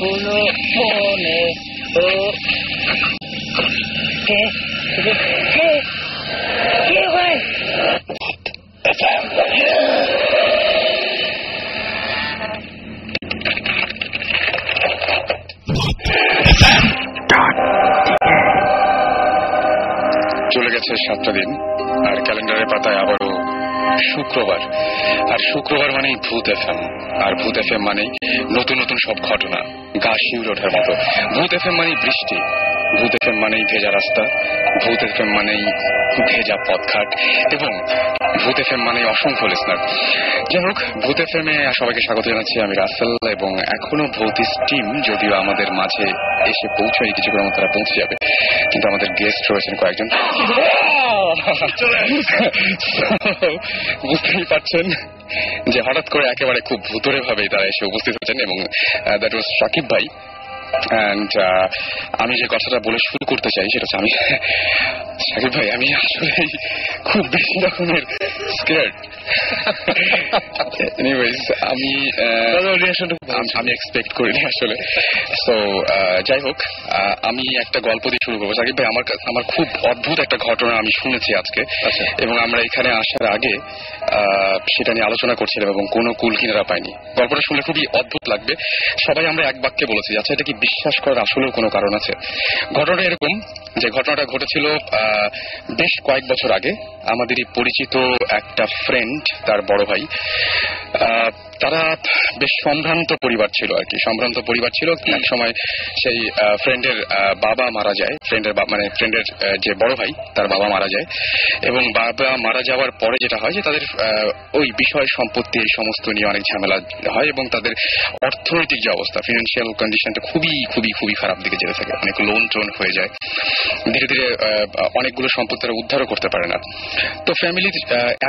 হলো মনে। ও কে কে কে ভাই? চলে গেছে 7টা দিন, আর ক্যালেন্ডারের পাতায় আবারও শুক্রবার। আর শুক্রবার মানেই ভূত এফএম, আর ভূত এফএম মানেই নতুন নতুন সব ঘটনা, গা শিউরে ওঠার মতো। ভূত এফএম মানেই বৃষ্টি, ভূত এফএম মানেই ভেজা রাস্তা, ভূত এফএম মানেই ভেজা পথঘাট, এবং ভূত এফএম মানেই অসংখ্য লিসনার। যাই হোক, ভূত এফএম এ সবাইকে স্বাগত জানাচ্ছি। আমি রাসেল, এবং এখনো ভৌতিস টিম যদিও আমাদের মাঝে এসে পৌঁছায়, কিছুক্ষণের মধ্যে তারা পৌঁছে যাবে, কিন্তু আমাদের গেস্ট রয়েছেন কয়েকজন। বুঝতেই পারছেন যে হঠাৎ করে একেবারে খুব ভুতুরে ভাবেই তারা এসে উপস্থিত হচ্ছেন, এবং দ্যাট ওয়াজ সাকিব ভাই। অ্যান্ড আমি যে কথাটা বলে শুরু করতে চাই সেটা হচ্ছে, আমি সাকিব ভাই, আমি আসলে খুব বেশি রকমের স্কেয়ার্ড। এনিওয়েজ, আমি এক্সপেক্ট করিনি আসলে। সো যাই হোক, আমি একটা গল্প দিয়ে শুরু করবো। সাকিব ভাই, আমার খুব অদ্ভুত একটা ঘটনা আমি শুনেছি আজকে, এবং আমরা এখানে আসার আগে সেটা নিয়ে আলোচনা করছিলাম, এবং কোনো কুল কিনারা পাইনি। গল্পটা শুনলে খুবই অদ্ভুত লাগবে। সবাই আমরা এক বাক্যে বলেছি, আচ্ছা এটা কি বিশ্বাস করার আসলেও কোনো কারণ আছে? ঘটনাটা এরকম যে ঘটনাটা ঘটেছিল বেশ কয়েক বছর আগে। আমাদেরই পরিচিত একটা ফ্রেন্ড, তার বড় ভাই, তারা বেশ সম্ভ্রান্ত পরিবার ছিল আর কি। সম্ভ্রান্ত পরিবার ছিল। এক সময় সেই ফ্রেন্ডের বাবা মারা যায়, ফ্রেন্ডের যে বড় ভাই, তার বাবা মারা যায়, এবং বাবা মারা যাওয়ার পরে যেটা হয় যে তাদের ওই বিষয় সম্পত্তি এই সমস্ত নিয়ে অনেক ঝামেলা হয়, এবং তাদের অর্থনৈতিক যে অবস্থা, ফিনান্সিয়াল কন্ডিশনটা খুবই খুবই খুবই খারাপ দিকে যেতে থাকে। অনেক লোন টোন হয়ে যায়, ধীরে ধীরে অনেকগুলো সম্পত্তি তারা উদ্ধারও করতে পারে না। তো ফ্যামিলির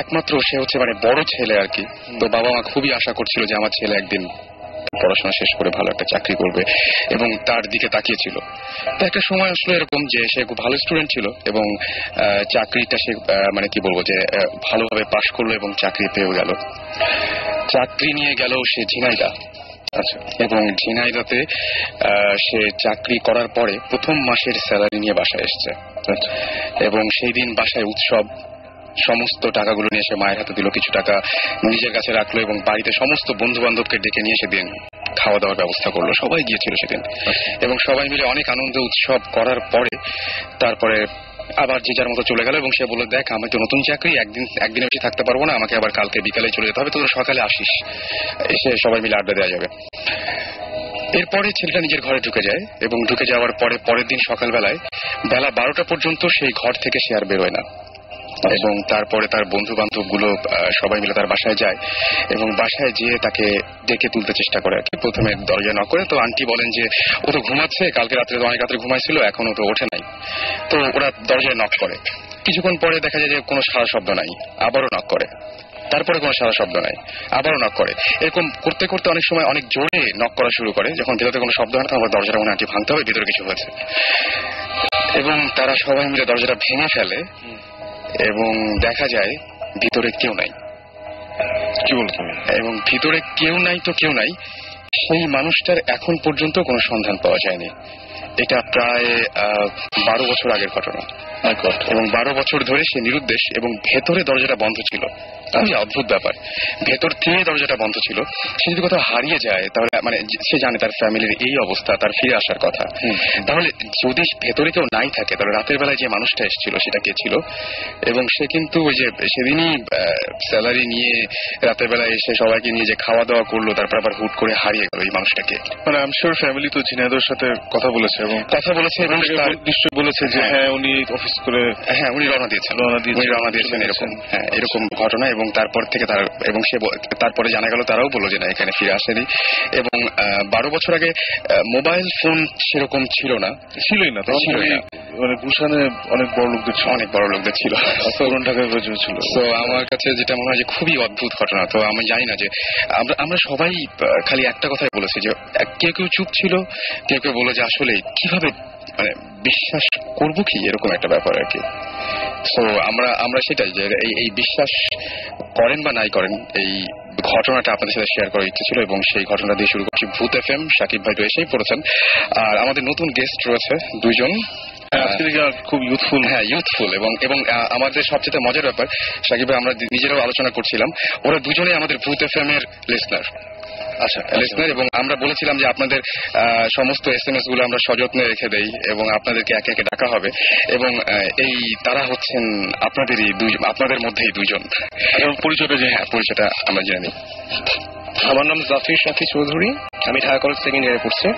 একমাত্র সে হচ্ছে বড় ছেলে আর কি। তো বাবা মা খুবই আশা করছিল যে আমার ছেলে একদিন পড়াশোনা শেষ করে ভালো একটা চাকরি করবে, এবং তার দিকে তাকিয়েছিল। তো একটা সময় আসলে এরকম যে সে খুব ভালো স্টুডেন্ট ছিল, এবং চাকরিটা সে কি বলবো যে ভালোভাবে পাশ করলো, এবং চাকরি পেয়েও গেল। চাকরি নিয়ে গেল সে ঝিনাইদহ। আচ্ছা, এবং ঝিনাইদহতে সে চাকরি করার পরে প্রথম মাসের স্যালারি নিয়ে বাসায় এসছে, এবং সেই দিন বাসায় উৎসব। সমস্ত টাকাগুলো নিয়ে এসে মায়ের হাতে দিল, কিছু টাকা নিজের কাছে রাখলো, এবং বাড়িতে সমস্ত বন্ধু বান্ধবকে ডেকে নিয়ে সেদিন খাওয়া দাওয়ার ব্যবস্থা করলো। সবাই গিয়েছিল সেদিন, এবং সবাই মিলে অনেক আনন্দ উৎসব করার পরে তারপরে আবার যে যার মতো চলে গেল। এবং সে বললো, দেখ আমি তো নতুন চাকরি, একদিন বেশি থাকতে পারবো না, আমাকে আবার কালকে বিকালে চলে যেতে হবে, তোরা সকালে আসিস, এসে সবাই মিলে আড্ডা দেওয়া যাবে। এরপরে ছেলেটা নিজের ঘরে ঢুকে যায়, এবং ঢুকে যাওয়ার পরের দিন সকালবেলায় বেলা 12টা পর্যন্ত সেই ঘর থেকে সে আর বেরোয় না। এবং তারপরে তার বন্ধু বান্ধব গুলো সবাই মিলে তার বাসায় যায়, এবং বাসায় যেয়ে তাকে ডেকে তুলতে চেষ্টা করে আর কি। প্রথমে দরজা নক করে, তো আন্টি বলেন যে ও তো ঘুমাচ্ছে, কালকে রাত্রে তো অনেক রাত্রে ঘুমাইছিল, এখনো তো ওঠে নাই। তো ওরা দরজায় নক করে, কিছুক্ষণ পরে দেখা যায় যে কোনো সারা শব্দ নাই। আবারও নক করে, তারপরে কোনো সারা শব্দ নাই, আবারও নক করে। এরকম করতে করতে অনেক সময় অনেক জোরে নক করা শুরু করে। যখন ভেতরে কোনো শব্দ হয় না, তখন দরজাটা মনে আন্টি ভাঙতে হবে, ভিতরে কিছু হয়েছে। এবং তারা সবাই মিলে দরজাটা ভেঙে ফেলে, এবং দেখা যায় ভিতরে কেউ নাই। কি বলতো? এবং ভিতরে কেউ নাই তো কেউ নাই, সেই মানুষটার এখন পর্যন্ত কোনো সন্ধান পাওয়া যায়নি। এটা প্রায় 12 বছর আগের ঘটনা, এবং 12 বছর ধরে সে নিরুদ্দেশ, এবং ভেতরে দরজাটা বন্ধ ছিল। খুবই অদ্ভুত ব্যাপার, ভেতর থেকে দরজাটা বন্ধ ছিল। সে যদি কোথাও হারিয়ে যায়, তাহলে সে জানে তার ফ্যামিলির এই অবস্থা, তার ফিরে আসার কথা। তাহলে যদি ভেতরে কেউ নাই থাকে, তাহলে রাতের বেলায় যে মানুষটা এসেছিল সেটা কে ছিল? এবং সে কিন্তু ওই যে সেদিনই স্যালারি নিয়ে রাতের বেলায় এসে সবাইকে নিয়ে যে খাওয়া দাওয়া করলো, তারপর আবার হুট করে হারিয়ে গেল এই মানুষটাকে। আই এম শিওর ফ্যামিলি তো ঝিনাইদহের সাথে কথা বলেছে, এবং নিশ্চয়ই বলেছে যে হ্যাঁ উনি অফিস করে, হ্যাঁ উনি রওনা দিয়েছেন এরকম। হ্যাঁ, এরকম ঘটনা। এবং তারপর থেকে তারপরে জানা গেল, তারাও বললো যে না, এখানে ফিরে আসেনি। এবং 12 বছর আগে মোবাইল ফোন সেরকম ছিলই না। গুলশানে অনেক বড় লোকদের ছিল, ঢাকায় ছিল। তো আমার কাছে যেটা মনে হয় যে খুবই অদ্ভুত ঘটনা। তো আমি জানি না যে আমরা সবাই খালি একটা কথাই বলেছি যে কেউ কেউ চুপ ছিল, কেউ কেউ বলে যে আসলে কিভাবে বিশ্বাস করবো কি, এরকম একটা ব্যাপার আর কি। তো আমরা সেটাই যে এই বিশ্বাস করেন বা নাই করেন, এই ঘটনাটা আপনাদের সাথে শেয়ার করার ইচ্ছে ছিল এবং সেই ঘটনা দিয়ে শুরু করছি ভূত এফএম। সাকিব ভাই তো এসেই পড়েছেন, আর আমাদের নতুন গেস্ট রয়েছে দুইজন, খুব ইউথফুল। হ্যাঁ, ইউথফুল এবং এবং আমাদের সবচেয়ে মজার ব্যাপার, সাকিব ভাই আমরা নিজেরাও আলোচনা করছিলাম, ওরা দুজনেই আমাদের ভূত এফএম এর লিসনার। আচ্ছা, লিসনার, এবং আমরা বলেছিলাম যে আপনাদের সমস্ত SMS গুলো আমরা সযত্নে রেখে দেই এবং আপনাদেরকে একে একে ডাকা হবে, এবং এই তারা হচ্ছেন আপনাদের মধ্যেই দুইজন। পরিচয়টা যে হ্যাঁ, পরিচয়টা আমরা জেনে নিই। আমার নাম জাফির শাফি চৌধুরী, আমি ঢাকা কলেজ সেকেন্ড ইয়ারে পড়ছি।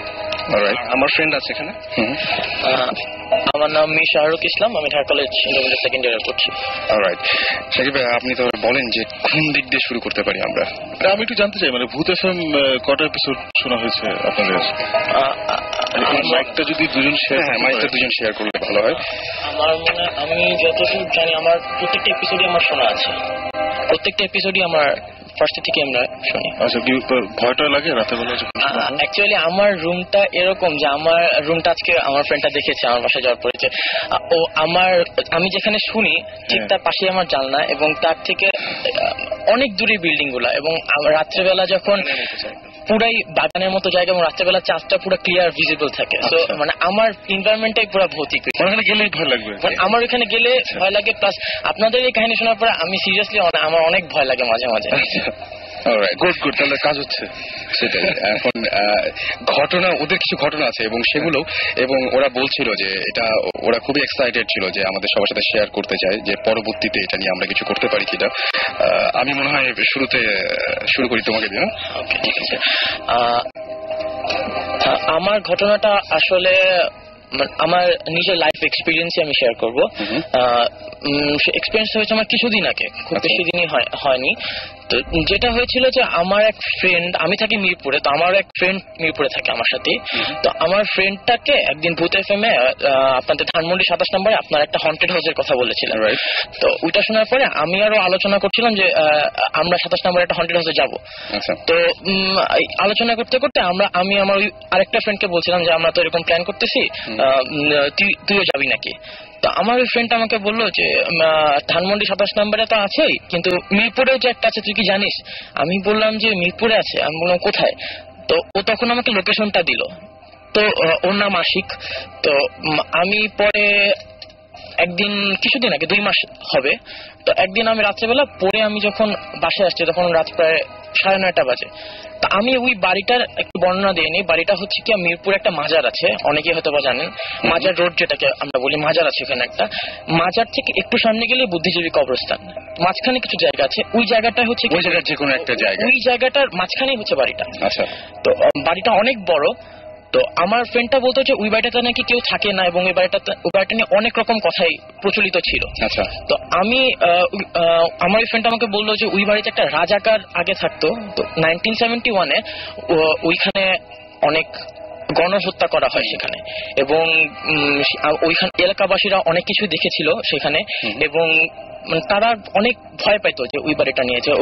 আমার ফ্রেন্ড আছে এখানে। আমার নাম শাহরুখ ইসলাম, আমি ঢাকা কলেজ সেকেন্ড ইয়ারে পড়ছি। অলরাইট, সাকিব ভাই আপনি তো বলেন যে কোন দিক দিয়ে শুরু করতে পারি আমরা? আমি একটু জানতে চাই, মানে ভূত এফএম কটা এপিসোড শোনা হয়েছে আপনাদের? মাইকটা যদি দুজন শেয়ার, হ্যাঁ, মাইকটা দুজন শেয়ার করলে ভালো হয়। আমার মনে, আমি যতটুকু জানি আমার প্রত্যেকটা এপিসোডই আমার শোনা আছে, প্রত্যেকটা এপিসোডই আমার ফার্স্ট থেকে আমরা শুনি। আচ্ছা, কি ভয়টা লাগে রাতে বেলা? অ্যাকচুয়ালি আমার রুমটা এরকম যে আমার রুমটা আজকে আমার ফ্রেন্ডটা দেখেছে আমার বাসায় যাওয়ার পরে, যে ও আমি যেখানে শুনি ঠিক তার পাশে আমার জানলা, এবং তার থেকে অনেক দূরে বিল্ডিং গুলা, এবং রাত্রেবেলা যখন পুরাই বাগানের মতো জায়গা এবং রাত্রেবেলা চাঁদটা পুরো ক্লিয়ার ভিজিবল থাকে, তো মানে আমার এনভায়রনমেন্টটাই পুরো ভৌতিক। ওখানে গেলেই ভয় লাগবে, আমার ওখানে গেলে ভয় লাগে, প্লাস আপনাদের এই কাহিনী শোনার পরে আমি সিরিয়াসলি আমার অনেক ভয় লাগে মাঝে মাঝে। গুড, তাহলে কাজ হচ্ছে সেটাই। এখন ঘটনা, ওদের কিছু ঘটনা আছে এবং সেগুলো, এবং ওরা বলছিল যে এটা ওরা খুবই এক্সাইটেড ছিল যে আমাদের সবার সাথে শেয়ার করতে চায় যে পরবর্তীতে এটা নিয়ে আমরা কিছু করতে পারি কিনা। আমি মনে হয় শুরুতে শুরু করি তোমাকে দিয়ে। ওকে, ঠিক আছে। আমার ঘটনাটা আসলে আমার নিজের লাইফ এক্সপিরিয়েন্সই আমি শেয়ার করবো। এক্সপিরিয়েন্স হয়েছে আমার কিছুদিন আগে, খুব বেশি দিনই হয়নি। তো যেটা হয়েছিল যে আমার এক ফ্রেন্ড, আমি থাকি মিরপুরে, তো আমার এক ফ্রেন্ড মিরপুরে থাকে আমার সাথে। তো আমার ফ্রেন্ডটাকে একদিন ভূত এফএম এ আপনাদের ধানমন্ডি 27 নম্বরে আপনার একটা হন্টেড হাউসের কথা বলেছিলেন। তো ওইটা শোনার পরে আমি আরো আলোচনা করছিলাম যে আমরা 27 নম্বরে একটা হন্টেড হাউসে যাবো। তো আলোচনা করতে করতে আমি আমার ওই আরেকটা ফ্রেন্ডকে বলছিলাম যে আমরা তো এরকম প্ল্যান করতেছি, তুইও যাবি নাকি? তো আমার ওই ফ্রেন্ড আমাকে বললো যে ধানমন্ডি 27 নম্বরে তো আছেই, কিন্তু মিরপুরেও যে একটা আছে তুই কি জানিস? আমি বললাম যে মিরপুরে আছে। আমি বললাম কোথায়? তো ও তখন আমাকে লোকেশনটা দিল। তো ওর নাম আশিক। তো আমি পরে একদিন, কিছুদিন আগে, 2 মাস হবে, তো একদিন আমি রাত্রেবেলা পরে আমি যখন বাসায় আসছি তখন রাত প্রায় 9:30 বাজে। তা আমি ওই বাড়িটার একটু বর্ণনা দিয়ে নিই। বাড়িটা হচ্ছে কি, মিরপুর একটা মাজার আছে, অনেকেই হয়তো বা জানেন, মাজার রোড যেটাকে আমরা বলি, মাজার আছে ওখানে একটা। মাজার থেকে একটু সামনে গেলে বুদ্ধিজীবী কবরস্থান, মাঝখানে কিছু জায়গা আছে, ওই জায়গাটা হচ্ছে ওই জায়গার যে কোনো একটা জায়গা, ওই জায়গাটার মাঝখানেই হচ্ছে বাড়িটা। আচ্ছা, তো বাড়িটা অনেক বড়। তো আমার ফ্রেন্ডটা বলতো যে ওই বাড়িটাতে নাকি কেউ থাকে না, এবং ওই বাড়িটা নিয়ে অনেক রকম কথাই প্রচলিত ছিল। আচ্ছা, তো আমি আমার ফ্রেন্ড আমাকে বললো যে ওই বাড়িতে একটা রাজাকার আগে থাকতো। তো 1971-এ ওইখানে অনেক গণহত্যা করা হয় সেখানে, এবং ওইখানে এলাকাবাসীরা অনেক কিছু দেখেছিল সেখানে, এবং তারা অনেক ভয় পাইতো যে ওই বাড়িটা নিয়ে, যে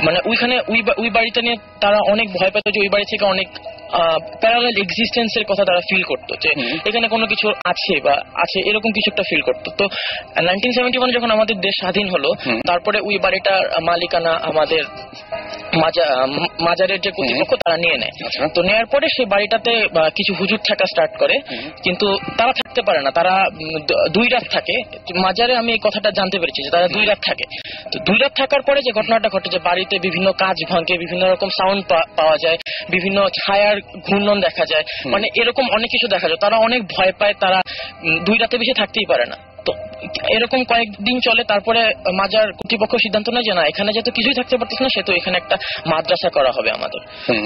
মানে ওইখানে ওই বাড়িটা নিয়ে তারা অনেক ভয় পাইতো যে ওই বাড়ি থেকে অনেক প্যারালাল এক্সিস্টেন্সের কথা তারা ফিল করতো, যে এখানে কোনো কিছু আছে বা আছে এরকম কিছু একটা ফিল করতো। তো 1971 যখন আমাদের দেশ স্বাধীন হলো, তারপরে ওই বাড়িটার মালিকানা আমাদের মাজারের যে কর্তৃপক্ষ তারা নিয়ে নেয়। তো নেয়ার পরে সেই বাড়িটাতে কিছু হুজুর থাকা স্টার্ট করে, কিন্তু তারা থাকতে পারে না, তারা 2 রাত থাকে মাজারে। আমি এই কথাটা জানতে পেরেছি যে তারা 2 রাত থাকে। তো 2 রাত থাকার পরে যে ঘটনাটা ঘটে, যে বাড়িতে বিভিন্ন কাজ ভাঙে, বিভিন্ন রকম সাউন্ড পাওয়া যায়, বিভিন্ন ছায়ার ঘূর্ণন দেখা যায়, মানে এরকম অনেক কিছু দেখা যায়। তারা অনেক ভয় পায়, তারা 2 রাতে বেশি থাকতেই পারে না। তো এরকম কয়েকদিন চলে, তারপরে মাজার কর্তৃপক্ষ সিদ্ধান্ত নেয় যে না, এখানে যেহেতু কিছুই থাকতে পারতেছে না, সেহেতু এখানে একটা মাদ্রাসা করা হবে আমাদের।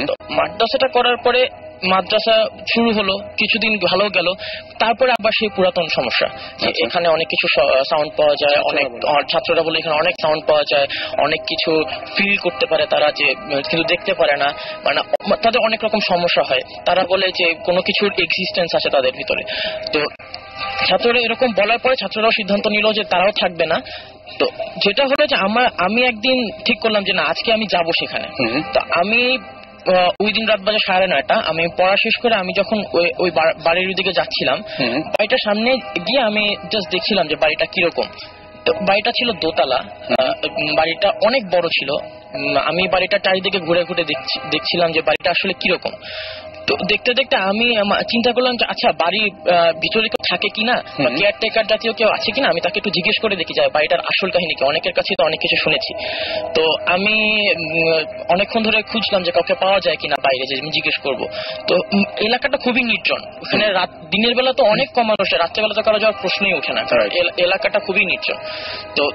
তো মাদ্রাসাটা করার পরে মাদ্রাসা শুরু হলো, কিছুদিন ভালো গেল, তারপরে আবার সেই পুরাতন সমস্যা, এখানে অনেক কিছু সাউন্ড পাওয়া যায়, অনেক ছাত্ররা বলে এখানে অনেক সাউন্ড পাওয়া যায়, অনেক কিছু ফিল করতে পারে তারা, যে কিন্তু দেখতে পারে না, মানে তাদের অনেক রকম সমস্যা হয়। তারা বলে যে কোনো কিছুর এক্সিস্টেন্স আছে তাদের ভিতরে। তো ছাত্ররা এরকম বলার পরে ছাত্ররাও সিদ্ধান্ত নিল যে তারাও থাকবে না। তো যেটা হলো যে আমি একদিন ঠিক করলাম যে না, আজকে আমি যাব সেখানে। তো আমি ওই দিন রাত বাজে 9:30, আমি পড়া শেষ করে আমি যখন ওই বাড়ির দিকে যাচ্ছিলাম, বাড়িটার সামনে গিয়ে আমি জাস্ট দেখছিলাম যে বাড়িটা কিরকম। তো বাড়িটা ছিল দোতলা, বাড়িটা অনেক বড় ছিল। আমি বাড়িটা চারিদিকে ঘুরে ঘুরে দেখছিলাম যে বাড়িটা আসলে কিরকম। তো দেখতে দেখতে আমি চিন্তা করলাম যে আচ্ছা বাড়ির ভিতরে কেউ থাকে কিনা, কেয়ারটেকার জাতীয় কেউ আছে কিনা, আমি তাকে একটু জিজ্ঞেস করে দেখি যায় বাড়িটার আসল কাহিনী কি। অনেকের কাছে তো অনেক কিছু শুনেছি, তো আমি অনেকক্ষণ ধরে খুঁজলাম যে কাউকে পাওয়া যায় কিনা বাইরে, যে আমি জিজ্ঞেস করবো। তো এলাকাটা খুবই নির্জন, ওখানে দিনের বেলা তো অনেক কম মানুষ, রাত্রেবেলা তো কারো যাওয়ার প্রশ্নই ওঠে না, এলাকাটা খুবই নির্জন। তো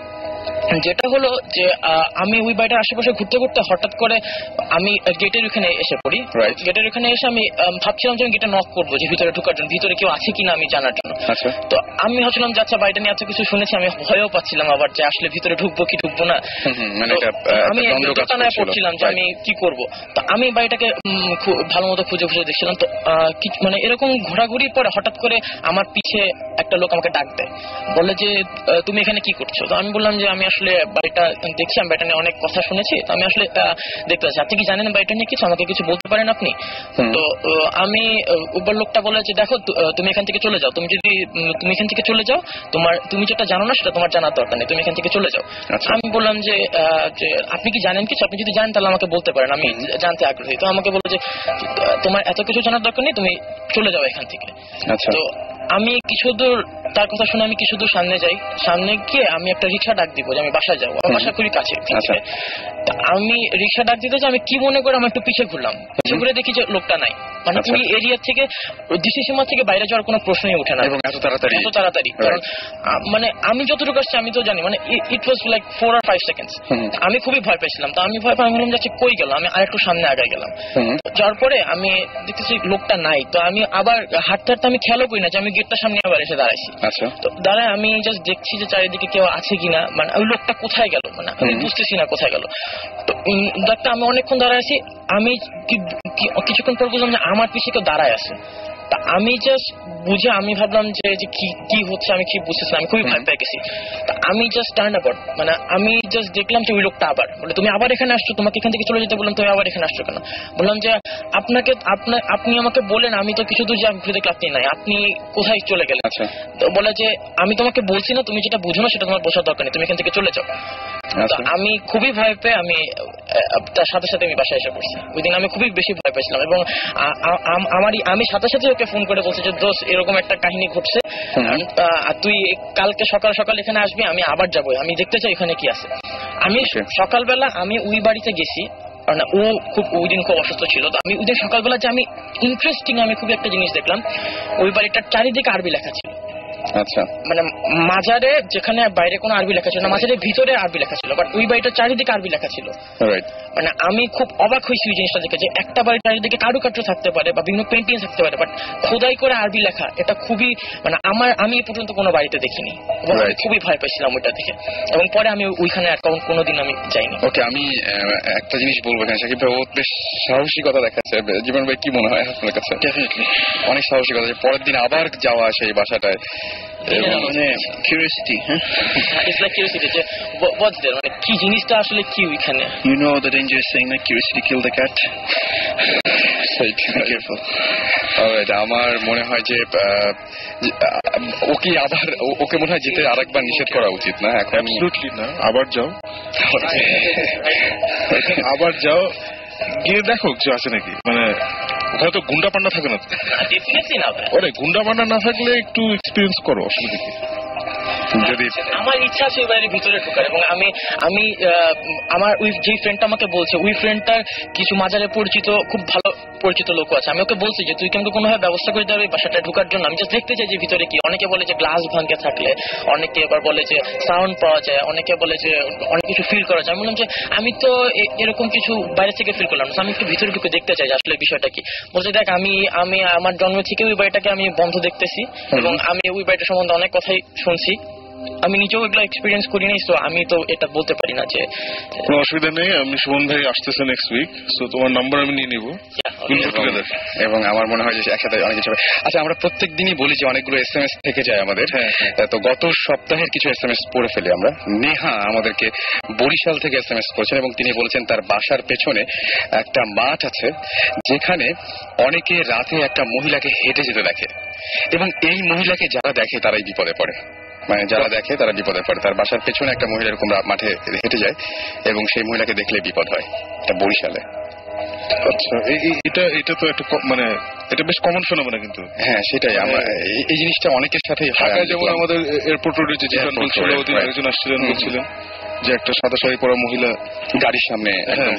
যেটা হলো যে আমি ওই বাড়িটার আশেপাশে ঘুরতে ঘুরতে হঠাৎ করে আমি গেটের ওখানে এসে পড়ি। গেটের ওখানে এসে আমি ভাবছিলাম যে আমি গেটে নক করবো, যে ভিতরে ঢোকার জন্য, ভিতরে কেউ আছে কিনা আমি জানার জন্য। তো আমি ভাবছিলাম যে আচ্ছা বাড়িটা নিয়ে এত কিছু শুনেছি, আমি ভয়ও পাচ্ছিলাম আবার যে আসলে ভিতরে ঢুকবো কি ঢুকবো না। আমি দোকানায় পড়ছিলাম যে আমি কি করব। তো আমি বাড়িটাকে ভালো মতো খুঁজে খুঁজে দেখছিলাম। তো মানে এরকম ঘোরাঘুরির পরে হঠাৎ করে আমার পিছে একটা লোক আমাকে ডাক দেয়, বলে যে তুমি এখানে কি করছো। তো আমি বললাম যে আমি আসলে বাড়িটা দেখছি, আমি বাড়িটা নিয়ে অনেক কথা শুনেছি, তো আমি আসলে দেখতে পাচ্ছি। আপনি কি জানেন বাড়িটা নিয়ে কিছু, আমাকে কিছু বলতে পারেন আপনি? তো আমি উপর লোকটা বলে যে দেখো তুমি এখান থেকে চলে যাও, তুমি এখান থেকে চলে যাও, তুমি যেটা জানো না সেটা তোমার জানার দরকার নেই, তুমি এখান থেকে চলে যাও। আমি বললাম যে আপনি কি জানেন কিছু, আপনি যদি জানেন তাহলে আমাকে বলতে পারেন, আমি জানতে আগ্রহী। তো আমাকে বললো যে তোমার এত কিছু জানার দরকার নেই, তুমি চলে যাও এখান থেকে। তো আমি কিছু দূর তার কথা শুনে আমি কিছু দূর সামনে যাই, সামনে গিয়ে আমি একটা রিক্সা ডাক দিব যে আমি বাসায় যাবো, আমার বাসা খুবই কাছে। আমি রিক্সা ডাক দিতে আমি কি মনে করে আমি একটু পিছিয়ে ঘুরলাম, পিছিয়ে ঘুরে দেখি যে লোকটা নাই। মানে ওই এরিয়া থেকে, দৃষ্টি সীমা থেকে বাইরে যাওয়ার কোনো প্রশ্নই ওঠে না এবং এত তাড়াতাড়ি। কারণ মানে আমি যতটুকু আসছি আমি তো জানি, মানে ইট ওয়াজ লাইক 4 or 5 seconds। আমি খুবই ভয় পেয়েছিলাম। তো আমি ভয় পেয়ে ভাবলাম যাচ্ছে কই গেল, আমি আরেকটু সামনে আগায় গেলাম। যাওয়ার পরে আমি দেখতেছি লোকটা নাই। তো আমি আবার হাঁটতে হাঁটতে আমি খেয়ালও করি না যে আমি গেটটার সামনে আবার এসে দাঁড়াইছি। তো দাঁড়ায় আমি জাস্ট দেখছি যে চারিদিকে কেউ আছে কিনা, মানে ওই লোকটা কোথায় গেল, মানে আমি বুঝতেছি না কোথায় গেল। তো দেখতে আমি অনেকক্ষণ দাঁড়ায় আছি, আমি কিছুক্ষণ পর বুঝলাম যে আমার পিছিয়ে কেউ দাঁড়ায় আছে। তা আমি জাস্ট বুঝে আমি ভাবলাম যে কি হচ্ছে আমি কি বুঝতেছি, আমি খুবই ভয় পেয়ে গেছি। তা আমি জাস্ট টার্ন অ্যাবাউট, মানে আমি জাস্ট দেখলাম যে ওই লোকটা আবার বলে তুমি আবার এখানে আসছো, তোমাকে এখান থেকে চলে যেতে বললাম, তুমি আবার এখানে আসছো কেন? বললাম যে আপনি আমাকে বলেন, আমি তো কিছু দূর ঘুরে দেখলে আপনি নাই, আপনি কোথায় চলে গেলেন? তো বলে যে আমি তোমাকে বলছি না, তুমি যেটা বুঝো না সেটা তোমার বোঝার দরকার নেই, তুমি এখান থেকে চলে যাও। আমি খুবই ভয় পেয়ে আমি তার সাথে সাথে আমি বাসায় এসে পড়ছি। ওই দিন আমি খুবই বেশি ভয় পেয়েছিলাম এবং আমি সাথে সাথে ওকে ফোন করে বলছি যে দোস্ত এরকম একটা কাহিনী ঘটছে, তুই কালকে সকাল সকাল এখানে আসবি, আমি আবার যাবো, আমি দেখতে চাই এখানে কি আছে। আমি সকালবেলা আমি ওই বাড়িতে গেছি, কারণ ও ওই দিন খুব অসুস্থ ছিল। তো আমি ওই দিন সকালবেলা যে আমি ইন্টারেস্টিং আমি খুব একটা জিনিস দেখলাম, ওই বাড়িটার চারিদিকে আরবি লেখা ছিল। মানে মাজারে যেখানে বাইরে কোনো আরবি লেখা ছিল না, মাজারের ভিতরে আরবি লেখা ছিল, বাট ওই বাড়িটার চারিদিকে আরবি লেখা ছিল। মানে আমি খুব অবাক হয়েছি ওই জিনিসটা দেখে, যে একটা বাড়ির চারিদিকে কারুকার্য থাকতে পারে বা বিভিন্ন পেন্টিং থাকতে পারে, বাট খোদাই করে আরবি লেখা, এটা খুবই মানে আমি এ পর্যন্ত কোনো বাড়িতে দেখিনি এবং খুবই ভয় পেয়েছিলাম ওইটা দেখে। এবং পরে আমি ওইখানে অ্যাকাউন্ট কোনোদিন আমি যাইনি। ওকে, আমি একটা জিনিস বলবো এখানে, সাকিব ভাই ও বেশ সাহসিকতা দেখাচ্ছে। জীবন ভাই কি মনে হয় আপনার কাছে? অনেক সাহসিকতা, পরের দিন আবার যাওয়া আসে এই বাসাটায়, মানে কিউরিওসিটি। It's like curiosity, যে what's there, মানে কি জিনিসটা আসলে কি ওইখানে। You know the dangerous saying that curiosity killed the cat. Be careful. Alright, আমার মনে হয় যে ওকে মনে হয় যেতে আরেকবার নিষেধ করা উচিত না। এখন না, আবার যাও, আবার যাও, গিয়ে দেখো কিছু আছে নাকি। মানে ওখানে তো গুন্ডা পান্ডা থাকে না, ওরে গুন্ডা পান্ডা না থাকলে একটু এক্সপিরিয়েন্স করো, অসুবিধা কি। যদি আমার ইচ্ছা আছে ওই বাড়ির ভিতরে ঢোকার, এবং আমি আমার ওই যে ফ্রেন্ডটা আমাকে বলছে, ওই ফ্রেন্ডটার কিছু মাজারে পরিচিত খুব ভালো পরিচিত লোক আছে। আমি ওকে বলছি যে তুই কিন্তু কোনোভাবে ব্যবস্থা করে দেবে বাসাটা ঢোকার জন্য, আমি জাস্ট দেখতে চাই যে ভিতরে কি। অনেকে বলে যে গ্লাস ভাঙে থাকলে, অনেকে আবার বলে যে সাউন্ড পাওয়া যায়, অনেকে বলে যে অনেক কিছু ফিল করা যায়। আমি বললাম যে আমি তো এরকম কিছু বাইরে থেকে ফিল করলাম, আমি একটু ভিতরে ঢুকে দেখতে চাই যে আসলে বিষয়টা কি। বলছে দেখ আমি আমার জন্ম থেকে ওই বাড়িটাকে আমি বন্ধ দেখতেছি এবং আমি ওই বাড়িটা সম্বন্ধে অনেক কথাই শুনছি, আমি নিজেও এগুলো এক্সপিরিয়েন্স করি নাই, তো আমি তো এটা বলতে পারি না যে। কোনো অসুবিধা নেই, আমি সুমন ভাই আসতেছে নেক্সট উইক, সো তোমার নাম্বার আমি নিয়ে নিবো এবং আমার মনে হয় যে একসাথে অনেক কিছু। আচ্ছা, আমরা প্রত্যেক দিনই বলি যে অনেকগুলো SMS থেকে যায় আমাদের, তো গত সপ্তাহের কিছু SMS পড়ে ফেলি আমরা। নেহা আমাদেরকে বরিশাল থেকে SMS করেছেন এবং তিনি বলেছেন তার বাসার পেছনে একটা মাঠ আছে যেখানে অনেকে রাতে একটা মহিলাকে হেঁটে যেতে দেখে এবং এই মহিলাকে যারা দেখে তারাই বিপদে পড়ে। মানে যারা দেখে তারা বিপদে পড়ে। তার বাসার পেছনে একটা মহিলা এরকম মাঠে হেঁটে যায় এবং সেই মহিলাকে দেখলে বিপদ হয়। এটা বরিশালে। আচ্ছা, এটা তো একটা মানে এটা বেশ কমন ফেনোমেনা কিন্তু। হ্যাঁ সেটাই, আমরা এই জিনিসটা অনেকের সাথেই হয়। যেমন আমাদের এয়ারপোর্ট রোডে যে ছিল ওদিন একজন আসছিলেন, বলছিলেন যে একটা সাদা শাড়ি পরা মহিলা গাড়ির সামনে।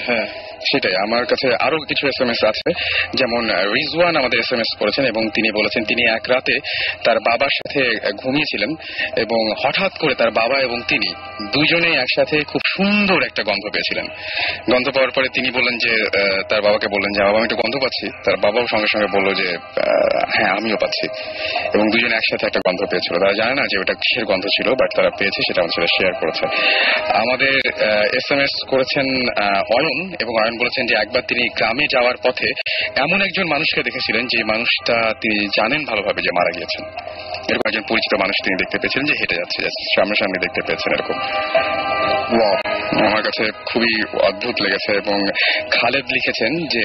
হ্যাঁ সেটাই। আমার কাছে আরো কিছু SMS আছে, যেমন রিজওয়ান আমাদের SMS করেছেন এবং তিনি বলেছেন তিনি এক রাতে তার বাবার সাথে ঘুমিয়েছিলেন এবং হঠাৎ করে তার বাবা এবং তিনি দুজনেই একসাথে খুব সুন্দর একটা গন্ধ পেয়েছিলেন। গন্ধ পাওয়ার পরে তিনি বললেন যে তার বাবাকে বললেন যে বাবা আমি একটু গন্ধ পাচ্ছি। তার বাবাও সঙ্গে সঙ্গে বললো যে হ্যাঁ আমিও পাচ্ছি, এবং দুজনে একসাথে একটা গন্ধ পেয়েছিল। তারা জানে না যে ওটা কিসের গন্ধ ছিল, বাট তারা পেয়েছে, সেটা আমাদের সাথে শেয়ার করেছে। আমাদের SMS করেছেন অয়ন, এবং অয়ন বলেছেন যে একবার তিনি গ্রামে যাওয়ার পথে এমন একজন মানুষকে দেখেছিলেন যে মানুষটা তিনি জানেন ভালোভাবে যে মারা গিয়েছেন। এরকম একজন পরিচিত মানুষ তিনি দেখতে পেয়েছিলেন যে হেঁটে যাচ্ছে, সামনাসামনি দেখতে পেয়েছেন এরকম। আমার কাছে খুবই অদ্ভুত লেগেছে। এবং খালেদ লিখেছেন যে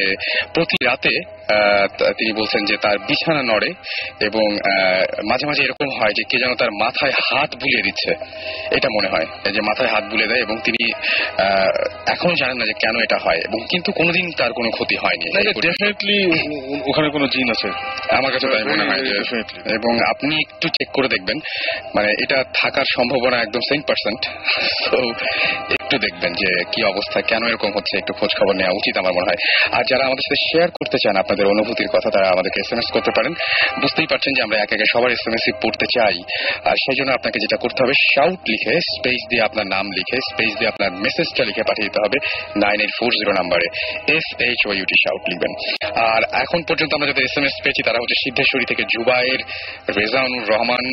প্রতি রাতে তিনি বলছেন যে তার বিছানা নড়ে এবং মাঝে মাঝে এরকম হয় যে কে যেন তার মাথায় হাত বুলিয়ে দিচ্ছে, এটা মনে হয় যে মাথায় হাত বুলিয়ে দেয়, এবং তিনি এখনো জানেন না যে কেন এটা হয়, এবং কিন্তু কোনোদিন তার কোনো ক্ষতি হয়নি। ডেফিনেটলি ওখানে কোনো জিন আছে, আমার কাছে তাই মনে হয়। এবং আপনি একটু চেক করে দেখবেন, মানে এটা থাকার সম্ভাবনা একদম 100%। তো একটু দেখবেন যে কি অবস্থা, কেন এরকম হচ্ছে, একটু খোঁজ খবর নেওয়া উচিত আমার মনে হয়। আর যারা আমাদের সাথে শেয়ার করতে চান আপনাদের অনুভূতির কথা, তারা আমাদেরকে SMS করতে পারেন। বুঝতেই পারছেন যে আমরা একে সবার SMS পড়তে চাই, আর সেই জন্য আপনাকে যেটা করতে হবে, শাউট লিখে স্পেস দিয়ে আপনার নাম লিখে স্পেস দিয়ে আপনার মেসেজটা লিখে পাঠিয়ে দিতে হবে 9840 নাম্বারে SHOUT শাউট লিখবেন। আর এখন পর্যন্ত আমরা যাদের SMS পেয়েছি তারা হচ্ছে সিদ্ধেশ্বরী থেকে জুবায়ের, রেজাউনুর রহমান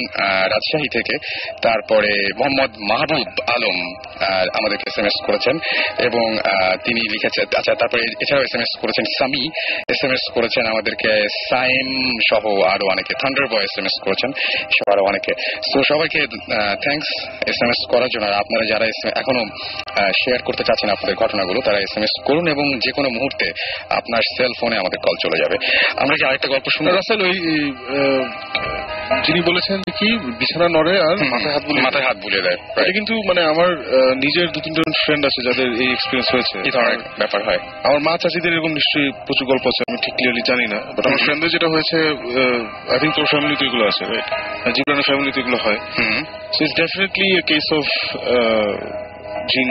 রাজশাহী থেকে, তারপরে মোহাম্মদ মাহবুব আলম আমাদেরকে SMS করেছেন এবং তিনি লিখেছেন। আচ্ছা, তারপরে এছাড়াও SMS করেছেন সামি, SMS করেছেন আমাদেরকে সাইম সহ আরো অনেকে, থান্ডার বয় SMS করেছেন সহ আরো অনেকে। তো সবাইকে থ্যাঙ্কস SMS করার জন্য। আপনারা যারা এখনো শেয়ার করতে চাচ্ছেন আপনাদের ঘটনাগুলো, তারা SMS করুন এবং যে কোনো মুহূর্তে আপনার সেল ফোনে আমাদের কল চলে যাবে। আমরা কি আরেকটা গল্প শুনবো? রাসেল, ওই যিনি বলেছেন কি বিছানা নড়ে আর মাথায় হাত বুলিয়ে দেয়, এটা কিন্তু মানে আমার নিজের 2-3জন ফ্রেন্ড আছে যাদের এই এক্সপিরিয়েন্স হয়েছে। এই ধরনের ব্যাপার হয়। আমার মা চাচিদের এরকম নিশ্চয়ই প্রচুর গল্প আছে, আমি ঠিক ক্লিয়ারলি জানি না, বাট আমার ফ্রেন্ডদের যেটা হয়েছে, আই থিঙ্ক তোর ফ্যামিলিতে এগুলো আছে, রাইট? জিবরানের ফ্যামিলিতে এগুলো হয়। So it's definitely a case of gene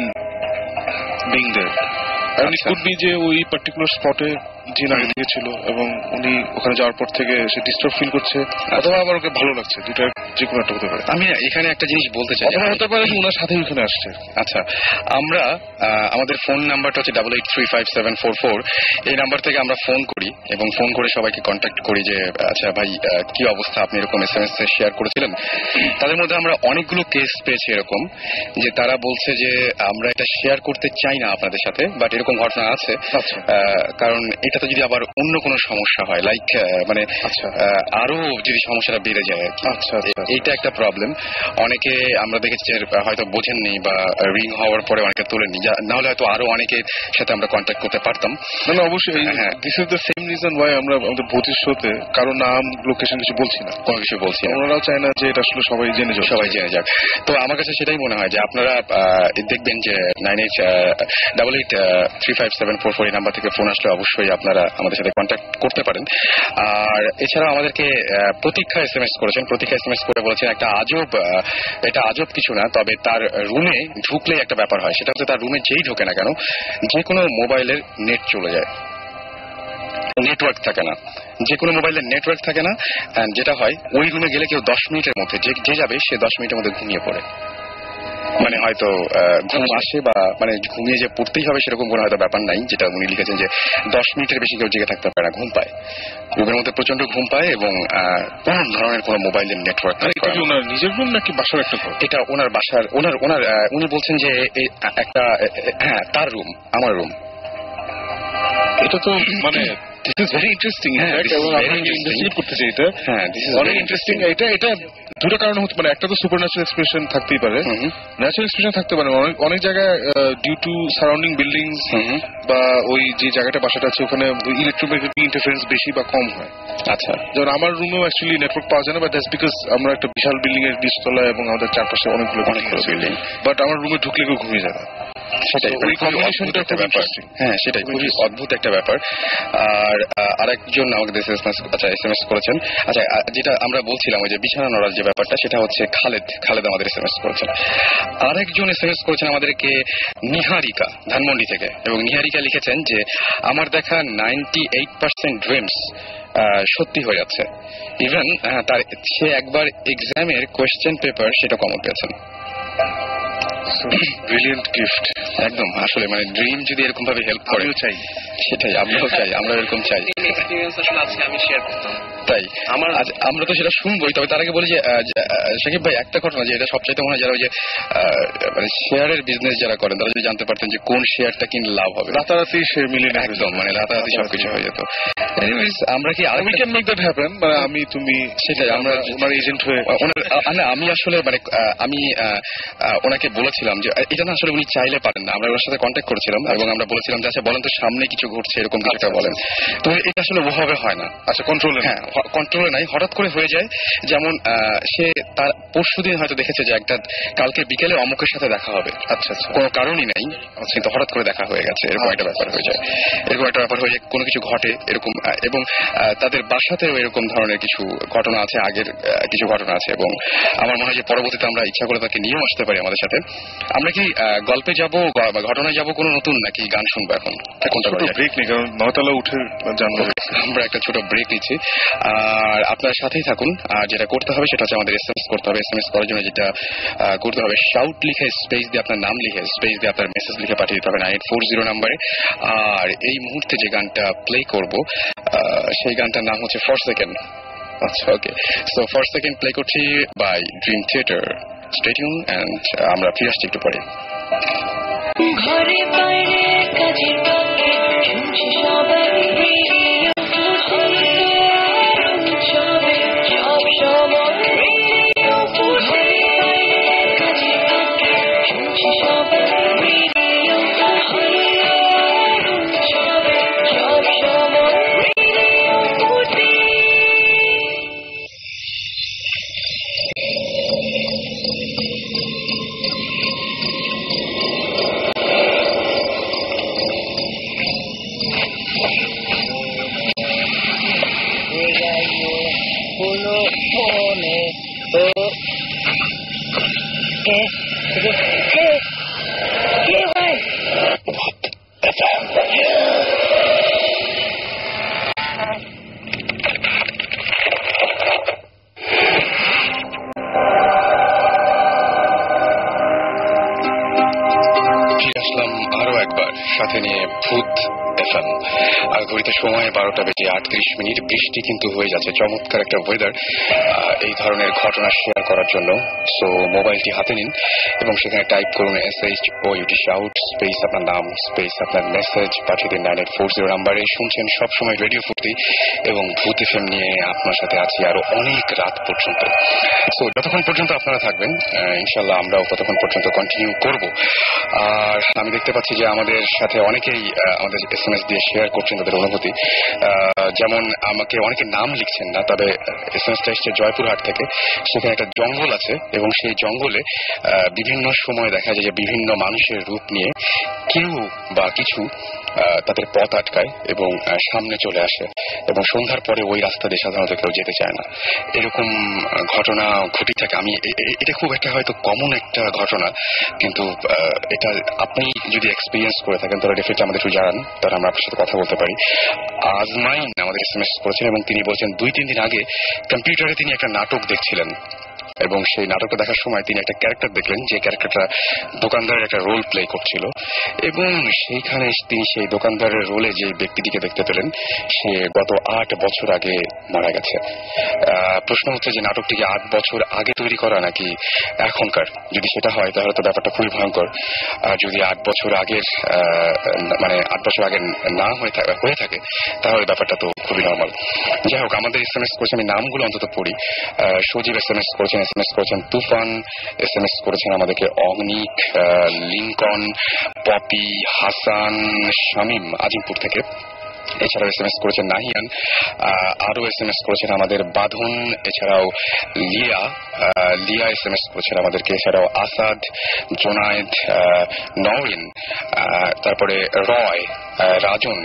being there. And it could be যে ওই পার্টিকুলার স্পটে জিন আগে থেকে ছিল এবং উনি ওখানে যাওয়ার পর থেকে সে ডিস্টার্ব ফিল করছে, অথবা আবার ওকে ভালো লাগছে, দুটো যে কোনো একটা হতে পারে। আমি এখানে একটা জিনিস বলতে চাই, অথবা হতে পারে ওনার সাথে ওখানে আসছে। আচ্ছা, আমরা আমাদের ফোন নাম্বারটা হচ্ছে 88357444, এই নাম্বার থেকে আমরা ফোন করি এবং ফোন করে সবাইকে কন্ট্যাক্ট করি যে আচ্ছা ভাই কি অবস্থা, আপনি এরকম SMS শেয়ার করেছিলেন। তাদের মধ্যে আমরা অনেকগুলো কেস পেয়েছি এরকম যে তারা বলছে যে আমরা এটা শেয়ার করতে চাই না আপনাদের সাথে, বাট এরকম ঘটনা আছে। কারণ এটাতে যদি আবার অন্য কোনো সমস্যা হয়, লাইক মানে আরো যদি সমস্যাটা বেড়ে যায়, আচ্ছা এইটা একটা প্রবলেম। অনেকে আমরা দেখেছি হয়তো বোঝেননি বা রিং হওয়ার পরে অনেকে তোলেননি, নাহলে হয়তো আরো অনেকের সাথে আমরা কন্ট্যাক্ট করতে পারতাম। না অবশ্যই, হ্যাঁ, this is the same reason why আমরা আমাদের ভৌতিক শোতে কারো নাম লোকেশন কিছু বলছি না, কোনো কিছু বলছি না। ওনারাও চায় না যে এটা আসলে সবাই জেনে যাক। তো আমার কাছে সেটাই মনে হয় যে আপনারা দেখবেন যে 9888357444 এই নাম্বার থেকে ফোন আসলে অবশ্যই আপনারা আমাদের সাথে কন্ট্যাক্ট করতে পারেন। আর এছাড়াও আমাদেরকে প্রতীক্ষা SMS করেছেন। প্রতীক্ষা SMS করে বলেছেন এটা আজব কিছু না, তবে তার রুমে ঢুকলেই একটা ব্যাপার হয়, সেটা হচ্ছে তার রুমে যেই ঢোকে না কেন যে কোনো মোবাইলের নেট চলে যায়, নেটওয়ার্ক থাকে না, যে কোনো মোবাইলের নেটওয়ার্ক থাকে না। যেটা হয় ওই রুমে গেলে কেউ 10 মিনিটের মধ্যে যে যাবে সে 10 মিনিটের মধ্যে ঘুমিয়ে পড়ে, মানে হয়তো ঘুম আসে বা মানে ঘুমিয়ে যে পড়তেই হবে সেরকম কোনো হয়তো ব্যাপার নাই। যেটা উনি লিখেছেন যে 10 মিনিটের বেশি কেউ জেগে থাকতে পারে না, ঘুম পায়, রুমের মধ্যে প্রচন্ড ঘুম পায় এবং কোন ধরনের কোনো মোবাইলের নেটওয়ার্ক। ওনার নিজের রুম নাকি বাসার একটা ঘর? এটা ওনার বাসার, উনি বলছেন যে একটা, হ্যাঁ তার রুম, আমার রুম। এটা তো মানে দিস ইজ ভেরি ইন্টারেস্টিং। হ্যাঁ, this is এবং very আমি interesting. ইনভেস্টিগেট করতে চাই এটা। হ্যাঁ, this is অনেক very ইন্টারেস্টিং। এটা দুটো কারণ হচ্ছে, মানে একটা তো সুপার ন্যাচারাল এক্সপ্রেশন থাকতেই পারে, ন্যাচারাল এক্সপ্রেশন থাকতে পারে অনেক জায়গায় ডিউ টু সারাউন্ডিং বিল্ডিংস বা ওই যে জায়গাটা বাসাটা আছে ওখানে ইলেকট্রোম্যাগনেটিক ইন্টারফারেন্স বেশি বা কম হয়। আচ্ছা, যেমন আমার রুমেও অ্যাকচুয়ালি নেটওয়ার্ক পাওয়া যায় না, বাট দ্যাটস বিকজ আমরা একটা বিশাল বিল্ডিং এর নিচতলা এবং আমাদের চারপাশে অনেকগুলো বিল্ডিং, বাট আমার রুমে ঢুকলে কেউ ঘুমিয়ে যায় না। সেটাই ওই কম্বিনেশনটা একটা ব্যাপার। হ্যাঁ, সেটাই খুবই অদ্ভুত একটা ব্যাপার। আর আরেকজন আমাকে এসএমএস করেছেন। আচ্ছা, যেটা আমরা বলছিলাম ওই যে বিছানা নড়ার যে ব্যাপারটা, সেটা হচ্ছে খালেদ আমাদের এসএমএস করেছেন। আরেকজন এসএমএস করেছেন আমাদেরকে নিহারিকা, ধানমন্ডি থেকে, এবং নিহারিকা লিখেছেন যে আমার দেখা 98% ড্রিমস সত্যি হয়ে যাচ্ছে। ইভেন সে একবার এক্সামের কোয়েশ্চেন পেপার সেটা কমন পেয়েছেন। ব্রিলিয়েন্ট গিফট একদম, আসলে মানে ড্রিম যদি এরকম ভাবে হেল্প করে, চাই সেটাই আমরাও চাই, আমরা এরকম চাই। এক্সপেরিয়েন্স আসলে আজকে আমি শেয়ার করতাম। তাই আমরা তো সেটা শুনবোই, তবে তার আগে বলি যে শাকিব ভাই, একটা ঘটনা যে এটা সবচাইতে মনে হয় যারা ওই যে মানে শেয়ারের বিজনেস যারা করেন, তারা যদি জানতে পারতেন যে কোন শেয়ারটা কিনলে লাভ হবে, রাতারাতি সে মিলিয়ে একদম মানে রাতারাতি সবকিছু হয়ে যেত। এনিওয়েজ, আমরা কি we can make that happen, মানে আমি তুমি সেটাই আমরা ওনার এজেন্ট হয়ে আমি আসলে মানে আমি ওনাকে বলেছিলাম যে এটা না আসলে উনি চাইলে পারেন না। আমরা ওনার সাথে কন্ট্যাক্ট করেছিলাম এবং আমরা বলেছিলাম যে আচ্ছা বলেন তো সামনে কিছু ঘটছে এরকম কিছু একটা বলেন। তো এটা আসলে ওভাবে হয় না। আচ্ছা, কন্ট্রোলে হ্যাঁ, কন্ট্রোলে নাই, হঠাৎ করে হয়ে যায়। যেমন সে তার পরশুদিন হয়তো দেখেছে যে একটা কালকে বিকেলে অমুকের সাথে দেখা হবে, আচ্ছা কোনো কারণই নাই, কিন্তু হঠাৎ করে দেখা হয়ে গেছে, এরকম একটা ব্যাপার হয়ে যায়। এরকম একটা ব্যাপার হয়ে যায়, কোনো কিছু ঘটে এরকম, এবং তাদের বাসাতেও এরকম ধরনের কিছু ঘটনা আছে, আগের কিছু ঘটনা আছে, এবং আমার মনে হয় যে পরবর্তীতে আমরা ইচ্ছা করে তাকে নিয়েও আসতে পারি আমাদের সাথে। আমরা কি গল্পে যাব, ঘটনায় যাব, কোনো নতুন নাকি গান শুনবো এখন? কোনটা ব্রেক নেই, কারণ 9তলা উঠে জানবো। আমরা একটা ছোট ব্রেক নিচ্ছি, আর আপনার সাথেই থাকুন। আর যেটা করতে হবে সেটা হচ্ছে আমাদের এসএমএস করতে হবে। এসএমএস করার জন্য যেটা করতে হবে, শাউট লিখে স্পেস দিয়ে আপনার নাম লিখে স্পেস দিয়ে আপনার মেসেজ লিখে পাঠিয়ে দিতে হবে 9840 নাম্বারে। আর এই মুহূর্তে যে গানটা প্লে করব সেই গানটার নাম হচ্ছে ফর সেকেন্ড। আচ্ছা, okay, so for second play করছি by Dream Theater. Stay tune and আমরা ফিরে আসছি একটু পরে। ঘরে বাইরে কাজের ফাঁকে শুনছি সবাই রেডিও সবে সব সময় রেডিও ঘরে বাইরে কাজের ফাঁকে শুনছি সবাই রেডিও সবে সব সময় রেডিও আসলাম আরো একবার সাথে নিয়ে ভূত এফএম। আর ঘড়িতে সময় 12:38। বৃষ্টি কিন্তু হয়ে যাচ্ছে, চমৎকার একটা ওয়েদার এই ধরনের ঘটনা শেয়ার করার জন্য। সো মোবাইলটি হাতে নিন এবং সেখানে টাইপ করুন SHOUT শাউট স্পেস আপনার নাম স্পেস আপনার মেসেজ পাঠিয়ে দিন 9840 নাম্বারে। শুনছেন সবসময় রেডিও ফুর্তি এবং ভূত এফএম নিয়ে আপনার সাথে আছি আরো অনেক রাত পর্যন্ত। সো যতক্ষণ পর্যন্ত আপনারা থাকবেন ইনশাল্লাহ আমরাও ততক্ষণ পর্যন্ত কন্টিনিউ করব। আর আমি দেখতে পাচ্ছি যে আমাদের সাথে অনেকেই আমাদের এসএমএস দিয়ে শেয়ার করছেন তাদের অনুভূতি। যেমন আমাকে অনেকে নাম লিখছেন না, তবে এসএমএসটা এসছে জয়পুরহাট থেকে। সেখানে একটা জঙ্গল আছে এবং সেই জঙ্গলে বিভিন্ন সময় দেখা যায় যে বিভিন্ন মানুষের রূপ নিয়ে কেউ বা কিছু তাদের পথ আটকায় এবং সামনে চলে আসে, এবং সন্ধ্যার পরে ওই রাস্তা দিয়ে সাধারণত কেউ যেতে চায় না। এরকম ঘটনা ঘটে থাকে। আমি এটা খুব একটা হয়তো কমন একটা ঘটনা, কিন্তু এটা আপনি যদি এক্সপিরিয়েন্স করে থাকেন তাহলে ডেফিনেটলি আমাদের একটু জানান, তাহলে আমরা আপনার সাথে কথা বলতে পারি। আজমাইন আমাদের এসএমএস করেছেন এবং তিনি বলছেন 2-3 দিন আগে কম্পিউটারে তিনি একটা নাটক দেখছিলেন এবং সেই নাটকটা দেখার সময় তিনি একটা ক্যারেক্টার দেখলেন, যে ক্যারেক্টারটা দোকানদারের একটা রোল প্লে করছিল, এবং সেইখানে তিনি সেই দোকানদারের রোলে যে ব্যক্তিটিকে দেখতে পেলেন, সে গত 8 বছর আগে মারা গেছে। প্রশ্ন হচ্ছে যে নাটকটিকে 8 বছর আগে তৈরি করা নাকি এখনকার? যদি সেটা হয় তাহলে তো ব্যাপারটা খুবই ভয়ঙ্কর। আর যদি 8 বছর আগের মানে 8 বছর আগে না হয়ে থাকে তাহলে ব্যাপারটা তো খুবই নর্মাল। যাই হোক, আমাদের SMS করেছে, আমি নামগুলো অন্তত পড়ি। সজীব SMS করেছেন তুফান, SMS করেছেন আমাদেরকে অগ্নিক, লিঙ্কন, পপি, হাসান, শামীম আজিমপুর থেকে। এছাড়াও SMS করেছেন নাহিয়ান, আরো SMS করেছেন আমাদের বাঁধন, এছাড়াও লিয়া SMS করেছেন আমাদেরকে, এছাড়াও আসাদ, জোনায়েদ, নওরিন, তারপরে রয়, রাজন,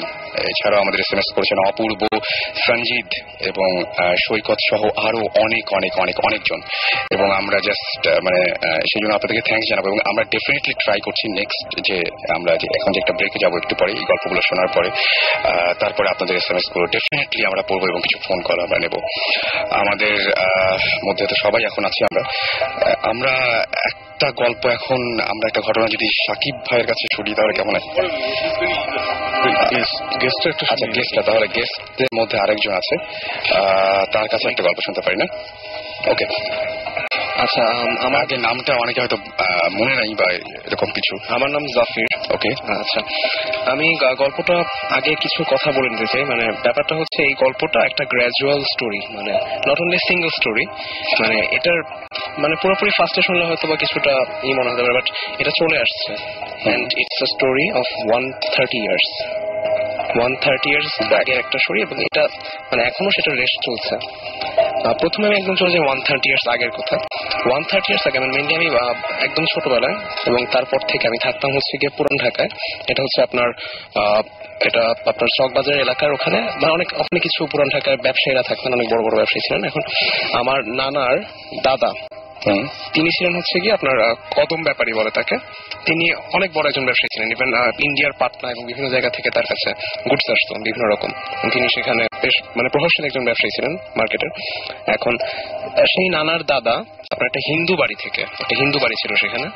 এছাড়াও আমাদের SMS করেছেন অপূর্ব, সঞ্জিত এবং সৈকত সহ আরো অনেকজন। এবং আমরা জাস্ট মানে সেই জন্য আপনাদেরকে থ্যাঙ্কস জানাবো, এবং আমরা ডেফিনেটলি ট্রাই করছি নেক্সট যে আমরা যে এখন যে একটা ব্রেকে যাবো একটু পরে, এই গল্পগুলো শোনার পরে তারপরে আপনাদের SMS গুলো ডেফিনেটলি আমরা পড়বো এবং কিছু ফোন কল আমরা নেব। আমাদের মধ্যে তো সবাই এখন আছি আমরা একটা গল্প, এখন আমরা একটা ঘটনা যদি সাকিব ভাইয়ের কাছে ছুটি তাহলে কেমন হয়? আচ্ছা, গেস্টটা তাহলে গেস্টদের মধ্যে আরেকজন আছে, তার কাছে একটা গল্প শুনতে পারি না? ওকে, আচ্ছা, আমার আগে নামটা অনেকে হয়তো মনে নাই বা এরকম কিছু। আমার নাম জাফির। ওকে, আচ্ছা, আমি গল্পটা আগে কিছু কথা বলে নিতে চাই। মানে ব্যাপারটা হচ্ছে এই গল্পটা একটা গ্র্যাজুয়াল স্টোরি, মানে নট অনলি সিঙ্গল স্টোরি। মানে এটার মানে পুরোপুরি ফার্স্টে শুনলে হয়তো বা কিছুটা মনে হতে পারে, বাট এটা চলে আসছে। And it's a story of 130 years. 130 years আগে একটা স্টোরি, এবং এটা মানে এখনো সেটা রেস্ট চলছে। প্রথমে আমি একদম চলে যাই 130 ইয়ার্স আগের কথা। 130 ইয়ার্স আগে মেনলি আমি একদম ছোটবেলায়, এবং তারপর থেকে আমি থাকতাম হচ্ছে গিয়ে পুরান ঢাকায়। এটা হচ্ছে আপনার চকবাজার এলাকার ওখানে, মানে অনেক কিছু পুরান ঢাকার ব্যবসায়ীরা থাকতেন, অনেক বড় বড় ব্যবসায়ী ছিলেন। এখন আমার নানার দাদা, তিনি ছিলেন হচ্ছে গিয়ে আপনার কদম ব্যাপারী বলে তাকে। তিনি অনেক বড় একজন ব্যবসায়ী ছিলেন, ইভেন ইন্ডিয়ার পাটনা এবং বিভিন্ন জায়গা থেকে তার কাছে গুডস আসতো বিভিন্ন রকম। তিনি সেখানে বেশ মানে প্রভাবশালী একজন ব্যবসায়ী ছিলেন মার্কেটের। এখন সেই নানার দাদা আপনার একটা হিন্দু বাড়ি ছিল সেখানে।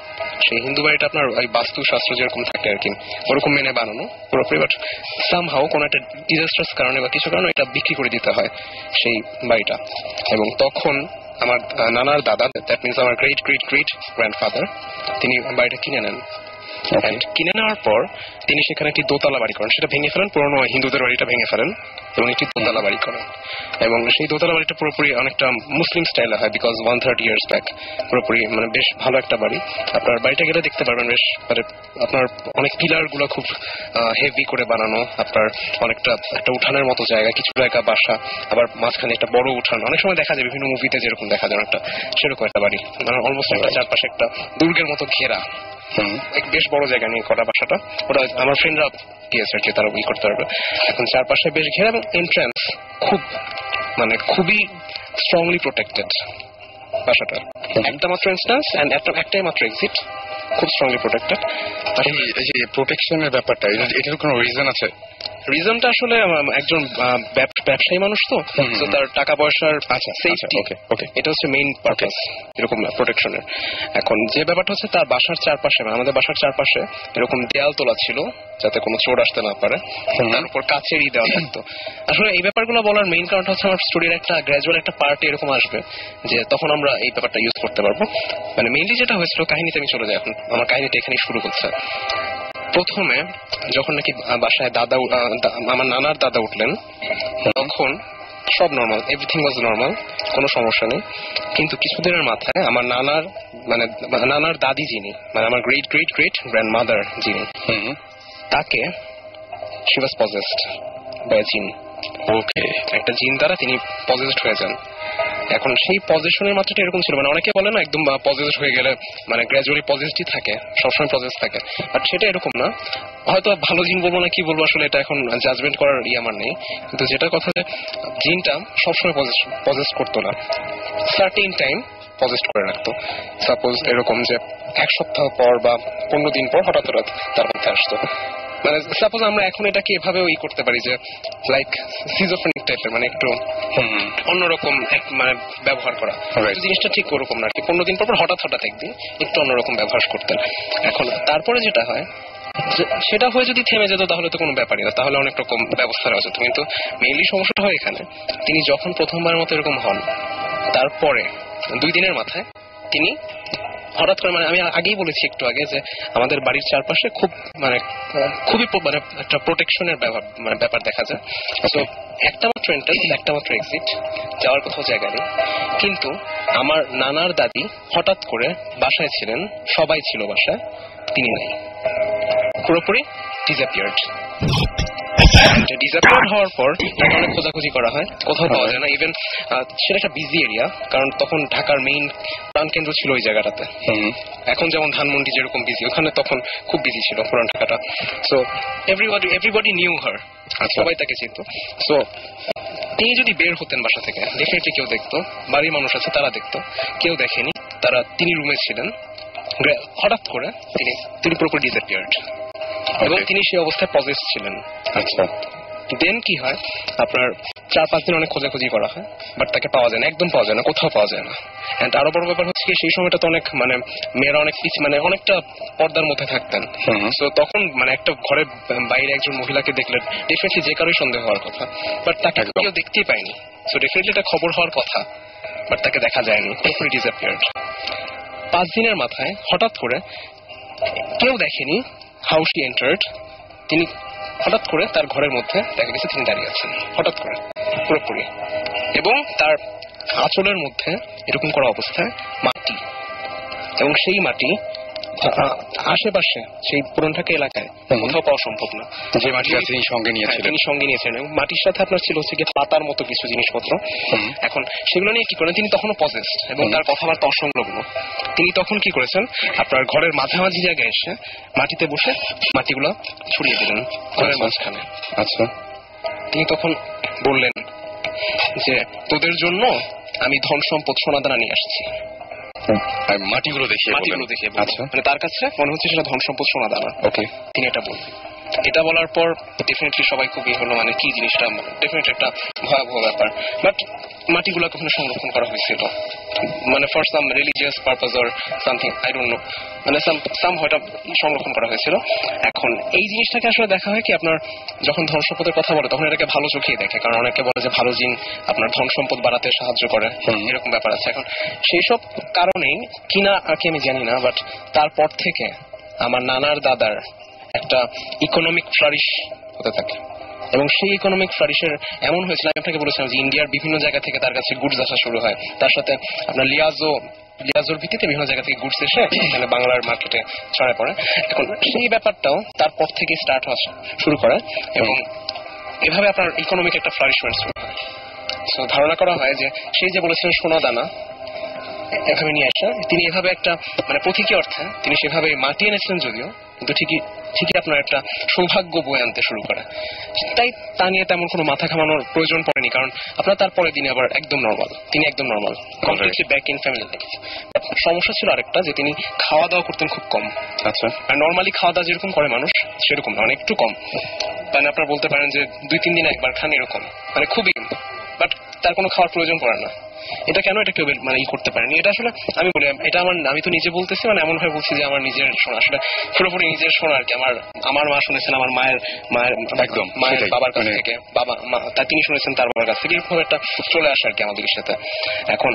সেই হিন্দু বাড়িটা আপনার ওই বাস্তুশাস্ত্র যেরকম থাকে আর কি, ওরকম মেনে বানানো পুরোপুরি, বাট সামহাও কোনো একটা ডিজাস্টার্স কারণে বা কিছু কারণে এটা বিক্রি করে দিতে হয় সেই বাড়িটা। এবং তখন আমার নানার দাদা, দ্যাট মিনস আমার গ্রেট গ্রেট গ্রেট গ্র্যান্ডফাদার, তিনি বাড়িটা কিনে নেন। কিনে নেওয়ার পর তিনি সেখানে একটি দোতলা বাড়ি করেন, সেটা ভেঙে ফেলেন, পুরোনো হিন্দুদের বাড়িটা ভেঙে ফেলেন এবং একটি দোতলা বাড়ি করেন। এবং সেই দোতলা বাড়িটা পুরোপুরি অনেকটা মুসলিম স্টাইলে হয়, বিকজ 130 ইয়ার্স ব্যাক। পুরোপুরি মানে বেশ ভালো একটা বাড়ি। আপনার বাড়িটা গেলে দেখতে পারবেন বেশ মানে আপনার অনেক পিলার গুলো খুব হেভি করে বানানো, আপনার অনেকটা একটা উঠানের মতো জায়গা, কিছু জায়গা বাসা, আবার মাঝখানে একটা বড় উঠান। অনেক সময় দেখা যায় বিভিন্ন মুভিতে যেরকম দেখা যায় একটা সেরকম একটা বাড়ি, মানে অলমোস্ট একটা চারপাশে একটা দুর্গের মতো ঘেরা, বেশ বড় জায়গা নিয়ে করা বাসাটা। ওটা আমার ফ্রেন্ডরা গিয়েছে আর কি, তারা করতে পারবে। এখন চারপাশে বেশ ঘেরা এবং এন্ট্রান্স খুবই স্ট্রংলি প্রোটেক্টেড বাসাটা। একটা মাত্র এন্ট্রান্স এন্ড একটাই মাত্র এক্সিট, খুব স্ট্রংলি প্রোটেক্টেড। এই যে প্রোটেকশনের ব্যাপারটা, এটার কোনো রিজন আছে? রিজনটা আসলে একজন ব্যবসায়ী মানুষ তো তার টাকা পয়সার সেফটি, এটা হচ্ছে মেইন পারপাস এরকম প্রোটেকশনের। এখন যে ব্যাপারটা হচ্ছে তার বাসার চারপাশে, আমাদের বাসার চারপাশে এরকম দেয়াল তোলা ছিল যাতে কোনো চোর আসতে না পারে, তার উপর কাচেরই দেওয়া থাকতো। আসলে এই ব্যাপারগুলো বলার মেইন কারণটা হচ্ছে আমার স্টোরির একটা গ্র্যাজুয়াল একটা পার্ট এরকম আসবে যে তখন আমরা এই ব্যাপারটা ইউজ করতে পারবো। মানে মেইনলি যেটা হয়েছিল, কাহিনীতে আমি চলে যাই, এখন আমার কাহিনীটা এখানেই শুরু করছে। প্রথমে যখন নাকি বাসায় আমার নানার দাদা উঠলেন, তখন সব নর্মাল, এভরিথিং ওয়াজ নর্মাল, কোনো সমস্যা নেই। কিন্তু কিছুদিনের মাথায় আমার নানার দাদি যিনি, মানে আমার গ্রেট গ্রেট গ্রেট গ্র্যান্ডমাদার যিনি, তাকে শি ওয়াজ পজেসড বাই জিন। ওকে, একটা জিন দ্বারা তিনি পজেসড হয়ে যান। এখন সেই পজিশনের মাত্রাটা এরকম ছিল, মানে অনেকে বলে না একদম পজেসড হয়ে গেলে মানে গ্র্যাজুয়ালি পজেসডই থাকে, সবসময় পজেস থাকে, বাট সেটা এরকম না। হয়তো ভালো জিন বলবো না কি বলবো, আসলে এটা এখন জাজমেন্ট করার আমার নেই। কিন্তু যেটা কথা যে জিনটা সবসময় পজেস করতো না, সার্টেন টাইম পজেস্ট করে রাখতো। সাপোজ এরকম যে 1 সপ্তাহ পর বা 15 দিন পর হঠাৎ তার মধ্যে আসতো। মানে সাপোজ আমরা এখন এটাকে এভাবেও করতে পারি যে লাইক সিজোফ্রেনিক টাইপের, মানে একটু অন্যরকম মানে ব্যবহার করা। জিনিসটা ঠিক ওরকম না আর কি, 15 দিন পর হঠাৎ একদিন একটু অন্যরকম ব্যবহার করতেন। এখন তারপরে যেটা হয় সেটা হয়ে যদি থেমে যেত তাহলে তো কোনো ব্যাপারই না, তাহলে অনেক রকম ব্যবস্থা রয়েছে। কিন্তু মেইনলি সমস্যাটা হয় এখানে, তিনি যখন প্রথমবার মতো এরকম হন তারপরে 2 দিনের মাথায় তিনি হঠাৎ করে, মানে আমি আগেই বলেছি একটু আগে যে আমাদের বাড়ির চারপাশে খুবই একটা প্রোটেকশনের ব্যাপার দেখা যায়। তো একটা মাত্র এন্ট্রান্স, একটা মাত্র এক্সিট, যাওয়ার কোথাও জায়গা নেই। কিন্তু আমার নানার দাদি হঠাৎ করে বাসায় ছিলেন, সবাই ছিল বাসায়, তিনি নাই, পুরোপুরি ডিসঅ্যাপিয়ার্ড। ডিসঅ্যাপিয়ার্ড হওয়ার পর তাকে অনেক খোঁজাখুঁজি করা হয়, কোথাও পাওয়া যায় না। ইভেন সেটা একটা বিজি এরিয়া, কারণ তখন ঢাকার মেইন প্রাণকেন্দ্র ছিল ওই জায়গাটাতে। এখন যেমন ধানমন্ডি যেরকম বিজি, ওখানে তখন খুব বিজি ছিল পুরান ঢাকাটা। সো এভরিবডি নিউ হার, সবাই তাকে চিনত। সো তিনি যদি বের হতেন বাসা থেকে, ডেফিনেটলি কেউ দেখতো, বাড়ির মানুষ আছে তারা দেখতো, কেউ দেখেনি, তিনি রুমে ছিলেন। হঠাৎ করে তিনি পুরোপুরি ডিসঅ্যাপিয়ার্ড এবং তিনি সেই অবস্থায় পজেস ছিলেন। আচ্ছা, দেন কি হয়, আপনার 4-5 দিন অনেক খোঁজাখুঁজি করা হয়, বাট তাকে পাওয়া যায় না, একদম পাওয়া যায় না, কোথাও পাওয়া যায় না। এন্ড আরো বড় ব্যাপার হচ্ছে সেই সময়টা তো অনেক মেয়েরা অনেক অনেকটা পর্দার মধ্যে থাকতেন। তো তখন একটা ঘরের বাইরে একজন মহিলাকে দেখলে ডেফিনেটলি যে কারোই সন্দেহ হওয়ার কথা, বাট তাকে কেউ দেখতেই পায়নি। সো ডেফিনেটলি এটা খবর হওয়ার কথা, বাট তাকে দেখা যায়নি, পুরোপুরি ডিসঅ্যাপিয়ার্ড। 5 দিনের মাথায় হঠাৎ করে, কেউ দেখেনি হাউ শি এন্টার্ড, তিনি হঠাৎ করে তার ঘরের মধ্যে দেখা গেছে তিনি দাঁড়িয়ে আছেন, হঠাৎ করে পুরোপুরি, এবং তার আঁচলের মধ্যে এরকম করা অবস্থায় মাটি, এবং সেই মাটি আশেপাশে সেই পুরান ঢাকা এলাকায় কোথাও পাওয়া সম্ভব না। যে মাটি তিনি সঙ্গে নিয়েছিলেন, তিনি সঙ্গে নিয়েছেন, এবং মাটির সাথে আপনার ছিল হচ্ছে গিয়ে পাতার মতো কিছু জিনিসপত্র। এখন সেগুলো নিয়ে কি করেন, তিনি তখনও পজেসড এবং তার কথাবার্তা অসংলগ্ন। তিনি তখন কি করেছেন, আপনার ঘরের মাঝামাঝি জায়গায় এসে মাটিতে বসে মাটিগুলো ছড়িয়ে দিলেন ঘরের মাঝখানে। আচ্ছা, তিনি তখন বললেন যে তোদের জন্য আমি ধন সম্পদ সোনাদানা নিয়ে আসছি। মাটিগুলো দেখিয়ে, আচ্ছা, মানে তার কাছে মনে হচ্ছে সেটা ধন সম্পদ সোনাদানা। ওকে, তিনি এটা বললেন। এটা বলার পর ডেফিনেটলি সবাই খুবই হলো, মানে কি জিনিসটা, ডেফিনেটলি একটা ভয়াবহ ব্যাপার। বাট মাটিগুলো কখনো সংরক্ষণ করা হয়েছিল, মানে for some religious purpose or something, I don't know, মানে সাম হয়তো সংরক্ষণ করা হয়েছিল। এখন এই জিনিসটাকে আসলে দেখা হয় কি, আপনার যখন ধন সম্পদের কথা বলে তখন এটাকে ভালো চোখেই দেখে, কারণ অনেকে বলে যে ভালো জিন আপনার ধন সম্পদ বাড়াতে সাহায্য করে, এরকম ব্যাপার আছে। এখন সেই সব কারণেই কিনা আর কি আমি জানি না, বাট তারপর থেকে আমার নানার দাদার একটা ইকোনমিক ফ্লারিশ হতে থাকে, এবং সেই ইকোনমিক ফ্লারিশের এমন হয়েছিল, আমি আপনাকে বলেছিলাম যে ইন্ডিয়ার বিভিন্ন জায়গা থেকে তার কাছে গুডস আসা শুরু হয়, তার সাথে আপনার লিয়াজোর ভিত্তিতে বিভিন্ন জায়গা থেকে গুডস এসে এখানে বাংলার মার্কেটে ছড়ায় পড়ে। এখন সেই ব্যাপারটাও তারপর থেকে স্টার্ট হওয়া শুরু করে, এবং এভাবে আপনার ইকোনমিক একটা ফ্লারিশমেন্ট শুরু হয়। সো ধারণা করা হয় যে সেই যে বলেছিলেন সোনা দানা এভাবে নিয়ে আসা, তিনি এভাবে একটা প্রতীকী অর্থে তিনি সেভাবে মাটি এনেছিলেন যদিও, কিন্তু ঠিকই আপনার একটা সৌভাগ্য বয়ে আনতে শুরু করে। তাই তা নিয়ে তেমন কোনো মাথা ঘামানোর প্রয়োজন পড়েনি, কারণ আপনার তারপরে দিনে আবার একদম নর্মাল, তিনি একদম normal, completely back in family life. সমস্যা ছিল আরেকটা, যে তিনি খাওয়া দাওয়া করতেন খুব কম। আচ্ছা, আর নর্মালি খাওয়া দাওয়া যেরকম করে মানুষ সেরকম না, একটু কম, মানে আপনার বলতে পারেন যে 2-3 দিনে একবার খান এরকম, মানে খুবই, বাট তার কোনো খাওয়ার প্রয়োজন পড়ে না। এটা কেন এটা কেউ করতে পারেনি, এটা আসলে আমি বলি, এটা আমি তো নিজে বলতেছি, এমন ভাবে বলছি যে আমার নিজের শোনা, আসলে পুরোপুরি নিজের শোনা আর কি। আমার মা শুনেছেন আমার মায়ের একদম মায়ের বাবার কাছ থেকে, তিনি শুনেছেন তার বাবার কাছ থেকে, এরকম একটা চলে আসে আর কি আমাদের সাথে। এখন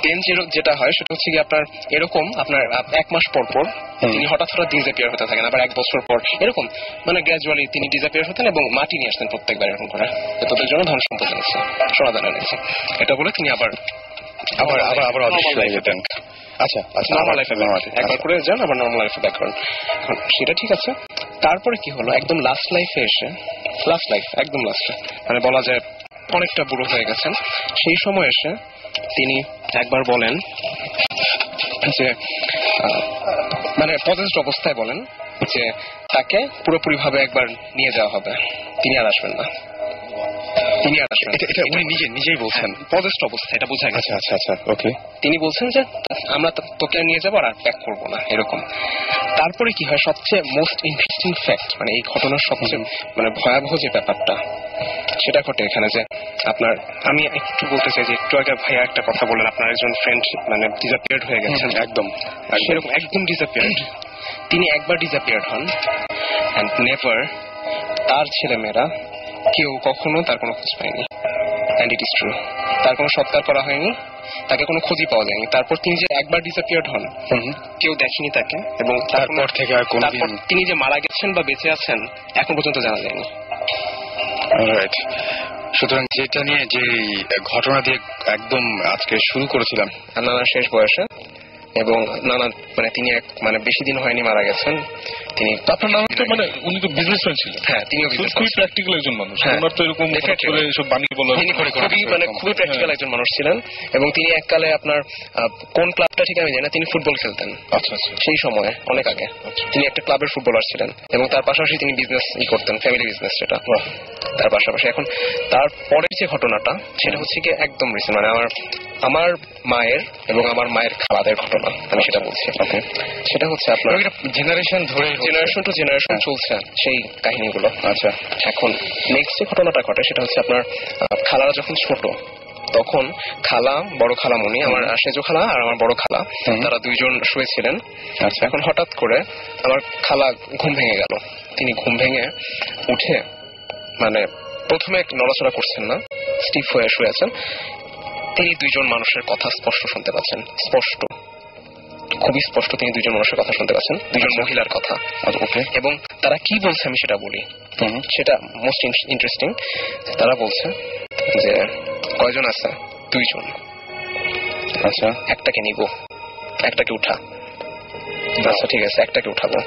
দেন যেটা হয় সেটা হচ্ছে কি, আপনার এরকম আপনার 1 মাস পর পর তিনি হঠাৎ ডিসঅ্যাপিয়ার হতে থাকেন, আবার 1 বছর পর এরকম গ্র্যাজুয়ালি তিনি ডিসঅ্যাপিয়ার হতেন, এবং মাটি নিয়ে আসতেন প্রত্যেকবার এরকম করে, তোদের জন্য ধন সম্পদ এনেছে, সোনাদানা এনেছে, এটা বলে তিনি আবার অদৃশ্য হয়ে যেতেন। আচ্ছা, নর্মাল লাইফে একবার করে যান, আবার নর্মাল লাইফে ব্যাক করেন। এখন সেটা ঠিক আছে, তারপরে কি হলো, একদম লাস্ট লাইফে এসে, একদম লাস্টে, বলা যায় অনেকটা বুড়ো হয়ে গেছেন, সেই সময় এসে তিনি একবার বলেন যে পজেসড অবস্থায় বলেন যে তাকে পুরোপুরি ভাবে একবার নিয়ে যাওয়া হবে, তিনি আর আসবেন না। তিনি আর আসবেন। এটা উনি নিজেই বলছেন? পজেস্ট অবস্থা, এটা বোঝা গেছে। আচ্ছা, ওকে। তিনি বলছেন যে আমরা তোকে নিয়ে যাবো আর প্যাক করবো না, এরকম। তারপরে কি হয়, সবচেয়ে মোস্ট ইন্টারেস্টিং ফ্যাক্ট, মানে এই ঘটনার সবচেয়ে মানে ভয়াবহ যে ব্যাপারটা সেটা ঘটে এখানে, যে আপনার আমি একটু বলতে চাই যে একটু আগে ভাইয়া একটা কথা বললেন, আপনার একজন ফ্রেন্ড মানে ডিসঅ্যাপিয়ার্ড হয়ে গেছেন। একদম সেরকম একদম ডিসঅ্যাপিয়ার্ড। তিনি একবার ডিসঅ্যাপিয়ার্ড হন অ্যান্ড নেভার তার ছেলেমেয়েরা কেউ কখনো তার কোনো খোঁজ পায়নি। অ্যান্ড ইট ইজ ট্রু, তার কোনো সৎকার করা হয়নি, তাকে কোনো খোঁজই পাওয়া যায়নি। তারপর তিনি যে একবার ডিসঅ্যাপিয়ার্ড হন, কেউ দেখেনি তাকে, এবং তারপর থেকে আর কোনদিন তিনি যে মারা গেছেন বা বেঁচে আছেন এখন পর্যন্ত জানা যায়নি। রাইট। সুতরাং যেটা নিয়ে যে ঘটনা দিয়ে একদম আজকে শুরু করেছিলাম, নানা শেষ বয়সে, এবং নানা মানে তিনি মানে বেশি দিন হয়নি মারা গেছেন। তিনি আপনার নাম তো মানে উনি তো বিজনেসম্যান ছিলেন। হ্যাঁ, তিনিও খুবই প্র্যাকটিক্যাল একজন মানুষ। ওনার তো এরকম সব বানিয়ে বলা, তিনি খুবই প্র্যাকটিক্যাল একজন মানুষ ছিলেন। এবং তিনি এককালে আপনার কোন ক্লাবটা ঠিক আমি জানি না, তিনি ফুটবল খেলতেন। আচ্ছা, সেই সময়ে অনেক আগে তিনি একটা ক্লাবের ফুটবলার ছিলেন, এবং তার পাশাপাশি তিনি বিজনেস করতেন, ফ্যামিলি বিজনেস। সেটা তার পাশাপাশি এখন তারপরের যে ঘটনাটা সেটা হচ্ছে কি একদম রিসেন্ট, মানে আমার মায়ের এবং আমার মায়ের খালাদের ঘটনা আমি সেটা বলছি। সেটা হচ্ছে আপনার জেনারেশন টু জেনারেশন চলছে সেই কাহিনীগুলো। আচ্ছা, এখন নেক্সট যে ঘটনাটা ঘটে সেটা হচ্ছে আপনার খালারা যখন ছোট, তখন খালা, বড় খালামণি, আমার সেজো খালা আর আমার বড় খালা, তারা দুইজন শুয়েছিলেন। আচ্ছা, এখন হঠাৎ করে আমার খালা ঘুম ভেঙে গেল। তিনি ঘুম ভেঙে উঠে মানে প্রথমে নড়াচড়া করছেন না, স্টিফ হয়ে শুয়ে আছেন। তিনি দুইজন মানুষের কথা স্পষ্ট শুনতে পাচ্ছেন, খুবই স্পষ্ট। তিনি দুইজন মানুষের কথা শুনতে পাচ্ছেন, দুইজন মহিলার কথা। এবং তারা কি বলছে আমি সেটা বলি, সেটা মোস্ট ইন্টারেস্টিং। তারা বলছে যে কয়জন আছে? 2 জন। আচ্ছা, একটাকে নিব, একটাকে উঠা। আচ্ছা ঠিক আছে, একটাকে উঠাবো।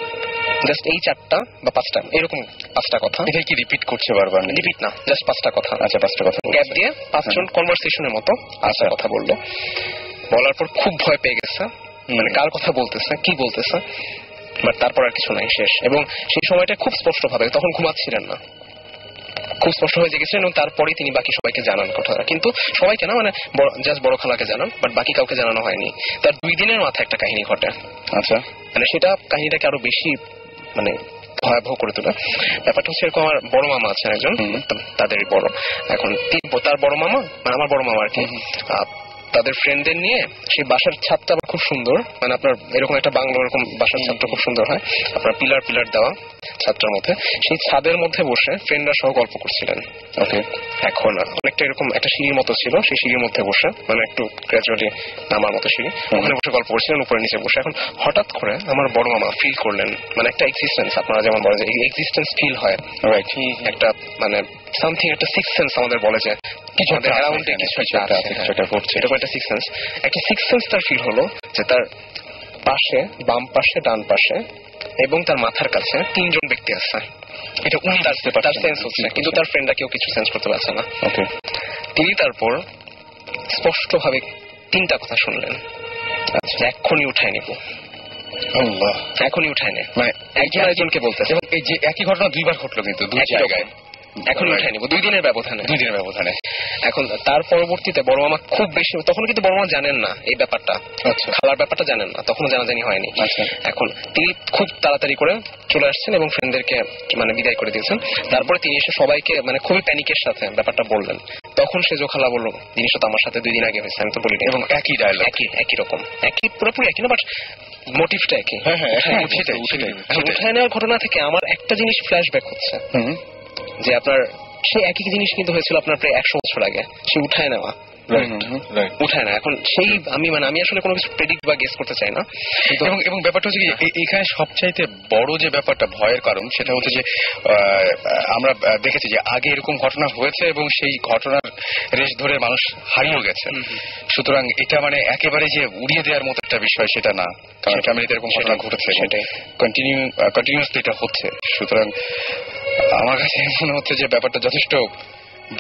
জাস্ট এই 4টা বা 5টা, এরকম 5টা কথা। এটা কি রিপিট করছে বারবার? রিপিট না, জাস্ট 5টা কথা। আচ্ছা, 5টা কথা গ্যাপ দিয়ে 5 জন কনভারসেশনের মতো 5টা কথা বললো। বলার পর খুব ভয় পেয়ে গেছে, মানে কার কথা বলতেছে, কি বলতেছে, বাট তারপর আর কিছু নাই, শেষ। এবং সেই সময়টা খুব স্পষ্ট ভাবে, তখন ঘুমাচ্ছিলেন না, খুব স্পষ্ট হয়ে জেগেছিলেন। এবং তারপরে তিনি বাকি সবাইকে জানান কথাটা, কিন্তু সবাইকে না, মানে জাস্ট বড় খালাকে জানান, বাট বাকি কাউকে জানানো হয়নি। তার 2 দিনের মাথায় একটা কাহিনী ঘটে। আচ্ছা, মানে সেটা কাহিনীটাকে আরো বেশি মানে ভয়াবহ করে তোলে। ব্যাপারটা হচ্ছে এরকম, আমার বড় মামা আছেন একজন, তাদের বড়, এখন তার বড় মামা মানে আমার বড় মামা আর কি, তাদের ফ্রেন্ডদের নিয়ে সেই বাসার ছাদটা আবার খুব সুন্দর, মানে আপনার এরকম একটা বাংলো, এরকম বাসার ছাদটা খুব সুন্দর হয়, আপনার পিলার দেওয়া ছাদটার মধ্যে। সেই ছাদের মধ্যে বসে ফ্রেন্ডরা সহ গল্প করছিলেন। ওকে, এখন অনেকটা এরকম একটা সিঁড়ির মতো ছিল, সেই সিঁড়ির মধ্যে বসে, মানে একটু গ্র্যাজুয়ালি নামার মতো সিঁড়ি, ওখানে বসে গল্প করছিলেন, উপরে নিচে বসে। এখন হঠাৎ করে আমার বড় মামা ফিল করলেন, মানে একটা এক্সিস্টেন্স, আপনারা যেমন বলেন যে এক্সিস্টেন্স ফিল হয়, একটা মানে সামথিং, একটা সিক্স সেন্স আমাদের বলে যে কিছু অ্যারাউন্ডে কিছু একটা ঘটছে, এরকম একটা সিক্স সেন্স তার ফিল হলো যে তার পাশে, বাম পাশে, ডান পাশে এবং তার মাথার কাছে 3 জন ব্যক্তি আছে। এটা উনি তার সেন্স হচ্ছে, কিন্তু তার ফ্রেন্ডরা কেউ কিছু সেন্স করতে পারছে না। ওকে, তিনি তারপর স্পষ্টভাবে 3টা কথা শুনলেন। আচ্ছা, এক্ষুনি উঠায় নিব, এখনই উঠায় নে, মানে একজনকে বলতেছে। এবং এই যে একই ঘটনা 2 বার ঘটলো, কিন্তু 2 জায়গায়। এখন উঠায় নিব 2 দিনের ব্যবধানে। এখন তার পরবর্তীতে বড় মামা খুব বেশি, তখন কিন্তু বড় মামা জানেন না এই ব্যাপারটা, খালার ব্যাপারটা জানেন না, তখনও জানাজানি হয়নি। এখন তিনি খুব তাড়াতাড়ি করে চলে আসছেন এবং ফ্রেন্ডদেরকে মানে বিদায় করে দিয়েছেন। তারপরে তিনি এসে সবাইকে মানে খুবই প্যানিকের সাথে ব্যাপারটা বললেন। তখন সেজো খালা বলল, জিনিসটা তো আমার সাথে 2 দিন আগে হয়েছে, আমি তো বলিনি। এবং একই ডায়লগ, একই রকম, পুরোপুরি একই না, বাট মোটিভটা একই। উঠায় নেওয়ার ঘটনা থেকে আমার একটা জিনিস ফ্ল্যাশব্যাক হচ্ছে, যে আপনার সেই একই জিনিস কিন্তু হয়েছিল আপনার প্রায় 100 বছর আগে, সে উঠায় নেওয়া, উঠায় না। এখন সেই আমি আসলে কোনো কিছু প্রেডিক্ট বা গেস করতে চাই না। এবং ব্যাপারটা হচ্ছে এখানে সবচাইতে বড় যে ব্যাপারটা ভয়ের কারণ, সেটা হচ্ছে যে আমরা দেখেছি যে আগে এরকম ঘটনা হয়েছে এবং সেই ঘটনার রেশ ধরে মানুষ হারিয়েও গেছে। সুতরাং এটা মানে একেবারে যে উড়িয়ে দেওয়ার মতো একটা বিষয় সেটা না, কারণ ফ্যামিলিতে এরকম ঘটনা ঘটেছে, সেটাই কন্টিনিউয়াসলি এটা হচ্ছে। সুতরাং আমার কাছে মনে হচ্ছে যে ব্যাপারটা যথেষ্ট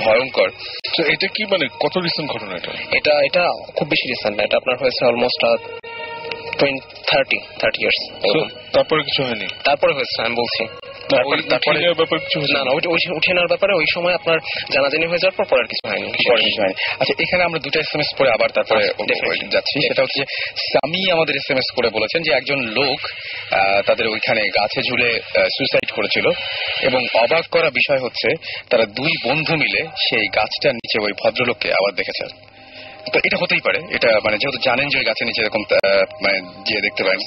ভয়ঙ্কর। তো এটা কি মানে কত রিসেন্ট ঘটনা? এটা খুব বেশি রিসেন্ট না, এটা আপনার হয়েছে অলমোস্ট 30 ইয়ার্স। তারপরে কিছু হয়নি? তারপরে হয়েছে, আমি বলছি তারপরে ব্যাপার কিছু না না উঠে নেওয়ার ব্যাপারে ওই সময় আপনার জানাজানি হয়ে যাওয়ার পর পরের কিছু হয়নি। আচ্ছা, এখানে আমরা দুটো SMS পরে আবার তারপরে যাচ্ছি। সেটা হচ্ছে সামি আমাদের SMS করে বলেছেন যে একজন লোক তাদের ওইখানে গাছে ঝুলে সুইসাইড করেছিল এবং অবাক করা বিষয় হচ্ছে তারা দুই বন্ধু মিলে সেই গাছটার নিচে ওই ভদ্রলোককে আবার দেখেছেন। তো এটা হতেই পারে, এটা মানে যেহেতু জানেন যে ওই গাছের নিচে এরকম মানে যে দেখতে পারেন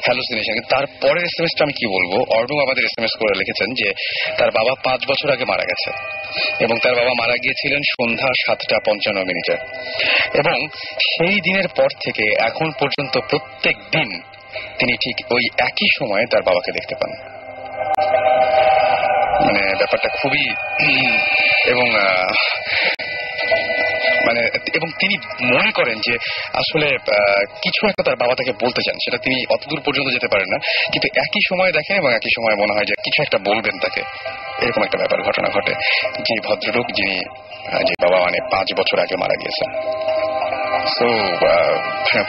হ্যালুসিনেশন। তারপরের SMS-টা আমি কি বলবো, অর্ণব আমাদের SMS করে লিখেছেন যে তার বাবা 5 বছর আগে মারা গেছে এবং তার বাবা মারা গিয়েছিলেন সন্ধ্যা 7:55 এবং সেই দিনের পর থেকে এখন পর্যন্ত প্রত্যেক দিন তিনি ঠিক ওই একই সময়ে তার বাবাকে দেখতে পান। মানে ব্যাপারটা খুবই এবং মানে এবং তিনি মনে করেন যে আসলে কিছু একটা তার বাবা তাকে বলতে চান, সেটা তিনি অতদূর পর্যন্ত যেতে পারেন না, কিন্তু একই সময় দেখেন এবং একই সময় মনে হয় যে কিছু একটা বলবেন তাকে, এরকম একটা ব্যাপার ঘটনা ঘটে। যে ভদ্রলোক যিনি যে বাবা মানে 5 বছর আগে মারা গিয়েছেন। তো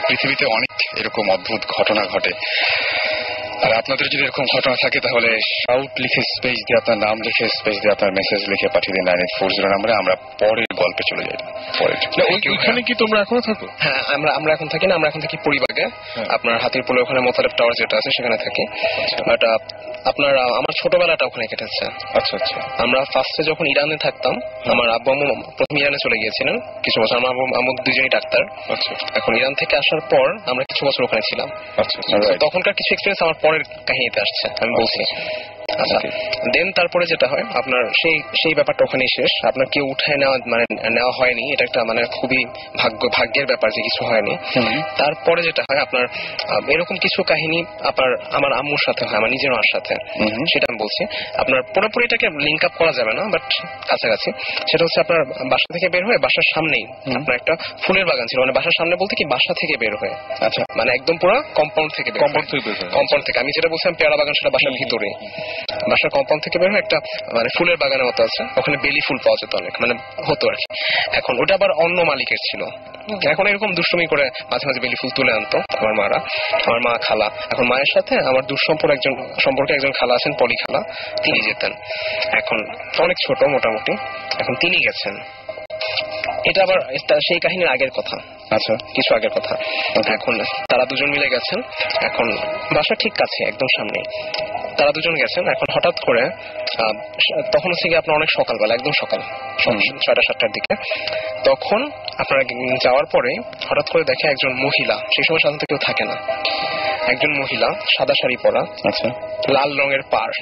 পৃথিবীতে অনেক এরকম অদ্ভুত ঘটনা ঘটে। আর আপনাদের যদি এরকম ঘটনা থাকে তাহলে শাউট লিখে স্পেস দিয়ে আপনার নাম লিখে স্পেস দিয়ে আপনার মেসেজ লিখে পাঠিয়ে দিন 9840 নম্বরে। আমরা পরের গল্পে চলে যাই। ওইখানে কি তোমরা এখনো থাকো? হ্যাঁ, আমরা এখন থাকি না, আমরা এখন থাকি পরিবাগে। আপনার হাতির পোলে ওখানে মোতালেব টাওয়ার যেটা আছে সেখানে থাকি। বাট আপনার আমার ছোটবেলাটা ওখানে কেটেছে। আচ্ছা আচ্ছা। আমরা ফার্স্টে যখন ইরানে থাকতাম, আমার আব্বু আম্মু প্রথম ইরানে চলে গিয়েছিলেন কিছু বছর। আমার আম্মু দুজনই ডাক্তার। আচ্ছা। এখন ইরান থেকে আসার পর আমরা কিছু বছর ওখানে ছিলাম। আচ্ছা। তখনকার কিছু এক্সপিরিয়েন্স আমার পরের কাহিনীতে আসছে, আমি বলছি। আচ্ছা, দেন তারপরে যেটা হয় আপনার সেই ব্যাপারটা ওখানেই শেষ। আপনার কেউ উঠায় নেওয়া হয়নি, এটা একটা মানে খুবই ভাগ্যের ব্যাপার যে কিছু হয়নি। তারপরে যেটা হয় আপনার এরকম কিছু কাহিনী আমার আম্মুর সাথে হয়, আমার নিজের মার সাথে। সেটা আমি বলছি। আপনার পুরোপুরি এটাকে লিঙ্ক আপ করা যাবে না, বাট কাছাকাছি। সেটা হচ্ছে আপনার বাসা থেকে বের হয়ে বাসার সামনেই আপনার একটা ফুলের বাগান ছিল। মানে বাসার সামনে বলতে কি বাসা থেকে বের হয়ে, আচ্ছা মানে একদম পুরো কম্পাউন্ড থেকে কম্পাউন্ড থেকে আমি যেটা বলছিলাম পেয়ারা বাগান, সেটা বাসার ভিতরে। বাসার কম্পাউন্ড থেকে বের হয়ে একটা মানে ফুলের বাগানের মতো আছে, ওখানে বেলি ফুল পাওয়া যেত অনেক, মানে হতো আর কি। এখন ওটা আবার অন্য মালিকের ছিল। এখন এরকম দুষ্টুমি করে মাঝে মাঝে বেলি ফুল তুলে আনতো আমার মা খালা। এখন মায়ের সাথে আমার সম্পর্কে একজন খালা আছেন, পলি খালা, তিনি যেতেন। এখন অনেক ছোট মোটামুটি, এখন তিনি গেছেন। এটা আবার সেই কাহিনীর আগের কথা। আচ্ছা, কিছু আগের কথা। এখন তারা দুজন মিলে গেছেন। এখন বাসা ঠিক কাছে, একদম সামনে। তারা দুজন গেছেন। এখন হঠাৎ করে তখন হচ্ছে কি আপনার অনেক সকালবেলা, একদম সকাল 6টা-7টার দিকে। তখন আপনারা যাওয়ার পরে হঠাৎ করে দেখে একজন মহিলা, সেই সময় সাধারণত কেউ থাকে না, একজন মহিলা সাদা শাড়ি পরা, আচ্ছা লাল রঙের পাড়,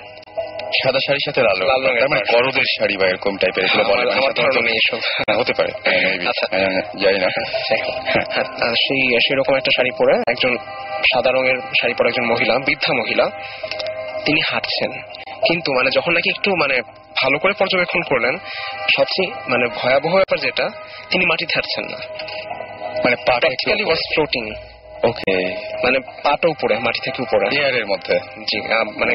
সাদা শাড়ির সাথে লাল রঙের মানে গরদের শাড়ি বা এরকম টাইপের, এগুলো বলে আমার ধারণা নেই এসব, হতে পারে জানি না। সেরকম একটা শাড়ি পরে একজন সাদা রঙের শাড়ি পরা একজন মহিলা, বৃদ্ধা মহিলা, তিনি হাঁটছেন। কিন্তু মানে যখন নাকি একটু মানে ভালো করে পর্যবেক্ষণ করলেন, সবচেয়ে মানে ভয়াবহ ব্যাপার যেটা, তিনি মাটিতে হাঁটছেন না, মানে প্র্যাকটিক্যালি ওয়াজ ফ্লোটিং। ওকে, মানে পাটা উপরে, মাটি থেকে উপরে, এয়ারের মধ্যে। জি, মানে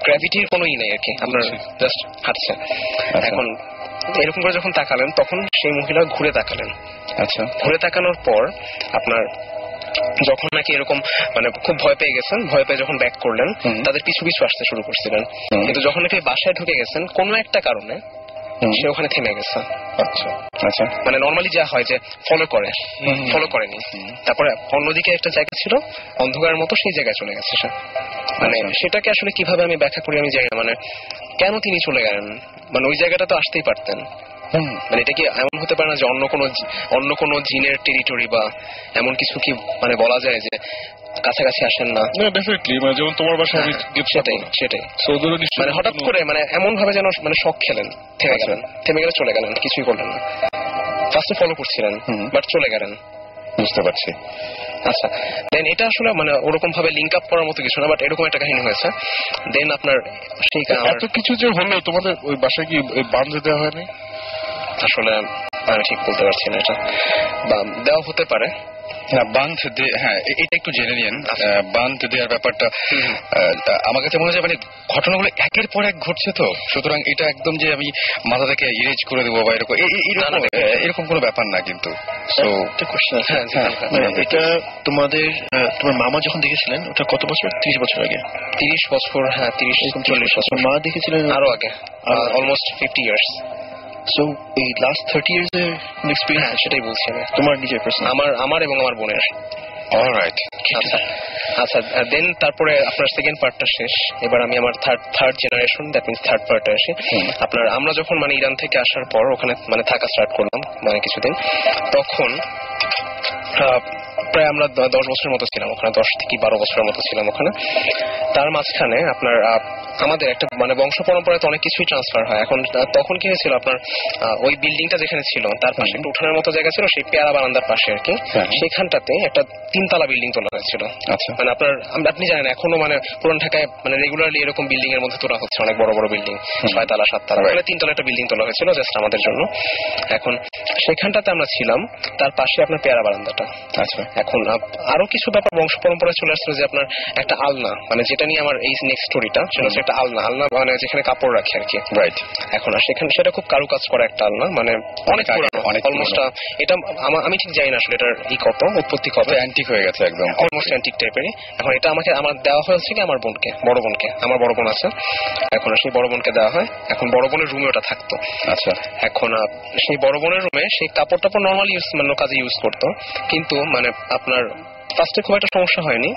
গ্র্যাভিটির কোনো নেই আর কি, আপনার জাস্ট হাঁটছে। এখন এরকম করে যখন তাকালেন, তখন সেই মহিলা ঘুরে তাকালেন। আচ্ছা, ঘুরে তাকানোর পর আপনার যখন নাকি এরকম মানে খুব ভয় পেয়ে গেছেন, ভয় পেয়ে যখন ব্যাক করলেন, তাদের পিছু পিছু আসতে শুরু করছিলেন। কিন্তু যখন নাকি বাসায় ঢুকে গেছেন, কোনো একটা কারণে সে ওখানে থেমে গেছে। আচ্ছা আচ্ছা, মানে নর্মালি যা হয় যে ফলো করেনি। তারপরে অন্যদিকে একটা জায়গা ছিল অন্ধকারের মতো, সেই জায়গায় চলে গেছে সে। মানে সেটাকে আসলে কিভাবে আমি ব্যাখ্যা করি আমি জানি না, মানে কেন তিনি চলে গেলেন, মানে ওই জায়গাটা তো আসতেই পারতেন। মানে এটা কি এমন হতে পারে না যে অন্য কোনো জিনের টেরিটরি বা এমন কিছু কি মানে বলা যায় যে কাছাকাছি আসেন না? ডেফিনেটলি, মানে যেমন তোমার বাসায় আমি সেটাই মানে হঠাৎ করে মানে এমন ভাবে যেন মানে শক খেলেন, থেমে গেলে চলে গেলেন, কিছুই করলেন না। ফার্স্টে ফলো করছিলেন, বাট চলে গেলেন। বুঝতে পারছি। আচ্ছা, দেন এটা আসলে মানে ওরকম ভাবে লিঙ্ক আপ করার মতো কিছু না, বাট এরকম একটা কাহিনী হয়েছে। দেন আপনার সেই এত কিছু যে হলো, তোমাদের ওই বাসায় কি বাঁধে দেওয়া হয়নি? আসলে আমি ঠিক বলতে পারছি না, এটা দেওয়া হতে পারে। বাঁধ হ্যাঁ, এটা একটু জেনে নিন। বাঁধ দেওয়ার ব্যাপারটা আমার কাছে মনে হয় মানে ঘটনাগুলো একের পর এক ঘটছে, তো সুতরাং এটা একদম যে আমি মাথা থেকে ইরেজ করে দেবো বা এরকম কোনো ব্যাপার না। কিন্তু সো একটা কোশ্চেন মানে এটা তোমার মামা যখন দেখেছিলেন ওটা কত বছর? 30 বছর আগে? 30 বছর, হ্যাঁ 30-40 বছর। মা দেখেছিলেন আরো আগে, অলমোস্ট 50 ইয়ার্স। সো এই লাস্ট 30 ইয়ার্স এর এক্সপেরিয়েন্স, সেটাই বলছি আমি। তোমার নিজের পার্সোনাল? আমার এবং আমার বোনের। অলরাইট। আচ্ছা, দেন তারপরে আপনার সেকেন্ড পার্টটা শেষ। এবার আমি আমার third generation, that means third পার্টে আসি। আমরা যখন মানে ইরান থেকে আসার পর ওখানে মানে থাকা স্টার্ট করলাম মানে কিছুদিন, তখন প্রায় আমরা 10 বছরের মতো ছিলাম ওখানে, 10 থেকে 12 বছরের মতো ছিলাম ওখানে। তার মাঝখানে আপনার আমাদের একটা মানে বংশ পরম্পরায় অনেক কিছুই ট্রান্সফার হয়। এখন তখন কি হয়েছিল, আপনার ওই বিল্ডিংটা যেখানে ছিল তার পাশে একটা উঠানের মতো জায়গা ছিল, সেই পেয়ারা বারান্দার পাশে আর কি, সেখানটাতে একটা 3তলা বিল্ডিং তোলা হয়েছিল। আচ্ছা, মানে আপনি জানেন এখনো মানে পুরান ঢাকায় মানে রেগুলারলি এরকম বিল্ডিং এর মধ্যে তোলা হচ্ছে, অনেক বড় বড় বিল্ডিং, 6তলা 7তলা, মানে 3তলা একটা বিল্ডিং তোলা হয়েছিল জাস্ট আমাদের জন্য। এখন সেখানটাতে আমরা ছিলাম, তার পাশে আপনার পেয়ারা বারান্দাটা। আচ্ছা, এখন আরো কিছু ব্যাপার বংশ পরম্পরায় চলে আসছিল, যে আপনার একটা আলনা, মানে যেটা নিয়ে আমার এই নেক্সট স্টোরিটা, সেটা হচ্ছে একটা আলনা মানে যেখানে কাপড় রাখে আর কি। রাইট। এখন সেখানে সেটা খুব কারুকাজ করা একটা আলনা, মানে অনেক পুরানো, অলমোস্ট এটা আমি ঠিক জানি না আসলে এটার কত উৎপত্তি, কত অ্যান্টিক হয়ে গেছে, একদম অলমোস্ট অ্যান্টিক টাইপেরই। এখন এটা আমার দেওয়া হয়েছে কি আমার বোনকে, বড় বোনকে, আমার বড় বোন আছে, এখন সেই বড় বোনকে দেওয়া হয়। এখন বড় বোনের রুমে ওটা থাকতো। আচ্ছা, এখন সেই বড় বোনের রুমে সেই কাপড় টাপড় নর্মালি মানে কাজে ইউজ করতো, কিন্তু মানে আপনার ফার্স্টে খুব একটা সমস্যা হয়নি।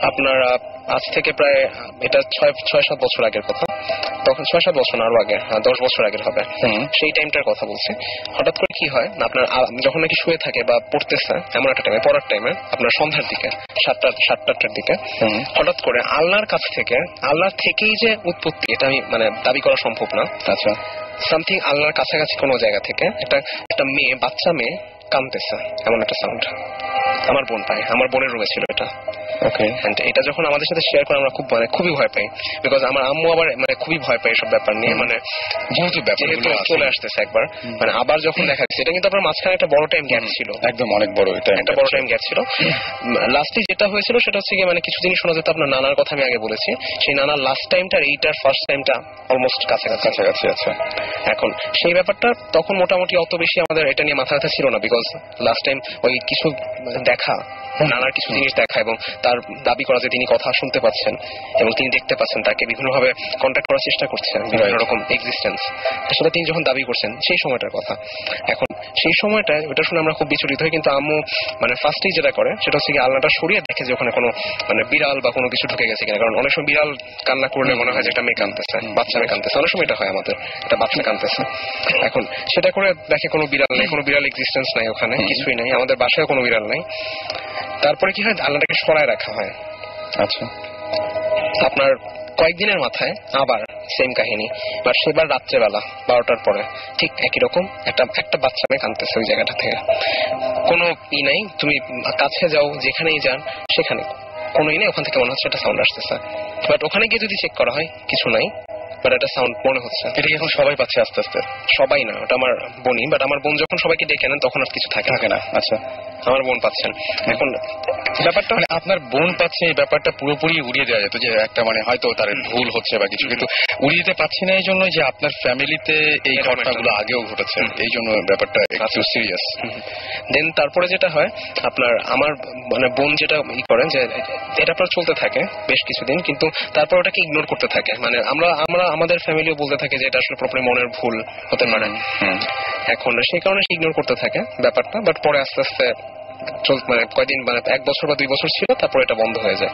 আপনার আজ থেকে প্রায় এটা 6-7 বছর আগের কথা, তখন 6-7 বছর না, আরো আগে, 10 বছর আগের হবে, সেই টাইমটার কথা বলছি। হঠাৎ করে কি হয়, আপনার যখন নাকি শুয়ে থাকে বা পড়তেছে এমন একটা টাইমে, পড়ার টাইমে আপনার সন্ধ্যার দিকে 7-8টার দিকে, হঠাৎ করে আল্লাহর কাছ থেকে, আল্লাহর থেকেই যে উৎপত্তি এটা আমি মানে দাবি করা সম্ভব না। আচ্ছা, সামথিং আল্লাহর কাছাকাছি কোনো জায়গা থেকে একটা মেয়ে, বাচ্চা মেয়ে কাঁদতেছে, এমন একটা সাউন্ড আমার বোন পায়। আমার বোনের রুমে ছিল এটা। ওকে, এটা যখন আমাদের সাথে শেয়ার করে আমরা খুবই ভয় পাই, বিকজ আমার আম্মু আবার মানে খুবই ভয় পায় এসব ব্যাপার নিয়ে, মানে যেহেতু চলে আসতেছে একবার, মানে আবার যখন দেখা যাচ্ছে, এটা কিন্তু আপনার মাঝখানে একটা বড় টাইম গ্যাপ ছিল, একদম অনেক বড়, এটা একটা বড় টাইম গ্যাপ ছিল। লাস্টে যেটা হয়েছিল সেটা হচ্ছে কি, মানে কিছু জিনিস শোনা যেত, আপনার নানার কথা আমি আগে বলেছি, সেই নানার লাস্ট টাইমটা এইটার ফার্স্ট টাইমটা অলমোস্ট কাছাকাছি। আচ্ছা, এখন সেই ব্যাপারটা তখন মোটামুটি অত বেশি আমাদের এটা নিয়ে মাথা ব্যথা ছিল না, বিকজ লাস্ট টাইম ওই কিছু দেখা, নানার কিছু জিনিস দেখা এবং তার দাবি করা যে তিনি কথা শুনতে পাচ্ছেন এবং তিনি দেখতে পাচ্ছেন, তাকে বিভিন্নভাবে কন্ট্যাক্ট করার চেষ্টা করছেন, বিভিন্ন রকম এক্সিস্টেন্স, সেটা তিনি যখন দাবি করছেন সেই সময়টার কথা। এখন সেই সময়টায় ওটা শুনে আমরা খুব বিচলিত হই, কিন্তু আম্মু মানে ফার্স্টেই যেটা করে সেটা হচ্ছে কি, আলনাটা সরিয়ে দেখে যে ওখানে কোনো মানে বিড়াল বা কোনো কিছু ঢুকে গেছে কিনা, কারণ অনেক সময় বিড়াল কান্না করলে মনে হয় যে একটা মেয়ে কাঁদতেছে, বাচ্চা মেয়ে কাঁদতেছে, অনেক সময় এটা হয় আমাদের, একটা বাচ্চা কাঁদতেছে। এখন সেটা করে দেখে কোনো বিড়াল নেই, কোনো বিড়াল এক্সিস্টেন্স নাই ওখানে, কিছুই নাই, আমাদের বাসায় কোনো বিড়াল নাই। তারপরে কি হয়, আলনাটাকে সরায় রাখা হয়। আচ্ছা, আপনার কয়েকদিনের মাথায় আবার সেম কাহিনী, বা সেবার রাত্রেবেলা 12টার পরে ঠিক একই রকম একটা বাচ্চা মেয়ে কাঁদতেছে ওই জায়গাটা থেকে। কোনো নাই, তুমি কাছে যাও, যেখানেই যান সেখানে কোনোই নেই, ওখান থেকে মনে হচ্ছে একটা সাউন্ড আসতেছে, বাট ওখানে গিয়ে যদি চেক করা হয় কিছু নাই, বাট একটা সাউন্ড মনে হচ্ছে। এটা এখন সবাই পাচ্ছে আস্তে আস্তে? সবাই না, ওটা আমার বোনই, বাট আমার বোন যখন সবাইকে ডেকে নেন তখন আর কিছু থাকে না। আচ্ছা, আমার বোন পাচ্ছেন। এখন ব্যাপারটা মানে আপনার বোন পাচ্ছে, এই ব্যাপারটা পুরোপুরি উড়িয়ে দেওয়া যেত, যে একটা মানে হয়তো তার ভুল হচ্ছে বা কিছু, কিন্তু উড়িয়ে দিতে পারছি না এই জন্য যে আপনার ফ্যামিলিতে এই ঘটনাগুলো আগেও ঘটেছে, এই জন্য ব্যাপারটা একটু সিরিয়াস। দেন তারপরে যেটা হয়, আপনার আমার মানে বোন যেটা করেন যে এটা আপনার চলতে থাকে বেশ কিছুদিন, কিন্তু তারপর ওটাকে ইগনোর করতে থাকে, মানে আমরা আমাদের ফ্যামিলিও বলতে থাকে যে এটা আসলে প্রপারলি মনের ভুল হতে পারে। এখন সেই কারণে সে ইগনোর করতে থাকে ব্যাপারটা, বাট পরে আস্তে আস্তে মানে কয়দিন মানে 1 বছর বা 2 বছর ছিল, তারপর এটা বন্ধ হয়ে যায়।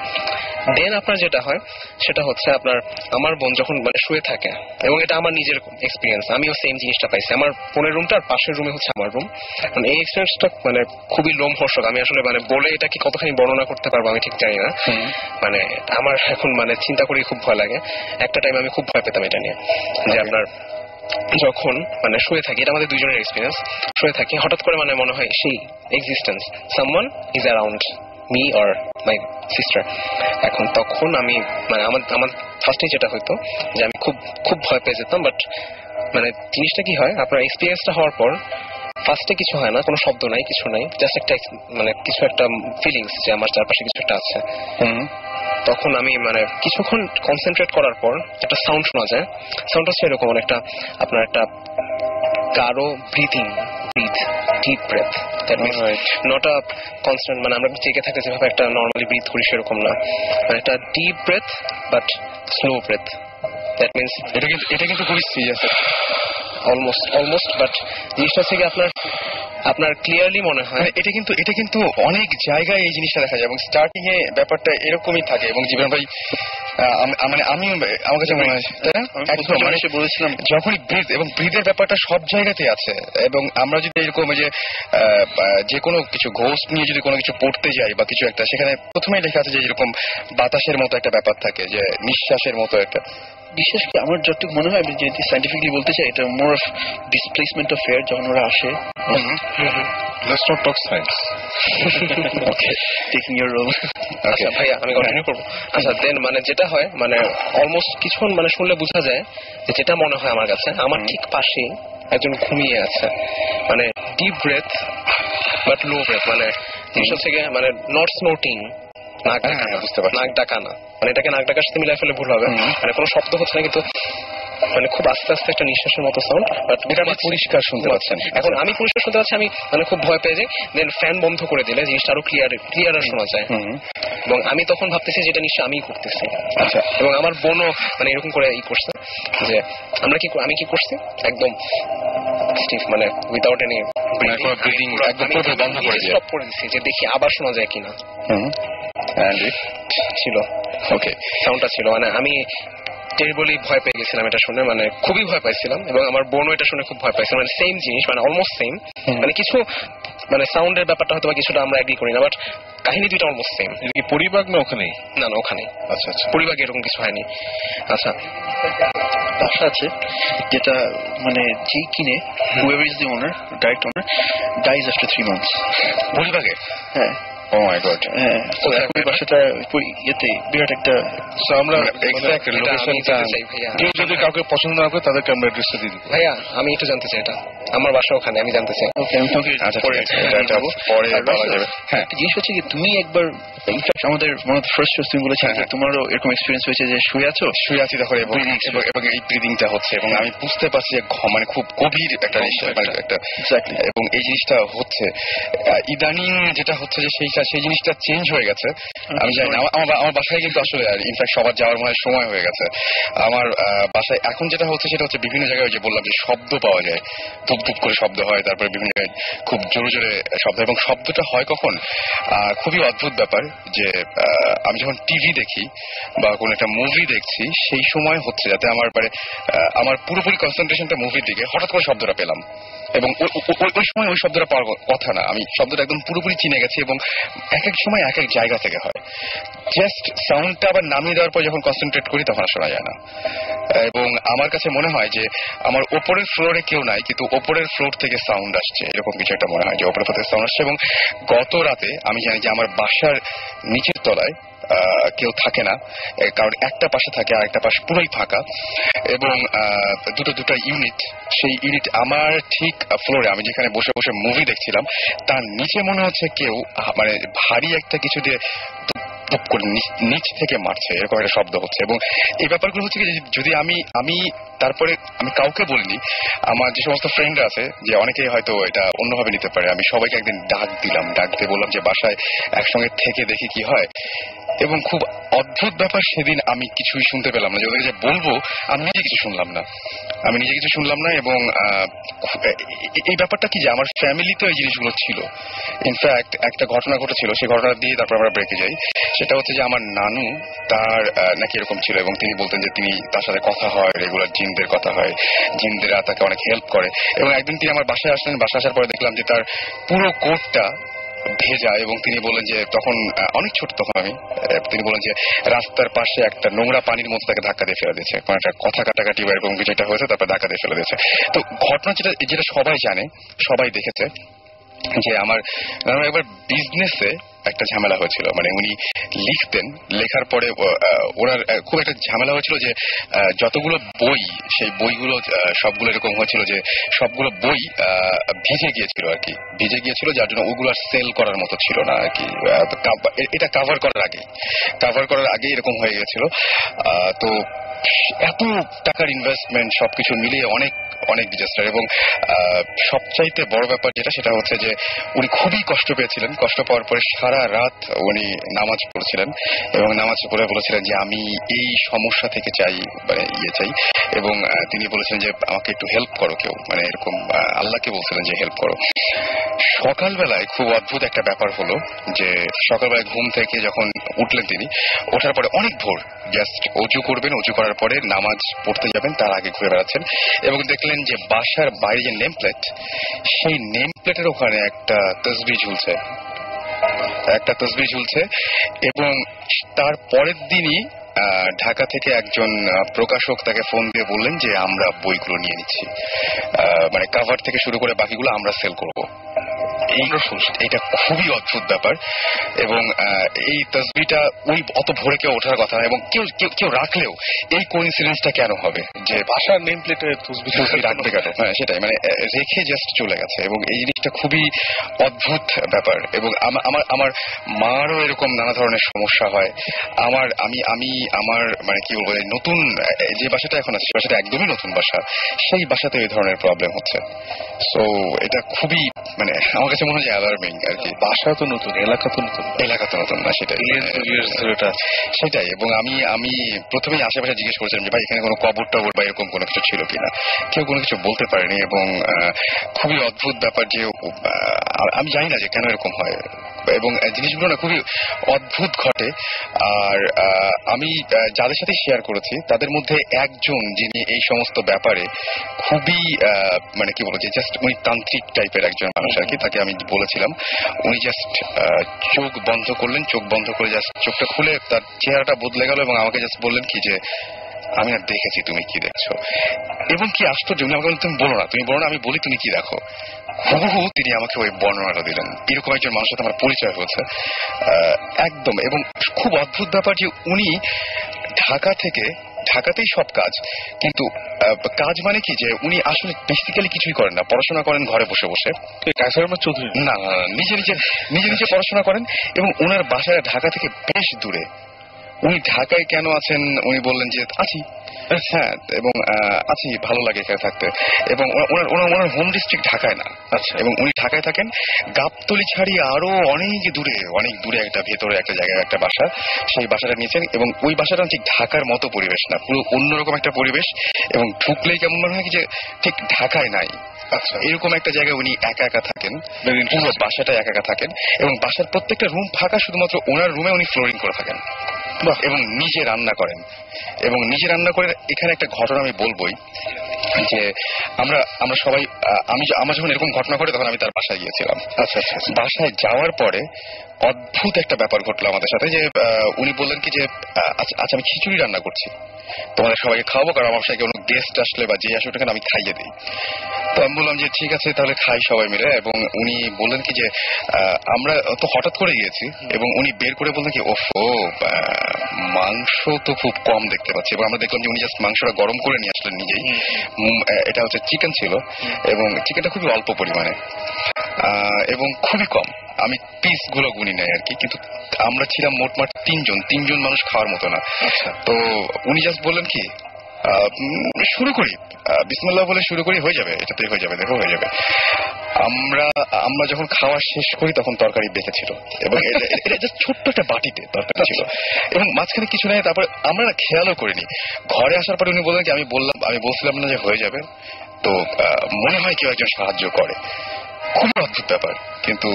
দেন আপনার যেটা হয় সেটা হচ্ছে, আপনার আমার বোন যখন মানে শুয়ে থাকে, এবং এটা আমার নিজের এক্সপিরিয়েন্স, আমিও সেম জিনিসটা পাইছি, আমার বোনের রুমটা আর পাশের রুমে হচ্ছে আমার রুম। এই এক্সপিরিয়েন্সটা মানে খুবই লোমহর্ষক, আমি আসলে মানে বলে এটা কি কতখানি বর্ণনা করতে পারবো আমি ঠিক জানি না, মানে আমার এখন মানে চিন্তা করি খুব ভয় লাগে। একটা টাইম আমি খুব ভয় পেতাম এটা নিয়ে, যে আপনার যখন মানে শুয়ে থাকি, এটা আমাদের দুইজনের এক্সপিরিয়েন্স, শুয়ে থাকি হঠাৎ করে মানে মনে হয় সেই existence, someone is around me or my sister. এখন তখন আমি মানে আমার ফার্স্টে যেটা হইতো যে আমি খুব ভয় পেয়ে যেতাম, বাট মানে জিনিসটা কি হয়, আপনার এক্সপিরিয়েন্সটা হওয়ার পর ফার্স্টে কিছু হয় না, কোনো শব্দ নাই, কিছু নাই, জাস্ট একটা মানে কিছু একটা ফিলিংস যে আমার চারপাশে কিছু একটা আছে। তখন আমি মানে কিছুক্ষণ কনসেন্ট্রেট করার পর একটা সাউন্ড শোনা যায়, সাউন্ড হচ্ছে এরকম একটা আপনার একটা গাঢ় breath deep breath, that means not a constant, মানে আমরা জেগে থাকতে যেভাবে একটা নর্মালি ব্রিথ করি সেরকম না, মানে একটা deep breath but slow breath. That means এটা কিন্তু খুবই সিরিয়াস, অলমোস্ট বাট জিনিসটা থেকে আপনার ক্লিয়ারলি মনে হয় এটা কিন্তু অনেক জায়গায় এই জিনিসটা দেখা যায় এবং স্টার্টিং এ ব্যাপারটা এরকমই থাকে এবং জীবন ভাই মানে আমি আমার কাছে মনে হয় তাই না, একদম মানে বলেছিলাম যখনই ব্রিথ এবং ব্রিথের ব্যাপারটা সব জায়গাতেই আছে। এবং আমরা যদি এরকম যে কোনো কিছু ঘোষ নিয়ে যদি কোনো কিছু পড়তে যাই বা কিছু একটা, সেখানে প্রথমেই লেখা আছে যে এরকম বাতাসের মতো একটা ব্যাপার থাকে, যে নিঃশ্বাসের মতো একটা। বিশেষ করে আমার যতটুকু মনে হয়, যদি সাইন্টিফিকলি বলতে চাই, এটা more of displacement of air যখন ওরা আসে। Let's not talk science. Okay, taking your role. আচ্ছা ভাইয়া আমি কন্টিনিউ করবো। আচ্ছা দেন মানে যেটা হয়, মানে অলমোস্ট কিছুক্ষণ মানে শুনলে বোঝা যায় যে যেটা মনে হয় আমার কাছে, আমার ঠিক পাশে একজন ঘুমিয়ে আছে, মানে deep breath but low breath, মানে জিনিস হচ্ছে গিয়ে মানে নট স্নোটিং, নাক ডাকা না, মানে এটাকে নাক ডাকার সাথে মিলাই ফেলে ভুল হবে, মানে কোনো শব্দ হচ্ছে না কিন্তু মানে খুব আস্তে আস্তে একটা নিঃশ্বাসের মতো সাউন্ড, বাট এটা আপনি পরিষ্কার শুনতে পাচ্ছেন। এখন আমি পরিষ্কার শুনতে পাচ্ছি, আমি মানে খুব ভয় পেয়ে যাই, দেন ফ্যান বন্ধ করে দিলে জিনিসটা আরো ক্লিয়ার শোনা যায়। এবং আমি তখন ভাবতেছি যেটা নিশ্চয় আমিই করতেছি। আচ্ছা, এবং আমার বোনও মানে এরকম করে করছে যে আমি কি করছি একদম স্টিফ, মানে উইদাউট এনি ব্রিদিং একদম পুরো বন্ধ করে দিয়ে স্টপ করে দিয়েছি যে দেখি আবার শোনা যায় কিনা। ছিল ওকে, সাউন্ডটা ছিল, মানে আমি টেরিবলি ভয় পেয়ে গেছিলাম এটা শুনে, মানে খুবই ভয় পাইছিলাম, এবং আমার বোনও এটা শুনে খুব ভয় পাইছিল, মানে সেম জিনিস, মানে অলমোস্ট সেম, মানে কিছু মানে সাউন্ডের ব্যাপারটা হয়তো বা কিছুটা আমরা এগ্রি করি না, বাট কাহিনী দুইটা অলমোস্ট সেম। পরিবাগ না ওখানেই? না ওখানেই। আচ্ছা, পরিবাগ এরকম কিছু হয়নি। আচ্ছা, বাসা আছে যেটা মানে যেই কিনে, whoever is the owner, direct owner, dies after 3 months. পরিবাগে? হ্যাঁ। Oh my God. হ্যাঁ, তো এখন বাসাটা ইয়েতে বিরাট একটা। আমরা এক্সাক্ট লোকেশনটা, কেউ যদি কাউকে পছন্দ না করে তাদেরকে আমরা অ্যাড্রেসটা দিয়ে দিই। ভাইয়া আমি একটু জানতে চাই, এটা আমার বাসা ওখানে, আমি জানতে চাই। ওকে, আমি তোমাকে পরে বলা যাবে। হ্যাঁ, জিনিস হচ্ছে কি, তুমি একবার ইনফ্যাক্ট আমাদের মনে ফার্স্ট শো তুমি বলেছিলে যে তোমারও এরকম এক্সপিরিয়েন্স হয়েছে যে শুয়ে আছি দেখো এবং এই ব্রিদিংটা হচ্ছে এবং আমি বুঝতে পারছি যে মানে খুব গভীর একটা একটা, এবং এই জিনিসটা হচ্ছে ইদানিং যেটা হচ্ছে যে সেই জিনিসটা চেঞ্জ হয়ে গেছে। আমি জানি না, আমার বাসায় কিন্তু আসলে ইনফ্যাক্ট সবার যাওয়ার সময় হয়ে গেছে। আমার বাসায় এখন যেটা হচ্ছে সেটা হচ্ছে বিভিন্ন জায়গায় যে বললাম যে শব্দ পাওয়া যায়, ধুপ ধুপ করে শব্দ হয়, তারপরে বিভিন্ন জায়গায় খুব জোরে জোরে শব্দ, এবং শব্দটা হয় কখন, খুবই অদ্ভুত ব্যাপার যে আমি যখন টিভি দেখি বা কোনো একটা মুভি দেখছি সেই সময় হচ্ছে যাতে আমার পুরোপুরি কনসেন্ট্রেশনটা মুভির দিকে, হঠাৎ করে শব্দটা পেলাম এবং ওই সময় ওই শব্দটা পাওয়ার কথা না, আমি শব্দটা একদম পুরোপুরি চিনে গেছি এবং এক এক সময় এক এক জায়গা থেকে হয়। জাস্ট সাউন্ডটা আবার নামিয়ে দেওয়ার পর যখন কনসেন্ট্রেট করি তখন শোনা যায় না। এবং আমার কাছে মনে হয় যে আমার ওপরের ফ্লোরে কেউ নাই, কিন্তু ওপরের ফ্লোর থেকে সাউন্ড আসছে, এরকম কিছু একটা মনে হয় যে ওপরের থেকে সাউন্ড আসছে। এবং গত রাতে আমি জানি যে আমার বাসার নিচের তলায় কেউ থাকে না, কারণ একটা পাশে থাকে আর একটা পাশ পুরোই ফাঁকা, এবং দুটো ইউনিট, সেই ইউনিট আমার ঠিক ফ্লোরে আমি যেখানে বসে বসে মুভি দেখছিলাম তার নিচে মনে হচ্ছে কেউ মানে ভারী একটা কিছু দিয়ে করে নিচ থেকে মারছে, এরকম একটা শব্দ হচ্ছে। এবং এই ব্যাপারগুলো হচ্ছে কি, যদি আমি তারপরে আমি কাউকে বলিনি, আমার যে সমস্ত ফ্রেন্ডরা আছে, যে অনেকেই হয়তো এটা অন্যভাবে নিতে পারে, আমি সবাইকে একদিন ডাক দিয়ে বললাম যে বাসায় একসঙ্গে থেকে দেখি কি হয়। এবং খুব অদ্ভুত ব্যাপার, সেদিন আমি কিছুই শুনতে পেলাম না, যে ওদেরকে যে বলবো আমি নিজে কিছু শুনলাম না। এবং এই ব্যাপারটা কি যে আমার ফ্যামিলিতে এই জিনিসগুলো ছিল। ইনফ্যাক্ট একটা ঘটনা ঘটেছিল, সেই ঘটনা দিয়ে তারপর আমরা ব্রেকে যাই। সেটা হচ্ছে যে আমার নানু, তার নাকি এরকম ছিল, এবং তিনি বলতেন যে তার সাথে কথা হয় রেগুলার, জিনদের কথা হয়, জিনদেরা তাকে অনেক হেল্প করে। এবং একদিন তিনি আমার বাসায় আসলেন, বাসায় আসার পরে দেখলাম যে তার পুরো কোটটা ভেজা, এবং তিনি বলেন যে তখন অনেক ছোট তখন আমি, তিনি বলেন যে রাস্তার পাশে একটা নোংরা পানির মধ্যে তাকে ধাক্কা দিয়ে ফেলে দিয়েছে, কোনো একটা কথা কাটাকাটি বা এরকম কিছু একটা হয়েছে, তারপর ধাক্কা দিয়ে ফেলে দিয়েছে। তো ঘটনা যেটা সবাই জানে, সবাই দেখেছে, যে আমার একবার বিজনেসে একটা ঝামেলা হয়েছিল, মানে উনি লিখতেন, লেখার পরে ওনার খুব একটা ঝামেলা হয়েছিল যে যতগুলো বই, সেই বইগুলো সবগুলো এরকম হয়েছিল যে সবগুলো বই ভিজে গিয়েছিল, যার জন্য ওগুলো আর সেল করার মতো ছিল না আর কি। এটা কাভার করার আগে এরকম হয়ে গেছিল। তো এত টাকার ইনভেস্টমেন্ট সবকিছু মিলিয়ে অনেক অনেক ডিজাস্টার। এবং সবচাইতে বড় ব্যাপার যেটা সেটা হচ্ছে যে উনি খুবই কষ্ট পেয়েছিলেন। কষ্ট পাওয়ার পরে সারা রাত উনি নামাজ পড়ছিলেন এবং নামাজ পড়ে বলেছিলেন যে আমি এই সমস্যা থেকে চাই, মানে চাই। এবং তিনি বলেছিলেন যে আমাকে একটু হেল্প করো কেউ, মানে এরকম আল্লাহকে বলছিলেন যে হেল্প করো। সকালবেলায় খুব অদ্ভুত একটা ব্যাপার হলো যে সকালবেলায় ঘুম থেকে যখন উঠলেন তিনি, ওঠার পরে অনেক ভোর জাস্ট অজু করবেন, অজু করার পরে নামাজ পড়তে যাবেন, তার আগে ঘুরে বেড়াচ্ছেন এবং দেখলেন যে বাসার বাইরে যে নেম প্লেট, সেই নেম প্লেটের ওখানে একটা তসবিহ ঝুলছে এবং তার পরের দিনই ঢাকা থেকে একজন প্রকাশক তাকে ফোন দিয়ে বললেন যে আমরা বইগুলো নিয়ে নিচ্ছি, মানে কভার থেকে শুরু করে বাকিগুলো আমরা সেল করব। এটা খুবই অদ্ভুত ব্যাপার। এবং এই তসবিহটা ওই অত ভোরে কেউ ওঠার কথা, এবং কেউ রাখলেও এই কোইন্সিডেন্সটা কেন হবে যে ভাষার নেম প্লেটে তসবিহ রাখবে কেন? হ্যাঁ, সেটাই, মানে রেখে জাস্ট চলে গেছে। এবং এই জিনিসটা খুবই অদ্ভুত ব্যাপার। এবং আমার মারও এরকম নানা ধরনের সমস্যা হয়। আমার মানে কি বলবো, নতুন যে বাসাটা এখন আছে, বাসাটা একদমই নতুন বাসা, সেই বাসাতে এই ধরনের প্রবলেম হচ্ছে। সো এটা খুবই, মানে আমার কাছে মনে হয় অ্যালার্মিং আর কি। বাসা তো নতুন, এলাকা তো নতুন না, সেটাই। এবং আমি প্রথমেই আশেপাশে জিজ্ঞেস করেছিলাম যে ভাই এখানে কোনো কবর টবর বা এরকম কোনো কিছু ছিল কিনা, কেউ কোনো কিছু বলতে পারেনি। এবং খুবই অদ্ভুত ব্যাপার যে আমি জানি না যে কেন এরকম হয়, এবং জিনিসগুলো না খুবই অদ্ভুত ঘটে। আর আমি যাদের সাথে শেয়ার করেছি তাদের মধ্যে একজন যিনি এই সমস্ত ব্যাপারে খুবই মানে কি বলবো যে জাস্ট উনি তান্ত্রিক টাইপের একজন মানুষ আর কি। তাকে আমি বলেছিলাম, উনি জাস্ট চোখ বন্ধ করলেন, চোখ বন্ধ করে জাস্ট চোখটা খুলে তার চেহারাটা বদলে গেল এবং আমাকে জাস্ট বললেন কি যে আমি আর দেখেছি, তুমি কি দেখছো। এবং কি আশ্চর্য, উনি আমাকে বললেন তুমি বলো না, আমি বলি তুমি কি দেখো। হুবহু তিনি আমাকে ওই বর্ণনাটা দিলেন। এরকম একজন মানুষের সাথে আমার পরিচয় হয়েছে একদম। এবং খুব অদ্ভুত ব্যাপার যে উনি ঢাকাতেই সব কাজ, কিন্তু কাজ মানে কি যে উনি আসলে বেসিক্যালি কিছুই করেন না, পড়াশোনা করেন ঘরে বসে বসে। চৌধুরী না, নিজে পড়াশোনা করেন। এবং ওনার বাসায় ঢাকা থেকে বেশ দূরে। উনি ঢাকায় কেন আছেন উনি বললেন যে আছি, হ্যাঁ, এবং আছি, ভালো লাগে এখানে থাকতে। এবং ওনার হোম ডিস্ট্রিক্ট ঢাকায় না। আচ্ছা। এবং উনি ঢাকায় থাকেন, গাবতলী ছাড়িয়ে আরো অনেক দূরে একটা ভেতরে একটা জায়গায় একটা বাসা, সেই বাসাটা নিয়েছেন। এবং ওই বাসাটা ঠিক ঢাকার মতো পরিবেশ না, পুরো অন্যরকম একটা পরিবেশ। এবং ঢুকলেই কেমন মনে হয় যে ঠিক ঢাকায় নাই। আচ্ছা, এরকম একটা জায়গায় উনি একা থাকেন, পুরো বাসাটা একা থাকেন। এবং বাসার প্রত্যেকটা রুম ফাঁকা, শুধুমাত্র ওনার রুমে উনি ফ্লোরিং করে থাকেন এবং নিজে রান্না করেন। এবং নিজে রান্না করে এখানে একটা ঘটনা আমি বলবোই যে আমরা সবাই, আমার যখন এরকম ঘটনা ঘটে তখন আমি তার বাসায় গিয়েছিলাম। আচ্ছা, বাসায় যাওয়ার পরে অদ্ভুত একটা ব্যাপার ঘটলো আমাদের সাথে যে উনি বললেন কি যে আচ্ছা আমি খিচুড়ি রান্না করছি, তোমাদের সবাইকে খাওয়াবো, কারণ আমার বাসায় কোনো গেস্ট আসলে বা যে আসুক আমি খাইয়ে দিই। তো আমি বললাম যে ঠিক আছে তাহলে খাই সবাই মিলে। এবং উনি বললেন কি যে আমরা তো হঠাৎ করে গিয়েছি। এবং উনি বের করে বললেন কি ওফো, মাংস তো খুব কম দেখতে পাচ্ছি। এবং আমরা দেখলাম যে উনি জাস্ট মাংসটা গরম করে নিয়ে আসলেন নিজেই। এটা হচ্ছে চিকেন ছিল, এবং চিকেনটা খুবই অল্প পরিমাণে এবং খুবই কম। আমি পিস গুলো গুনি নাই আর কি, কিন্তু আমরা ছিলাম মোটমাট তিনজন মানুষ খাওয়ার মতো না। তো উনি জাস্ট বললেন কি শুরু করি, বিসমিল্লাহ বলে শুরু করি, হয়ে যাবে, এটাতেই হয়ে যাবে, দেখো হয়ে যাবে। আমরা যখন খাওয়া শেষ করি তখন তরকারি বেঁচেছিল, এবং এটা জাস্ট ছোট্ট একটা বাটিতে তরকারি ছিল, এবং মাঝখানে কিছু নেই। তারপর আমরা খেয়ালও করিনি। ঘরে আসার পরে উনি বললেন কি আমি বলছিলাম না যে হয়ে যাবে, তো মনে হয় কেউ একজন সাহায্য করে। খুবই অদ্ভুত ব্যাপার, কিন্তু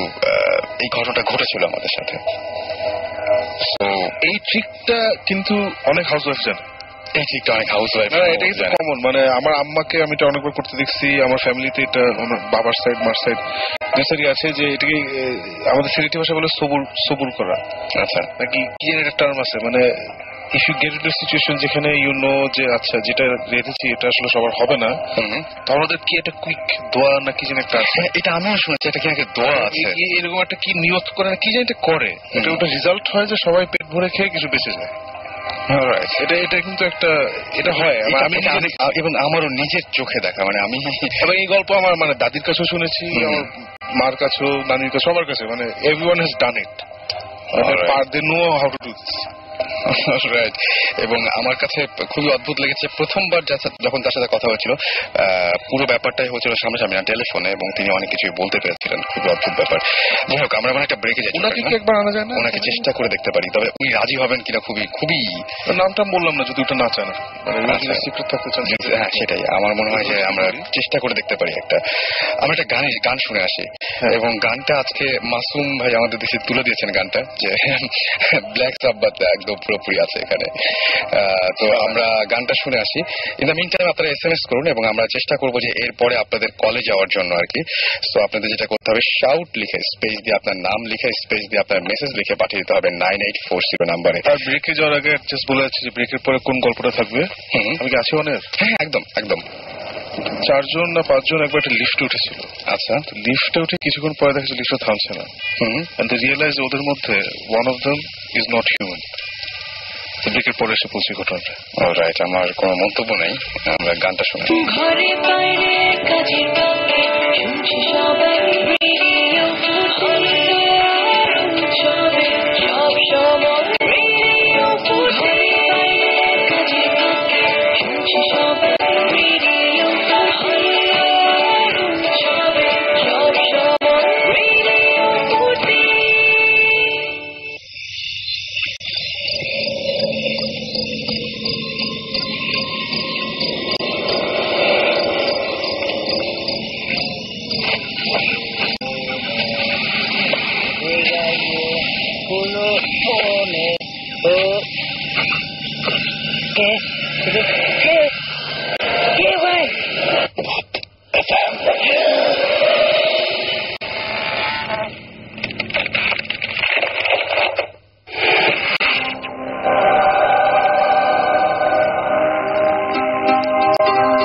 এই ঘটনাটা ঘটেছিল আমাদের সাথে। তো এই ট্রিকটা কিন্তু অনেক হাউসওয়াইফ জানে। এই ট্রিকটা অনেক হাউসওয়াইফ, এটাই তো কমন। মানে আমার আম্মাকে আমি এটা অনেকবার করতে দেখছি, আমার ফ্যামিলিতে এটা, আমার বাবার সাইড মার সাইড দুই আছে যে এটাকে আমাদের সিলেটি ভাষা বলে সবুর করা। আচ্ছা, নাকি কি একটা টার্ম আছে, মানে if you get into situation যেখানে ইউ নো যে আচ্ছা যেটা রেখেছি এটা আসলে সবার হবে না, আমাদের কি একটা কুইক দোয়া না কি যেন একটা আছে, এটা আমিও শুনেছি, এটা কি একটা দোয়া আছে, এরকম একটা কি নিয়ত করে না কি যেন এটা করে, এটা ওটা রেজাল্ট হয় যে সবাই পেট ভরে খেয়ে কিছু বেঁচে যায়। এটা কিন্তু একটা এটা হয় এবং আমারও নিজের চোখে দেখা, মানে আমি এই গল্প আমার মানে দাদির কাছেও শুনেছি, আমার মার কাছেও, নানির কাছে, সবার কাছে, মানে everyone has done it, they know how to do this. Right. এবং আমার কাছে খুবই অদ্ভুত লেগেছে প্রথমবার যখন তার সাথে কথা হয়েছিল, পুরো ব্যাপারটাই হয়েছিল সামনাসামনি না টেলিফোনে, এবং তিনি অনেক কিছুই বলতে পেরেছিলেন। খুবই অদ্ভুত ব্যাপার। যাই হোক, আমরা মানে একটা ব্রেকে যাই। ওনাকে কি একবার আনা যায় না? ওনাকে চেষ্টা করে দেখতে পারি, তবে উনি রাজি হবেন কিনা খুবই খুবই। নামটা বললাম না, যদি ওটা না চান, আচ্ছা। সিক্রেট থাকতে চান। হ্যাঁ, সেটাই আমার মনে হয় যে আমরা চেষ্টা করে দেখতে পারি আমরা একটা গান শুনে আসি। এবং গানটা আজকে মাসুম ভাই আমাদের দেশে তুলে দিয়েছেন গানটা, যে ব্ল্যাক সাব্বাত একদম পুরোপুরি আছে এখানে। তো আমরা গানটা শুনে আসি। ইন দ্য মিন টাইম আপনারা SMS করুন, এবং আমরা চেষ্টা করবো যে এরপরে আপনাদের কলে যাওয়ার জন্য আর কি। তো আপনাদের যেটা করতে হবে, শাউট লিখে স্পেস দিয়ে আপনার নাম লিখে স্পেস দিয়ে আপনার মেসেজ লিখে পাঠিয়ে দিতে হবে 9840 নাম্বারে। আর ব্রেকে যাওয়ার আগে জাস্ট বলে যাচ্ছি যে ব্রেকের পরে কোন গল্পটা থাকবে। আমি কি আছি অনেক? হ্যাঁ, একদম একদম। 4 জন না 5 জন একবার একটা লিফটে উঠেছিল। আচ্ছা। লিফটে উঠে কিছুক্ষণ পরে দেখেছে লিফটে থামছে না। এন্ড দে রিয়েলাইজ ওদের মধ্যে one of them is not human. ব্রেকের পরে এসে পৌঁছে ঘটনাটা। অলরাইট, আমার কোনো মন্তব্য নেই, আমরা গানটা শুনি। ঘরে বাইরে কাজের ফাঁকে শুনছি সবাই রেডিও ফুটে উৎসবে সব সময় রেডিও ফুটে। বাইরে কাজের ফাঁকে শুনছি সবাই রেডিও ফুটে উৎসবে সব সময় রেডিও ফুটে।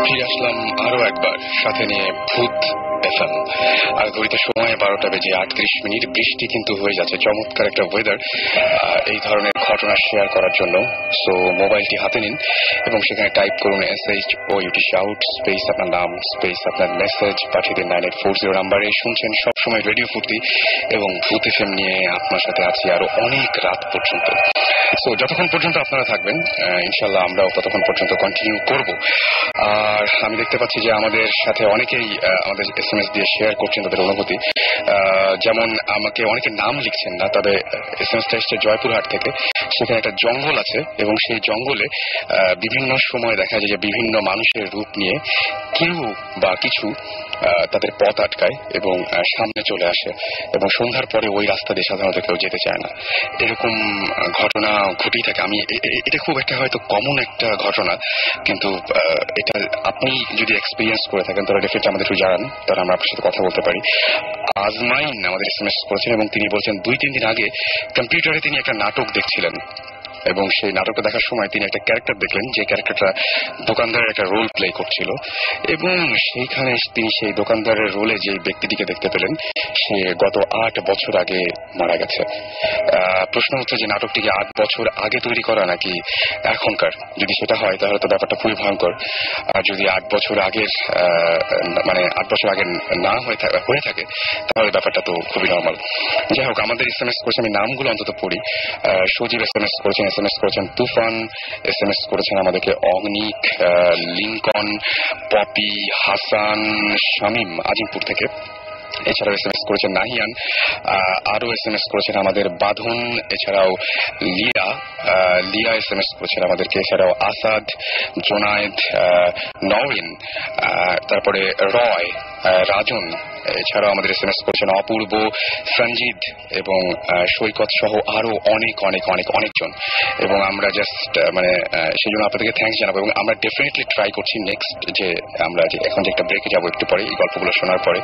ফিরে আসলাম আরো একবার, সাথে নিয়ে ভূত FM। আর ঘড়িতে সময় 12টা বেজে 38 মিনিট। বৃষ্টি কিন্তু হয়ে যাচ্ছে, চমৎকার একটা ওয়েদার এই ধরনের ঘটনা শেয়ার করার জন্য। সো মোবাইলটি হাতে নিন এবং সেখানে টাইপ করুন SHOUT শাউট স্পেস আপনার নাম স্পেস আপনার মেসেজ পাঠিয়ে দিন 9840 নাম্বারে। শুনছেন সবসময় রেডিও ফুর্তি এবং ভূত FM নিয়ে আপনার সাথে আছি আরো অনেক রাত পর্যন্ত। সো যতক্ষণ পর্যন্ত আপনারা থাকবেন, ইনশাল্লাহ আমরাও ততক্ষণ পর্যন্ত কন্টিনিউ করব। আর আমি দেখতে পাচ্ছি যে আমাদের সাথে অনেকেই আমাদের SMS দিয়ে শেয়ার করছেন তাদের অনুভূতি। যেমন আমাকে অনেকে নাম লিখছেন না, তবে SMSটা এসছে জয়পুরহাট থেকে। সেখানে একটা জঙ্গল আছে এবং সেই জঙ্গলে বিভিন্ন সময় দেখা যায় যে বিভিন্ন মানুষের রূপ নিয়ে কেউ বা কিছু তাদের পথ আটকায় এবং সামনে চলে আসে, এবং সন্ধ্যার পরে ওই রাস্তা দিয়ে সাধারণত কেউ যেতে চায় না। এরকম ঘটনা ঘটেই থাকে। আমি এটা খুব একটা হয়তো কমন একটা ঘটনা, কিন্তু এটা আপনি যদি এক্সপিরিয়েন্স করে থাকেন তাহলে ডেফিনেটলি আমাদের একটু জানান, তাহলে আমরা আপনার সাথে কথা বলতে পারি। আজমাইন আমাদের SMS করেছেন এবং তিনি বলছেন 2-3 দিন আগে কম্পিউটারে তিনি একটা নাটক দেখছিলেন, এবং সেই নাটকটা দেখার সময় তিনি একটা ক্যারেক্টার দেখলেন, যে ক্যারেক্টারটা দোকানদারের একটা রোল প্লে করছিল, এবং সেইখানে তিনি সেই দোকানদারের রোলে যে ব্যক্তিটিকে দেখতে পেলেন সে গত 8 বছর আগে মারা গেছে। প্রশ্ন হচ্ছে যে নাটকটি কি 8 বছর আগে তৈরি করা নাকি এখনকার? যদি সেটা হয় তাহলে তো ব্যাপারটা খুবই ভয়ঙ্কর। আর যদি 8 বছর আগের মানে 8 বছর আগে না হয়ে থাকে তাহলে ব্যাপারটা তো খুবই নর্মাল। যাই হোক, আমাদের SMS করেছে, আমি নামগুলো অন্তত পড়ি। সজীব SMS করেছেন তুফান, SMS করেছেন আমাদেরকে অগ্নিক, লিঙ্কন, পপি, হাসান, শামীম আজিমপুর থেকে। এছাড়াও SMS করেছেন নাহিয়ান, আরো SMS করেছেন আমাদের বাঁধন, এছাড়াও লিয়া SMS করেছেন আমাদেরকে, এছাড়াও আসাদ, জোনায়েদ, নওরিন, তারপরে রয়, রাজন, এছাড়াও আমাদের SMS করেছেন অপূর্ব, সঞ্জিত এবং সৈকত সহ আরো অনেক অনেক অনেক অনেকজন। এবং আমরা জাস্ট মানে সেই জন্য আপনাদেরকে থ্যাঙ্কস জানাবো, এবং আমরা ডেফিনেটলি ট্রাই করছি নেক্সট যে আমরা এখন যে একটা ব্রেকে যাবো একটু পরে এই গল্পগুলো শোনার পরে,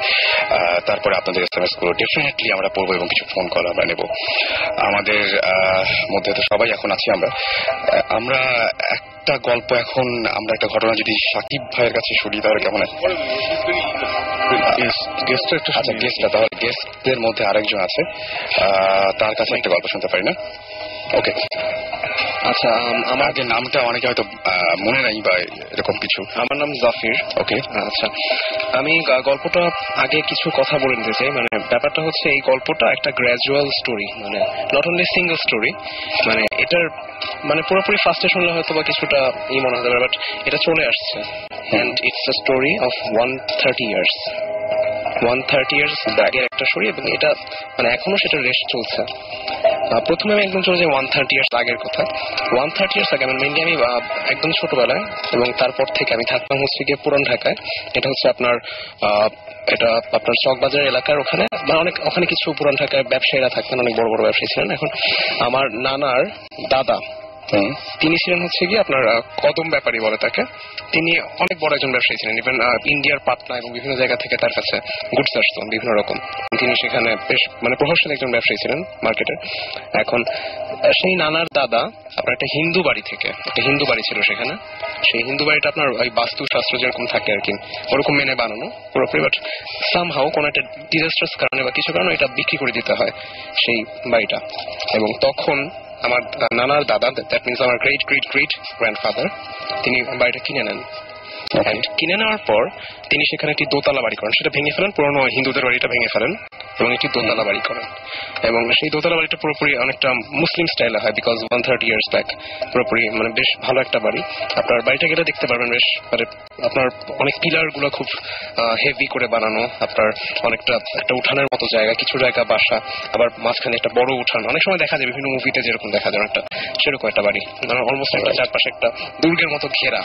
তারপরে আপনাদের SMS গুলো ডেফিনেটলি আমরা পড়বো এবং কিছু ফোন কল আমরা নেব। আমাদের মধ্যে তো সবাই এখন আছি আমরা একটা গল্প এখন আমরা একটা ঘটনা যদি সাকিব ভাইয়ের কাছে শুনি তাহলে কেমন হয়? আচ্ছা, গেস্টটা তাহলে গেস্টদের মধ্যে আরেকজন আছে, তার কাছে একটা গল্প শুনতে পারি না? ওকে। আচ্ছা, আমার আগে নামটা অনেকে হয়তো মনে নাই বা এরকম কিছু। আমার নাম জাফির। ওকে, আচ্ছা, আমি গল্পটা আগে কিছু কথা বলে নিতে চাই। মানে ব্যাপারটা হচ্ছে এই গল্পটা একটা গ্র্যাজুয়াল স্টোরি, মানে নট অনলি সিঙ্গেল স্টোরি। মানে এটার মানে পুরোপুরি ফার্স্টে শুনলে হয়তো বা কিছুটা মনে হতে পারে, বাট এটা চলে আসছে। And it's a story of 130 years. 130 years আগের একটা স্টোরি, এবং এটা মানে এখনো সেটা রেস্ট চলছে। প্রথমে আমি একদম চলে যাই 130 ইয়ার্স আগের কথা। 130 ইয়ার্স আগে মানে মেনলি আমি একদম ছোটবেলায়, এবং তারপর থেকে আমি থাকতাম হচ্ছে গিয়ে পুরান ঢাকায়। এটা হচ্ছে আপনার চকবাজার এলাকার ওখানে, মানে ওখানে কিছু পুরান ঢাকায় ব্যবসায়ীরা থাকতেন, অনেক বড় বড় ব্যবসায়ী ছিলেন। এখন আমার নানার দাদা, তিনি ছিলেন হচ্ছে গিয়ে আপনার কদম ব্যাপারী বলে তাকে। তিনি অনেক বড় একজন ব্যবসায়ী ছিলেন। ইভেন ইন্ডিয়ার পাটনা এবং বিভিন্ন জায়গা থেকে তার কাছে গুডস আসতো বিভিন্ন রকম। তিনি সেখানে বেশ মানে প্রভাবশালী একজন ব্যবসায়ী ছিলেন মার্কেটের। এখন সেই নানার দাদা আপনার একটা হিন্দু বাড়ি থেকে, একটা হিন্দু বাড়ি ছিল সেখানে। সেই হিন্দু বাড়িটা আপনার ওই বাস্তুশাস্ত্র যেরকম থাকে আর কি, ওরকম মেনে বানানো পুরোপুরি। বাট সামহাও কোনো একটা ডিজাস্টার্স কারণে বা কিছু কারণে এটা বিক্রি করে দিতে হয় সেই বাড়িটা। এবং তখন আমার নানার দাদা, দ্যাট মিনস আমার গ্রেট গ্রেট গ্রেট গ্র্যান্ডফাদার, তিনি বাড়িটা কিনে নেন। কিনে নেওয়ার পর তিনি সেখানে একটি দোতলা বাড়ি করেন। সেটা ভেঙে ফেলেন, পুরোনো হিন্দুদের বাড়িটা ভেঙে ফেলেন এবং একটি দোতলা বাড়ি করেন। এবং সেই দোতলা বাড়িটা পুরোপুরি অনেকটা মুসলিম স্টাইলে হয়, বিকজ 130 ইয়ার্স ব্যাক। পুরোপুরি মানে বেশ ভালো একটা বাড়ি। আপনার বাড়িটা গেলে দেখতে পারবেন বেশ মানে আপনার অনেক পিলার গুলো খুব হেভি করে বানানো। আপনার অনেকটা একটা উঠানের মতো জায়গা, কিছু জায়গা বাসা, আবার মাঝখানে একটা বড় উঠান। অনেক সময় দেখা যায় বিভিন্ন মুভিতে যেরকম দেখা যায় একটা সেরকম একটা বাড়ি, অলমোস্ট একটা চারপাশে একটা দুর্গের মতো ঘেরা।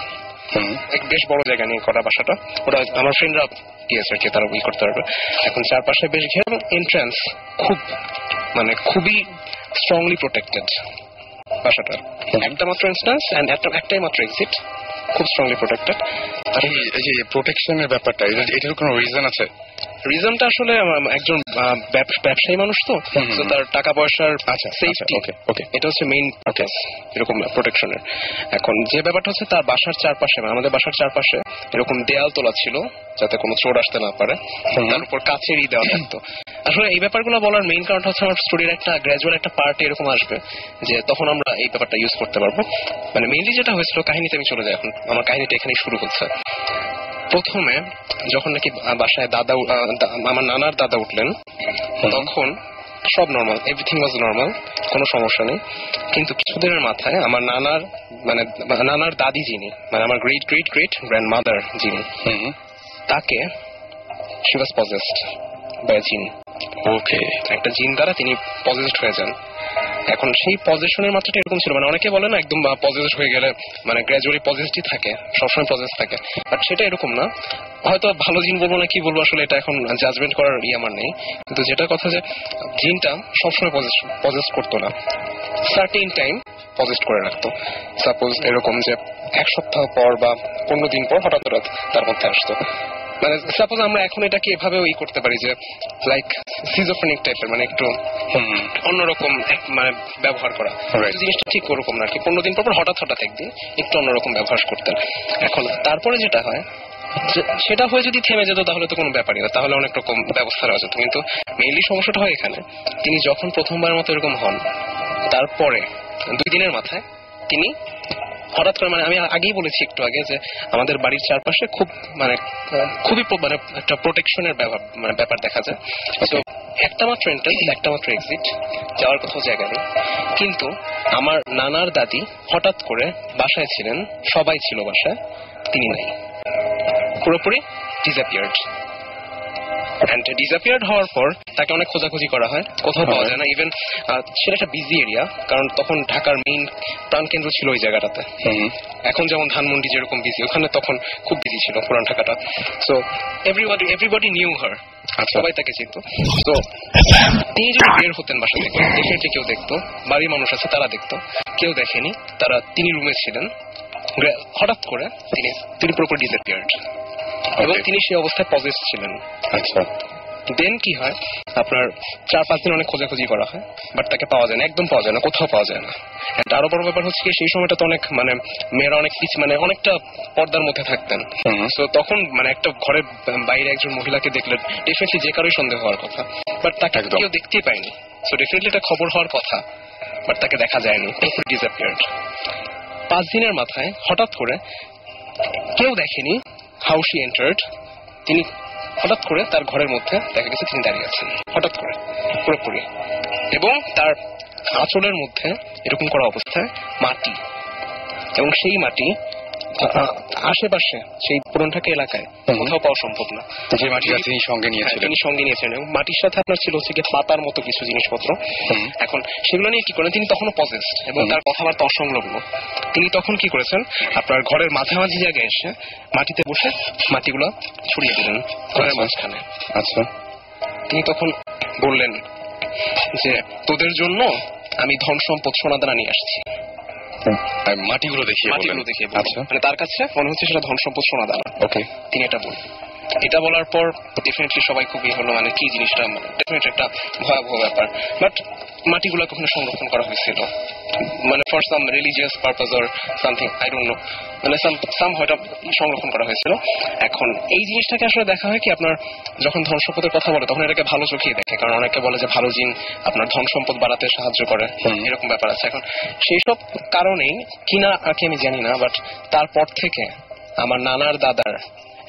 এক বেশ বড় জায়গা নিয়ে করা বাসাটা। ওরা আমার ফ্রেন্ডরা গিয়েছে আর কি, তারা করতে পারবে। এখন চারপাশে বেশ ঘেরা এবং এন্ট্রান্স খুবই স্ট্রংলি প্রোটেক্টেড বাসাটা। একটা মাত্র এন্ট্রান্স এন্ড একটাই মাত্র এক্সিট, খুব স্ট্রংলি প্রোটেক্টেড। এই যে প্রোটেকশনের ব্যাপারটা, এটার কোনো রিজন আছে? রিজনটা আসলে একজন ব্যবসায়ী মানুষ তো তার টাকা পয়সার সেফটি, এটা হচ্ছে মেইন পারপাস এরকম প্রোটেকশনের। এখন যে ব্যাপারটা হচ্ছে তার বাসার চারপাশে, আমাদের বাসার চারপাশে এরকম দেয়াল তোলা ছিল যাতে কোনো চোর আসতে না পারে, তার উপর কাছেরই দেওয়া থাকতো। আসলে এই ব্যাপারগুলো বলার মেইন কারণটা হচ্ছে আমার স্টোরির একটা গ্র্যাজুয়াল একটা পার্ট এরকম আসবে যে তখন আমরা এই ব্যাপারটা ইউজ করতে পারবো। মানে মেইনলি যেটা হয়েছিল, কাহিনীতে আমি চলে যাই। এখন আমার কাহিনীটা এখানেই শুরু হচ্ছে। প্রথমে যখন নাকি বাসায় আমার নানার দাদা উঠলেন, তখন সব নর্মাল, এভরিথিং ওয়াজ নর্মাল, কোনো সমস্যা নেই। কিন্তু কিছুদিনের মাথায় আমার নানার দাদি যিনি, মানে আমার গ্রেট গ্রেট গ্রেট গ্র্যান্ডমাদার যিনি, তাকে শি ওয়াজ পজেসড বাই আ জিন। ওকে, একটা জিন দ্বারা তিনি পজেসড হয়ে যান। এখন সেই পজেশনের মাত্রাটা এরকম ছিল, মানে অনেকে বলে না একদম পজেসড হয়ে গেলে মানে গ্র্যাজুয়ালি পজেসডই থাকে, সবসময় পজেস থাকে, বাট সেটা এরকম না। হয়তো ভালো জিন বলবো না কি বলবো আসলে এটা এখন জাজমেন্ট করার আমার নেই। কিন্তু যেটা কথা যে জিনটা সবসময় পজেস করতো না, সার্টেন টাইম পজেস্ট করে রাখতো। সাপোজ এরকম যে এক সপ্তাহ পর বা 15 দিন পর হঠাৎ তার মধ্যে আসতো। মানে সাপোজ আমরা এখন এটাকে এভাবেও করতে পারি যে লাইক সিজোফ্রেনিক টাইপের, মানে একটু অন্যরকম মানে ব্যবহার করা। জিনিসটা ঠিক ওরকম না আর কি, 15 দিন পর হঠাৎ একদিন একটু অন্যরকম ব্যবহার করতেন। এখন তারপরে যেটা হয় সেটা হয়ে যদি থেমে যেত তাহলে তো কোনো ব্যাপারই না, তাহলে অনেক রকম ব্যবস্থা নেওয়া যেত। কিন্তু মেইনলি সমস্যাটা হয় এখানে, তিনি যখন প্রথমবার মতো এরকম হন, তারপরে 2 দিনের মাথায় তিনি হঠাৎ করে, মানে আমি আগেই বলেছি একটু আগে যে আমাদের বাড়ির চারপাশে খুবই একটা প্রোটেকশনের ব্যাপার দেখা যায়। তো একটা মাত্র এন্ট্রান্স, একটা মাত্র এক্সিট, যাওয়ার কোথাও জায়গা নেই। কিন্তু আমার নানার দাদি হঠাৎ করে বাসায় ছিলেন, সবাই ছিল বাসায়, তিনি নাই, পুরোপুরি ডিসঅ্যাপিয়ার্ড। এন্ড ডিসঅ্যাপিয়ার্ড হওয়ার পর তাকে অনেক খোঁজাখুঁজি করা হয়, কোথাও পাওয়া যায় না। ইভেন সেটা একটা বিজি এরিয়া, কারণ তখন ঢাকার মেইন প্রাণকেন্দ্র ছিল ওই জায়গাটাতে। এখন যেমন ধানমন্ডি যেরকম বিজি, ওখানে তখন খুব বিজি ছিল পুরান ঢাকাটা। সো এভরিবডি নিউ হার, সবাই তাকে চিনত। তো তিনি যদি বের হতেন বাসা থেকে, ডেফিনেটলি কেউ দেখতো, বাড়ির মানুষ আছে তারা দেখতো, কেউ দেখেনি, তিনি রুমে ছিলেন। হঠাৎ করে তিনি পুরোপুরি ডিসঅ্যাপিয়ার্ড এবং তিনি সেই অবস্থায় পজেসড ছিলেন। আচ্ছা, দেন কি হয়, আপনার 4-5 দিন অনেক খোঁজাখুঁজি করা হয়, বাট তাকে পাওয়া যায় না, একদম পাওয়া যায় না, কোথাও পাওয়া যায় না। আরো বড় ব্যাপার হচ্ছে কি, সেই সময়টা তো অনেক মানে মেয়েরা অনেক অনেকটা পর্দার মধ্যে থাকতেন। তো তখন মানে একটা ঘরের বাইরে একজন মহিলাকে দেখলে ডেফিনেটলি যে কারোই সন্দেহ হওয়ার কথা, বাট তাকে কেউ দেখতেই পায়নি। সো ডেফিনেটলি এটা খবর হওয়ার কথা, বাট তাকে দেখা যায়নি, ডিসঅ্যাপিয়ার্ড। 5 দিনের মাথায় হঠাৎ করে কেউ দেখেনি হাউ শি এন্টার্ড, তিনি হঠাৎ করে তার ঘরের মধ্যে দেখা গেছে তিনি দাঁড়িয়ে আছেন হঠাৎ করে পুরোপুরি, এবং তার আঁচলের মধ্যে এরকম করা অবস্থায় মাটি, এবং সেই মাটি আশেপাশে সেই পুরনঢাকা এলাকায় কোথাও পাওয়া সম্ভব না, যে মাটিটা তিনি সঙ্গে নিয়েছিলেন। তিনি সঙ্গে নিয়েছিলেন, এবং মাটির সাথে আপনার ছিল হচ্ছে গিয়ে পাতার মতো কিছু জিনিসপত্র। এখন সেগুলো নিয়ে কি করেন, তিনি তখনও পজেসড এবং তার কথাবার্তা অসংলগ্ন। তিনি তখন কি করেছেন, আপনার ঘরের মাঝামাঝি জায়গায় এসে মাটিতে বসে মাটিগুলো ছড়িয়ে দিলেন ঘরের মাঝখানে। আচ্ছা, তিনি তখন বললেন যে তোদের জন্য আমি ধন সম্পদ সোনাদানা নিয়ে আসছি। মাটিগুলো দেখিয়ে আচ্ছা, মানে তার কাছে মনে হচ্ছে সেটা ধন সম্পদ সোনাদানা। ওকে, তিনি এটা বললেন। এটা বলার পর ডেফিনেটলি সবাই খুবই হলো, মানে কি জিনিসটা, ডেফিনেটলি একটা ভয়াবহ ব্যাপার। বাট মাটিগুলো কখনো সংরক্ষণ করা হয়েছিল, মানে for some religious purpose or something, I don't know, মানে সাম হয়তো সংরক্ষণ করা হয়েছিল। এখন এই জিনিসটাকে আসলে দেখা হয় কি, আপনার যখন ধন সম্পদের কথা বলে তখন এটাকে ভালো চোখেই দেখে, কারণ অনেকে বলে যে ভালো জিন আপনার ধন সম্পদ বাড়াতে সাহায্য করে, এরকম ব্যাপার আছে। এখন সেই সব কারণেই কিনা আর কি আমি জানি না, বাট তারপর থেকে আমার নানার দাদার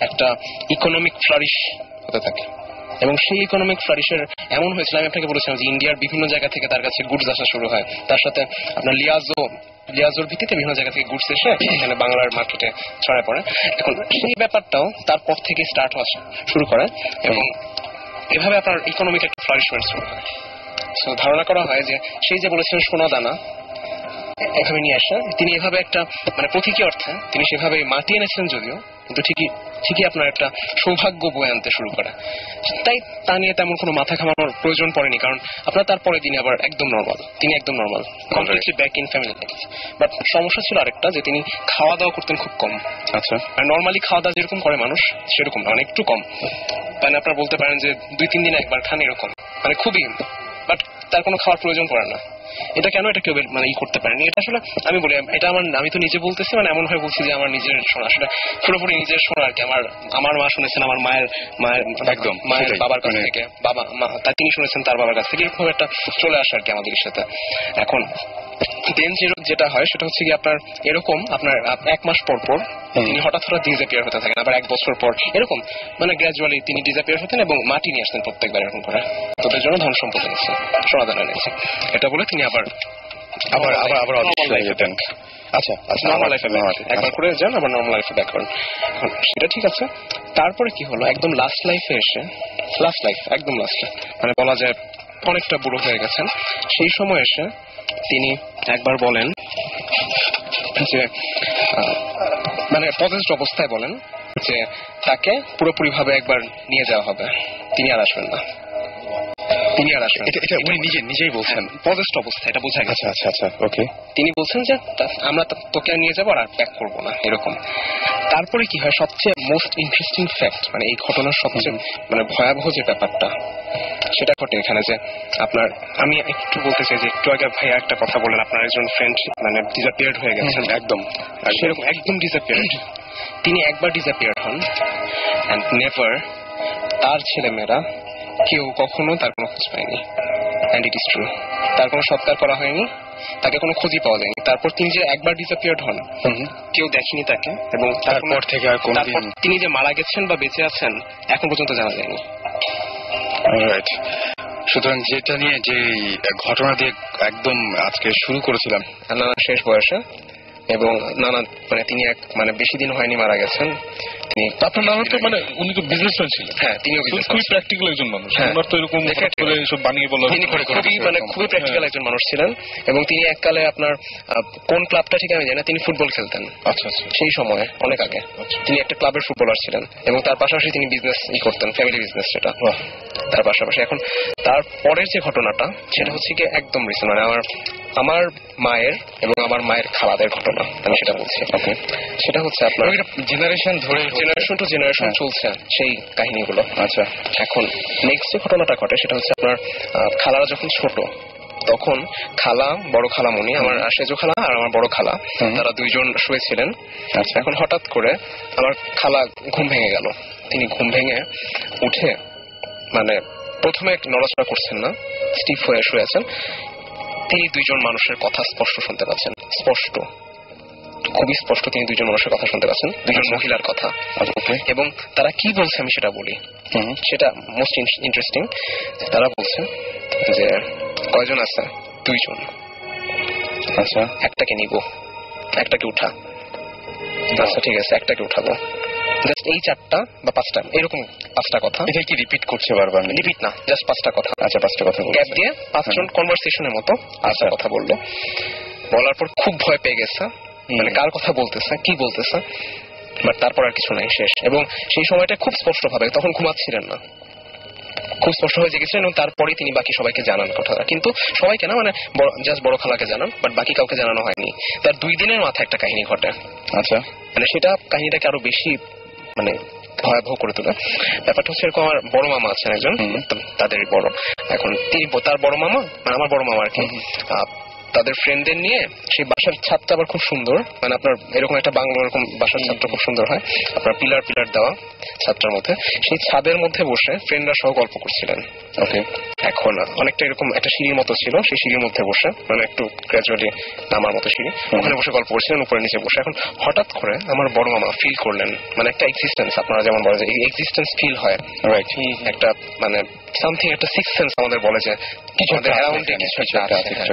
একটা ইকোনমিক ফ্লারিশ হতে থাকে, এবং সেই ইকোনমিক ফ্লারিশের এমন হয়েছিল, আমি আপনাকে বলেছিলাম যে ইন্ডিয়ার বিভিন্ন জায়গা থেকে তার কাছে গুডস আসা শুরু হয়, তার সাথে আপনার লিয়াজোর ভিত্তিতে বিভিন্ন জায়গা থেকে গুডস এসে এখানে বাংলার মার্কেটে ছড়ায় পড়ে। এখন সেই ব্যাপারটাও তারপর থেকে স্টার্ট হওয়া শুরু করে, এবং এভাবে আপনার ইকোনমিক একটা ফ্লারিশমেন্ট শুরু হয়। তো ধারণা করা হয় যে সেই যে বলেছিলেন সোনা দানা এখানে নিয়ে আসা, তিনি এভাবে একটা মানে প্রতীকী অর্থে তিনি সেভাবে মাটি এনেছিলেন যদিও, কিন্তু ঠিকই আপনার একটা সৌভাগ্য বয়ে আনতে শুরু করে। তাই তা নিয়ে তেমন কোনো মাথা ঘামানোর প্রয়োজন পড়েনি, কারণ আপনার তারপরে দিনে আবার একদম নর্মাল, তিনি একদম normal, completely back in family life. But সমস্যা ছিল আরেকটা, যে তিনি খাওয়া দাওয়া করতেন খুব কম। আচ্ছা, আর নর্মালি খাওয়া দাওয়া যেরকম করে মানুষ সেরকম না, মানে একটু কম, মানে আপনার বলতে পারেন যে 2-3 দিনে একবার খান এরকম, মানে খুবই, বাট তার কোনো খাওয়ার প্রয়োজন পড়ে না। এটা কেন এটা কেউ মানে করতে পারেনি, এটা আসলে আমি বলি, এটা আমি তো নিজে বলতেছি, মানে এমন ভাবে বলছি যে আমার নিজের শোনা, আসলে পুরোপুরি নিজের শোনা আর কি। আমার মা শুনেছেন আমার মায়ের একদম মায়ের বাবার কাছ থেকে, তা তিনি শুনেছেন তার বাবার কাছ থেকে, এরকম একটা চলে আসে আর কি আমাদের সাথে। এখন দেন যেটা হয় সেটা হচ্ছে কি, আপনার এরকম আপনার 1 মাস পর পর তিনি হঠাৎ ডিসঅ্যাপিয়ার হতে থাকেন, আবার 1 বছর পর এরকম, মানে গ্র্যাজুয়ালি তিনি ডিসঅ্যাপিয়ার হতেন, এবং মাটি নিয়ে আসতেন প্রত্যেকবার এরকম করে, তোদের জন্য ধন সম্পদ এনেছে, সোনাদানা এনেছে, এটা বলে তিনি আবার যেতেন। আচ্ছা, নর্মাল লাইফে একবার করে যান, আবার নর্মাল লাইফে ব্যাক করেন। সেটা ঠিক আছে। তারপরে কি হলো, একদম লাস্ট লাইফে এসে, একদম লাস্টে, মানে বলা যায় অনেকটা বুড়ো হয়ে গেছেন, সেই সময় এসে তিনি একবার বলেন যে মানে পজেসড অবস্থায় বলেন যে তাকে পুরোপুরি ভাবে একবার নিয়ে যাওয়া হবে, তিনি আর আসবেন না। এটা উনি নিজেই বলছেন, পজেসড অবস্থা, এটা বোঝা গেছে। আচ্ছা, ওকে। তিনি বলছেন যে আমরা তোকে নিয়ে যাবো আর প্যাক করবো না, এরকম। তারপরে কি হয়, সবচেয়ে মোস্ট ইন্টারেস্টিং ফ্যাক্ট, মানে এই ঘটনার সবচেয়ে মানে ভয়াবহ যে ব্যাপারটা সেটা ঘটে এখানে, যে আপনার আমি একটু বলতে চাই যে একটু আগে ভাইয়া একটা কথা বলেন, আপনার একজন ফ্রেন্ড মানে ডিসঅ্যাপিয়ার্ড হয়ে গেছেন, একদম সেরকম একদম ডিসঅ্যাপিয়ার্ড। তিনি একবার ডিসঅ্যাপিয়ার্ড হন, অ্যান্ড নেভার, তার ছেলেমেয়েরা কেউ কখনো তার কোনো খোঁজ পায়নি, অ্যান্ড ইট ইজ ট্রু। তার কোনো সৎকার করা হয়নি, তাকে কোনো খোঁজই পাওয়া যায়নি। তারপর তিনি যে একবার ডিসঅ্যাপিয়ার্ড হন, কেউ দেখেনি তাকে, এবং তারপর থেকে আর কোনদিন তিনি যে মারা গেছেন বা বেঁচে আছেন এখন পর্যন্ত জানা যায়নি। রাইট। সুতরাং যেটা নিয়ে যে ঘটনা দিয়ে একদম আজকে শুরু করেছিলাম, নানা শেষ বয়সে, এবং নানা মানে তিনি মানে বেশি দিন হয়নি মারা গেছেন। তিনি আপনার নানা তো মানে উনি তো বিজনেসম্যান ছিলেন। হ্যাঁ, তিনিও খুবই প্র্যাকটিক্যাল একজন মানুষ। ওনার তো এরকম করে এসব বানিয়ে বলা, তিনি খুবই প্র্যাকটিক্যাল একজন মানুষ ছিলেন, এবং তিনি এককালে আপনার কোন ক্লাবটা ঠিক আমি জানি না, তিনি ফুটবল খেলতেন। আচ্ছা, সেই সময়ে অনেক আগে তিনি একটা ক্লাবের ফুটবলার ছিলেন, এবং তার পাশাপাশি তিনি বিজনেস করতেন, ফ্যামিলি বিজনেস, সেটা তার পাশাপাশি। এখন তার পরের যে ঘটনাটা সেটা হচ্ছে কি একদম রিসেন্ট, মানে আমার মায়ের এবং আমার মায়ের খালাদের ঘটনা, আমি সেটা বলছি। সেটা হচ্ছে আপনার জেনারেশন টু জেনারেশন চলছে সেই কাহিনীগুলো। আচ্ছা, এখন নেক্সট যে ঘটনাটা ঘটে সেটা হচ্ছে আপনার খালারা যখন ছোট, তখন বড় খালামণি, আমার সেজো খালা আর আমার বড় খালা, তারা দুইজন শুয়েছিলেন। আচ্ছা, এখন হঠাৎ করে আমার খালা ঘুম ভেঙে গেল। তিনি ঘুম ভেঙে উঠে মানে প্রথমে নড়াচড়া করছেন না, স্টিফ হয়ে শুয়ে আছেন, তিনি দুইজন মানুষের কথা স্পষ্ট শুনতে পাচ্ছেন, স্পষ্ট, খুবই স্পষ্ট তিনি দুইজন মানুষের কথা শুনতে পাচ্ছেন, দুইজন মহিলার কথা। এবং তারা কি বলছে আমি সেটা বলি, সেটা মোস্ট ইন্টারেস্টিং। তারা বলছে যে কয়জন আছে? 2 জন। আচ্ছা, একটাকে নিব, একটাকে উঠা। আচ্ছা ঠিক আছে, একটাকে উঠাবো। জাস্ট এই 4টা বা 5টা, এরকম 5টা কথা। এটা কি রিপিট করছে বারবার? রিপিট না, জাস্ট 5টা কথা। আচ্ছা, 5টা কথা গ্যাপ দিয়ে 5 জন কনভারসেশনের মতো আচ্ছা কথা বললো। বলার পর খুব ভয় পেয়ে গেছে, মানে কার কথা বলতেছে, কি বলতেছে, বাট তারপর আর কিছু নাই, শেষ। এবং সেই সময়টা খুব স্পষ্ট ভাবে, তখন ঘুমাচ্ছিলেন না, খুব স্পষ্ট হয়ে জেগেছিলেন এবং তারপরে তিনি বাকি সবাইকে জানান কথাটা। কিন্তু সবাইকে না, মানে জাস্ট বড় খালাকে জানান, বাট বাকি কাউকে জানানো হয়নি। তার 2 দিনের মাথায় একটা কাহিনী ঘটে। আচ্ছা, মানে সেটা কাহিনীটাকে আরো বেশি মানে ভয়াবহ করে তোলে। ব্যাপারটা হচ্ছে এরকম, আমার বড় মামা আছেন একজন, তাদেরই বড়। এখন তিনি, তার বড় মামা মানে আমার বড় মামা আর কি, তাদের ফ্রেন্ডদের নিয়ে সেই বাসার ছাদটা আবার খুব সুন্দর, মানে আপনার এরকম একটা বাংলো এরকম বাসার ছাদটা খুব সুন্দর হয়, আপনার পিলার পিলার দেওয়া ছাদটার মধ্যে। সেই ছাদের মধ্যে বসে ফ্রেন্ডরা সহ গল্প করছিলেন। ওকে, এখন অনেকটা এরকম একটা সিঁড়ির মতো ছিল, সেই সিঁড়ির মধ্যে বসে, মানে একটু গ্র্যাজুয়ালি নামার মতো সিঁড়ি, ওখানে বসে গল্প করছিলেন উপরে নিচে বসে। এখন হঠাৎ করে আমার বড় মামা ফিল করলেন, মানে একটা এক্সিস্টেন্স, আপনারা যেমন বলে যে এক্সিস্টেন্স ফিল হয়, রাইট, একটা মানে সামথিং, একটা সিক্স সেন্স আমাদের বলে যে কিছু আমাদের অ্যারাউন্ডে কিছু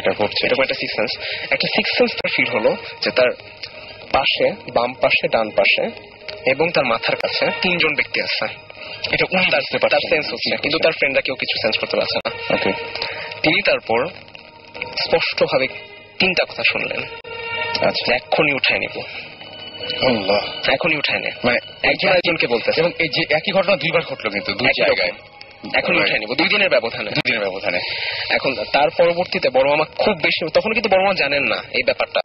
একটা ঘটছে, এরকম একটা সিক্স সেন্স। একটা সিক্স সেন্স তার ফিল হলো যে তার পাশে, বাম পাশে, ডান পাশে এবং তার মাথার কাছে 3 জন ব্যক্তি আছে। এটা উনি তার সেন্স হচ্ছে, কিন্তু তার ফ্রেন্ডরা কেউ কিছু সেন্স করতে পারছে না। ওকে, তিনি তারপর স্পষ্ট ভাবে 3টা কথা শুনলেন। আচ্ছা, এক্ষুনি উঠায় নিব, এখনই উঠায় নে, মানে একজন একজনকে বলতেছে। এবং এই যে একই ঘটনা 2বার ঘটলো, কিন্তু 2 জায়গায়। এখনই উঠায় নিব, 2 দিনের ব্যবধানে, 2 দিনের ব্যবধানে। এখন তার পরবর্তীতে বড় মামা খুব বেশি, তখন কিন্তু বড় মামা জানেন না এই ব্যাপারটা,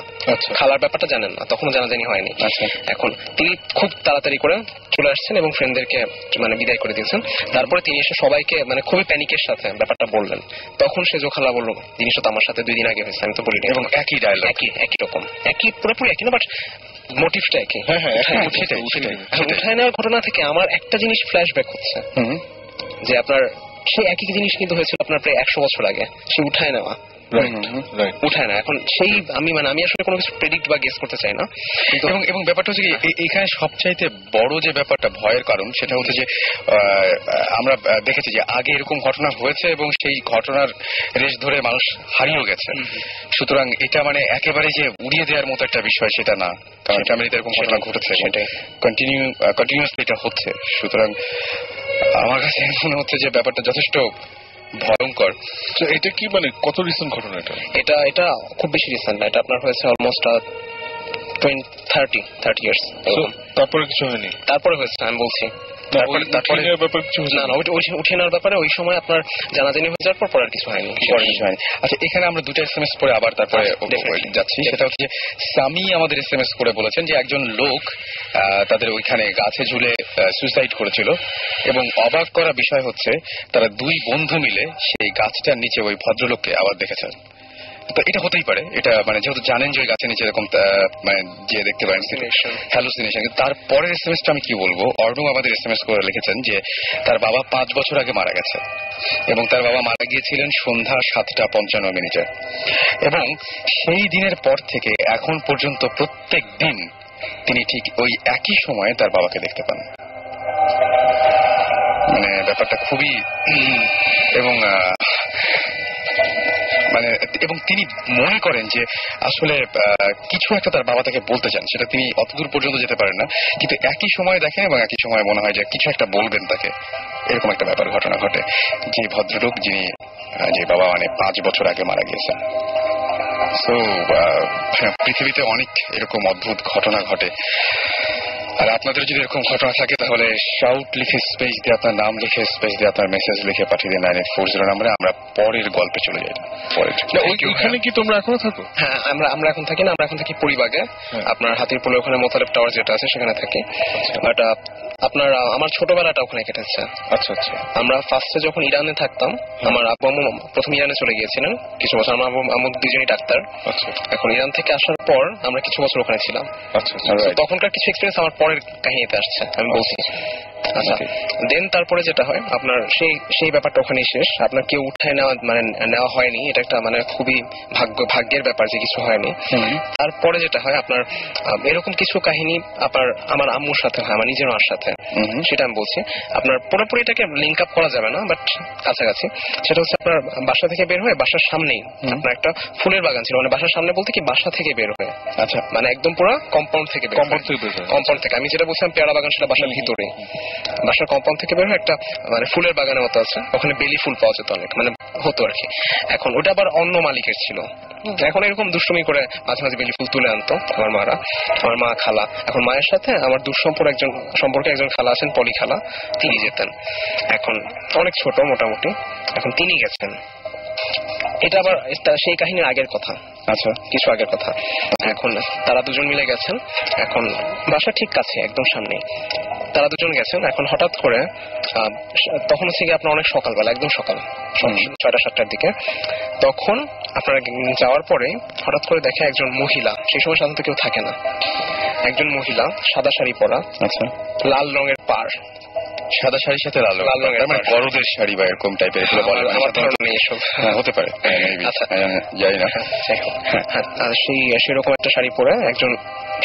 খালার ব্যাপারটা জানেন না, তখনও জানাজানি হয়নি। এখন তিনি খুব তাড়াতাড়ি করে চলে আসছেন এবং ফ্রেন্ডদেরকে মানে বিদায় করে দিয়েছেন। তারপরে তিনি এসে সবাইকে মানে খুবই প্যানিকের সাথে ব্যাপারটা বললেন। তখন সেজো খালা বললো, জিনিসটা তো আমার সাথে 2 দিন আগে হয়েছে, আমি তো বলিনি। এবং একই ডায়লগ, একই রকম, একই পুরোপুরি একই না, বাট মোটিভটা একই। উঠায় নেওয়ার ঘটনা থেকে আমার একটা জিনিস ফ্ল্যাশব্যাক হচ্ছে, যে আপনার সেই একই জিনিস কিন্তু হয়েছিল আপনার প্রায় 100 বছর আগে, সে উঠায় নেওয়া, উঠায় না। এখন সেই আমি আসলে কোনো কিছু প্রেডিক্ট বা গেস করতে চাই না, কিন্তু এবং ব্যাপারটা হচ্ছে কি, এখানে সবচাইতে বড় যে ব্যাপারটা ভয়ের কারণ, সেটা হচ্ছে যে আমরা দেখেছি যে আগে এরকম ঘটনা হয়েছে এবং সেই ঘটনার রেশ ধরে মানুষ হারিয়েও গেছে। সুতরাং এটা মানে একেবারে যে উড়িয়ে দেওয়ার মতো একটা বিষয় সেটা না, কারণ ফ্যামিলিতে এরকম ঘটনা ঘটেছে, কন্টিনিউয়াসলি এটা হচ্ছে। সুতরাং আমার কাছে মনে হচ্ছে যে ব্যাপারটা যথেষ্ট ভয়ঙ্কর। এটা কি মানে কত রিসেন্ট ঘটনা? এটা খুব বেশি রিসেন্ট না, এটা আপনার হয়েছে অলমোস্ট 30 ইয়ার্স। তারপরে কিছু হয়নি? তারপরে হয়েছে, আমি বলছি উঠে নেওয়ার ব্যাপারে ওই সময় আপনার জানাজানি হয়ে যাওয়ার পর আর কিছু হয়নি। আচ্ছা, এখানে আমরা 2টা SMS পরে আবার তারপরে যাচ্ছি। সেটা হচ্ছে স্বামী আমাদের SMS করে বলেছেন যে একজন লোক তাদের ওইখানে গাছে ঝুলে সুইসাইড করেছিল এবং অবাক করা বিষয় হচ্ছে তারা 2 বন্ধু মিলে সেই গাছটার নিচে ওই ভদ্রলোককে আবার দেখেছেন। তো এটা হতেই পারে, এটা মানে যেহেতু জানেন যে ওই গাছের নিচে এরকম মানে যে দেখতে পারেন হ্যালুসিনেশন। তারপরের এসএমএসটা আমি কি বলবো, অর্ণব আমাদের SMS করে লিখেছেন যে তার বাবা 5 বছর আগে মারা গেছে এবং তার বাবা মারা গিয়েছিলেন সন্ধ্যা 7:55 এবং সেই দিনের পর থেকে এখন পর্যন্ত প্রত্যেক দিন তিনি ঠিক ওই একই সময়ে তার বাবাকে দেখতে পান। মানে ব্যাপারটা খুবই এবং তিনি মনে করেন যে আসলে কিছু একটা তার বাবা তাকে বলতে চান, সেটা তিনি অতদূর পর্যন্ত যেতে পারেন না, কিন্তু একই সময় দেখেন এবং একই সময় মনে হয় যে কিছু একটা বলবেন তাকে। এরকম একটা ব্যাপার ঘটনা ঘটে যে ভদ্রলোক যিনি যে বাবা মানে 5 বছর আগে মারা গিয়েছেন। তো পৃথিবীতে অনেক এরকম অদ্ভুত ঘটনা ঘটে। আর আপনাদের যদি এরকম ঘটনা থাকে তাহলে শাউট লিখে স্পেস দিয়ে আপনার নাম লিখে স্পেস দিয়ে আপনার মেসেজ লিখে পাঠিয়ে দিন 9840 নম্বরে। আমরা পরের গল্পে চলে যাই। ওইখানে কি তোমরা এখনো থাকো? হ্যাঁ, আমরা এখন থাকি না, আমরা এখন থাকি পরিবাগে, আপনার হাতিরপুলের ওখানে মোতালেব টাওয়ার যেটা আছে সেখানে থাকি। বাট আপনার আমার ছোটবেলাটা ওখানে কেটেছে। আচ্ছা আচ্ছা। আমরা ফার্স্টে যখন ইরানে থাকতাম, আমার আব্বু আম্মু প্রথম ইরানে চলে গিয়েছিলেন কিছু বছর, আমার আম্মু 2জনই ডাক্তার। আচ্ছা। এখন ইরান থেকে আসার পর আমরা কিছু বছর ওখানে ছিলাম। আচ্ছা। তখনকার কিছু এক্সপিরিয়েন্স আমার পরের কাহিনীতে আসছে, আমি বলছি। আচ্ছা, দেন তারপরে যেটা হয় আপনার সেই ব্যাপারটা ওখানেই শেষ। আপনার কেউ উঠায় নেওয়া হয়নি, এটা একটা মানে খুবই ভাগ্যের ব্যাপার যে কিছু হয়নি। তারপরে যেটা হয় আপনার এরকম কিছু কাহিনী আমার আম্মুর সাথে হয়, আমার নিজের মার সাথে। সেটা আমি বলছি, আপনার পুরোপুরি এটাকে লিঙ্ক আপ করা যাবে না, বাট কাছাকাছি। সেটা হচ্ছে আপনার বাসা থেকে বের হয়ে বাসার সামনেই আপনার একটা ফুলের বাগান ছিল, মানে বাসার সামনে বলতে কি বাসা থেকে বের হয়ে, আচ্ছা মানে একদম পুরো কম্পাউন্ড থেকে আমি যেটা বলছিলাম পেয়ারা বাগান সেটা বাসার ভিতরে, বাসার কম্পাউন্ড থেকে বের হয়ে একটা মানে ফুলের বাগানের মতো আছে, ওখানে বেলি ফুল পাওয়া যেত অনেক, মানে হতো আর কি। এখন ওটা আবার অন্য মালিকের ছিল। এখন এরকম দুষ্টুমি করে মাঝে মাঝে বেলি ফুল তুলে আনতো আমার মা খালা। এখন মায়ের সাথে আমার সম্পর্কে একজন খালা আছেন, পলি খালা, তিনি যেতেন। এখন অনেক ছোট মোটামুটি, এখন তিনি গেছেন। এটা আবার সেই কাহিনীর আগের কথা, আচ্ছা কিছু আগের কথা। এখন তারা দুজন মিলে গেছেন, এখন বাসা ঠিক কাছে একদম সামনে তারা দুজন গেছেন। এখন হঠাৎ করে তখন হচ্ছে গিয়ে আপনার অনেক সকালবেলা, একদম সকাল 6টা-7টার দিকে, তখন আপনারা যাওয়ার পরে হঠাৎ করে দেখে একজন মহিলা, সেই সময় সাধারণত কেউ থাকে না, একজন মহিলা সাদা শাড়ি পরা, আচ্ছা লাল রঙের পাড়, সাদা শাড়ির সাথে লাল রঙের মানে বড়দের শাড়ি বা এরকম টাইপের আমার ধারণা নেই এসব, হতে পারে, আচ্ছা জানি না। সেরকম একটা শাড়ি পরে একজন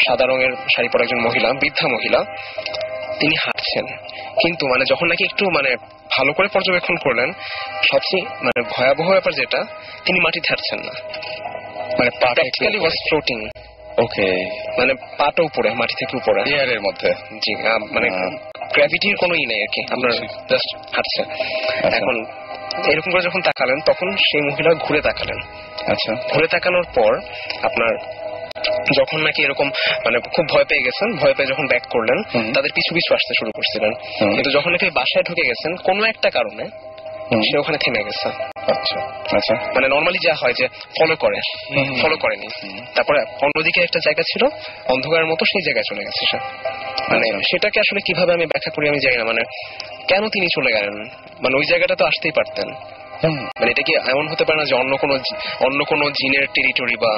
সাদা রঙের শাড়ি পরা একজন মহিলা, বৃদ্ধা মহিলা, তিনি হাঁটছেন। কিন্তু মানে যখন নাকি একটু মানে ভালো করে পর্যবেক্ষণ করলেন, সবচেয়ে মানে ভয়াবহ ব্যাপার যেটা, তিনি মাটিতে হাঁটছেন না, মানে প্র্যাকটিক্যালি ওয়াজ ফ্লোটিং। ওকে, মানে পাটা উপরে, মাটি থেকে উপরে, এয়ারের মধ্যে। জি, মানে গ্র্যাভিটির কোনো ই নেই আর কি, আপনার জাস্ট হাঁটছে। এখন এরকম করে যখন তাকালেন, তখন সেই মহিলা ঘুরে তাকালেন। আচ্ছা, ঘুরে তাকানোর পর আপনার যখন নাকি এরকম মানে খুব ভয় পেয়ে গেছেন, ভয় পেয়ে যখন ব্যাক করলেন, তাদের পিছু পিছু আসতে শুরু করছিলেন। কিন্তু যখন নাকি বাসায় ঢুকে গেছেন, কোনো একটা কারণে সে ওখানে থেমে গেছে। আচ্ছা আচ্ছা, মানে নর্মালি যা হয় যে ফলো করেনি। তারপরে অন্যদিকে একটা জায়গা ছিল অন্ধকারের মতো, সেই জায়গায় চলে গেছে সে। মানে সেটাকে আসলে কিভাবে আমি ব্যাখ্যা করি আমি জানি না, মানে কেন তিনি চলে গেলেন, মানে ওই জায়গাটা তো আসতেই পারতেন। মানে এটা কি এমন হতে পারে না যে অন্য কোনো জিনের টেরিটরি বা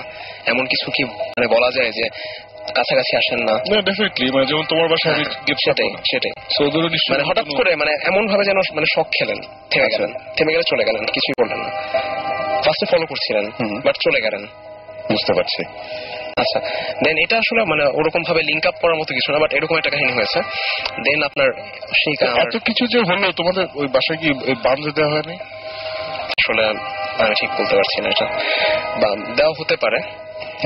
এমন কিছু কি মানে বলা যায় যে কাছাকাছি আসেন না? ডেফিনেটলি, মানে যেমন তোমার বাসায় আমি সেটাই মানে হঠাৎ করে মানে এমন ভাবে যেন মানে শক খেলেন, থেমে গেলে চলে গেলেন, কিছুই করলেন না। ফার্স্টে ফলো করছিলেন, বাট চলে গেলেন। বুঝতে পারছি। আচ্ছা, দেন এটা আসলে মানে ওরকম ভাবে লিঙ্ক আপ করার মতো কিছু না, বাট এরকম একটা কাহিনী হয়েছে। দেন আপনার সেই এত কিছু যে হলো, তোমাদের ওই বাসায় কি বাঁধ দেওয়া হয়নি? আসলে আমি ঠিক বলতে পারছি না, এটা দেওয়া হতে পারে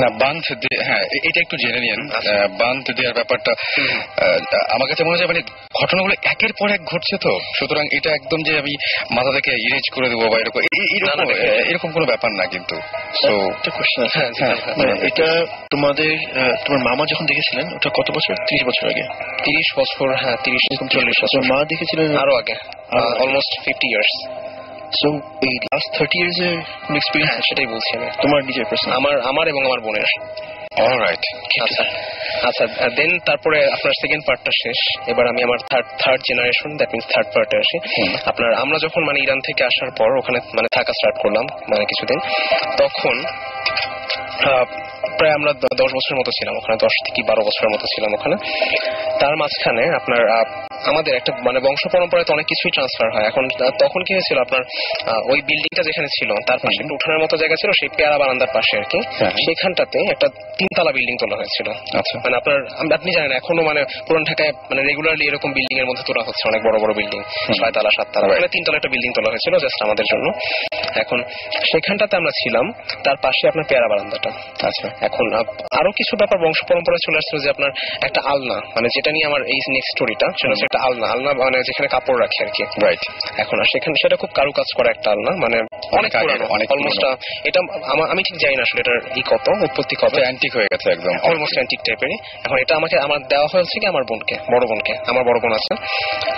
না। বাঁধ, হ্যাঁ এটা একটু জেনে নিন। বাঁধ দেওয়ার ব্যাপারটা আমার কাছে মনে হয় মানে ঘটনাগুলো একের পর এক ঘটছে, তো সুতরাং এটা একদম যে আমি মাথা থেকে ইরেজ করে দেবো বা এরকম কোনো ব্যাপার না। কিন্তু এটা তোমার মামা যখন দেখেছিলেন ওটা কত বছর? 30 বছর আগে? 30 বছর, হ্যাঁ 30-40 বছর। মা দেখেছিলেন আরো আগে, অলমোস্ট 50 years। সো এই লাস্ট 30 years এর কোন এক্সপেরিয়েন্স? সেটাই বলছি আমি, তোমার নিজের পার্সোনাল, আমার এবং আমার বোনের। অলরাইট, আচ্ছা, দেন তারপরে আপনার সেকেন্ড পার্টটা শেষ। এবার আমি আমার third generation, that means third পার্টে আসি। আমরা যখন মানে ইরান থেকে আসার পর ওখানে মানে থাকা স্টার্ট করলাম মানে কিছুদিন, তখন প্রায় আমরা 10 বছরের মতো ছিলাম ওখানে, 10 থেকে 12 বছরের মতো ছিলাম ওখানে। তার মাঝখানে আপনার আমাদের একটা মানে বংশ পরম্পরায় তো অনেক কিছুই ট্রান্সফার হয়। এখন তখন কি হয়েছিল, আপনার ওই বিল্ডিংটা যেখানে ছিল তার পাশে একটা উঠানের মতো জায়গা ছিল, সেই পেয়ারা বারান্দার পাশে আর কি, সেখানটাতে একটা 3তলা বিল্ডিং তোলা হয়েছিল। আচ্ছা, মানে আপনি জানেন এখনো মানে পুরান ঢাকায় মানে রেগুলারলি এরকম বিল্ডিং এর মধ্যে তোলা হচ্ছে, অনেক বড় বড় বিল্ডিং, 6তলা 7তলা, মানে 3তলা একটা বিল্ডিং তোলা হয়েছিল জাস্ট আমাদের জন্য। এখন সেখানটাতে আমরা ছিলাম, তার পাশে আপনার পেয়ারা বারান্দাটা। আচ্ছা, এখন আরো কিছু ব্যাপার বংশ পরম্পরা চলে আসছিল, যে আপনার একটা আলনা, মানে যেটা নিয়ে আমার এই নেক্সট স্টোরিটা, সেটা হচ্ছে একটা আলনা মানে যেখানে কাপড় রাখে আর কি। রাইট, এখন সেখানে সেটা খুব কারুকাজ করা একটা আলনা, মানে অনেক পুরানো, অলমোস্ট এটা আমি ঠিক জানি না আসলে এটার কত উৎপত্তি কবে, অ্যান্টিক হয়ে গেছে একদম, অলমোস্ট অ্যান্টিক টাইপেরই। এখন এটা আমার দেওয়া হয়েছে কি আমার বোনকে, বড় বোনকে, আমার বড় বোন আছে,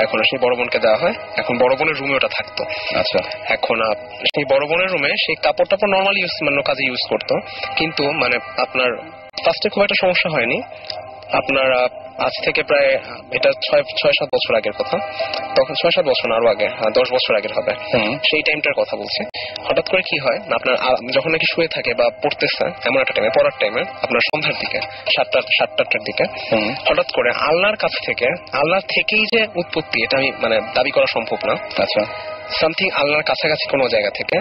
এখন সেই বড় বোনকে দেওয়া হয়। এখন বড় বোনের রুমে ওটা থাকতো। আচ্ছা, এখন সেই বড় বোনের রুমে সেই কাপড় টাপড় নর্মালি মানে কাজে ইউজ করতো, কিন্তু মানে আপনার ফার্স্টে খুব একটা সমস্যা হয়নি। আপনার আজ থেকে প্রায় এটা 6-7 বছর আগের কথা, তখন 6-7 বছর না আরো আগে, 10 বছর আগের হবে। সেই টাইমটার কথা বলছি। হঠাৎ করে কি হয় আপনার যখন নাকি শুয়ে থাকে বা পড়তেছে এমন একটা টাইমে, পড়ার টাইমে আপনার সন্ধ্যার দিকে 7-8টার দিকে হঠাৎ করে আল্লাহর কাছ থেকে, আল্লাহ থেকেই যে উৎপত্তি এটা আমি মানে দাবি করা সম্ভব না। আচ্ছা, সামথিং আল্লাহর কাছাকাছি কোনো জায়গা থেকে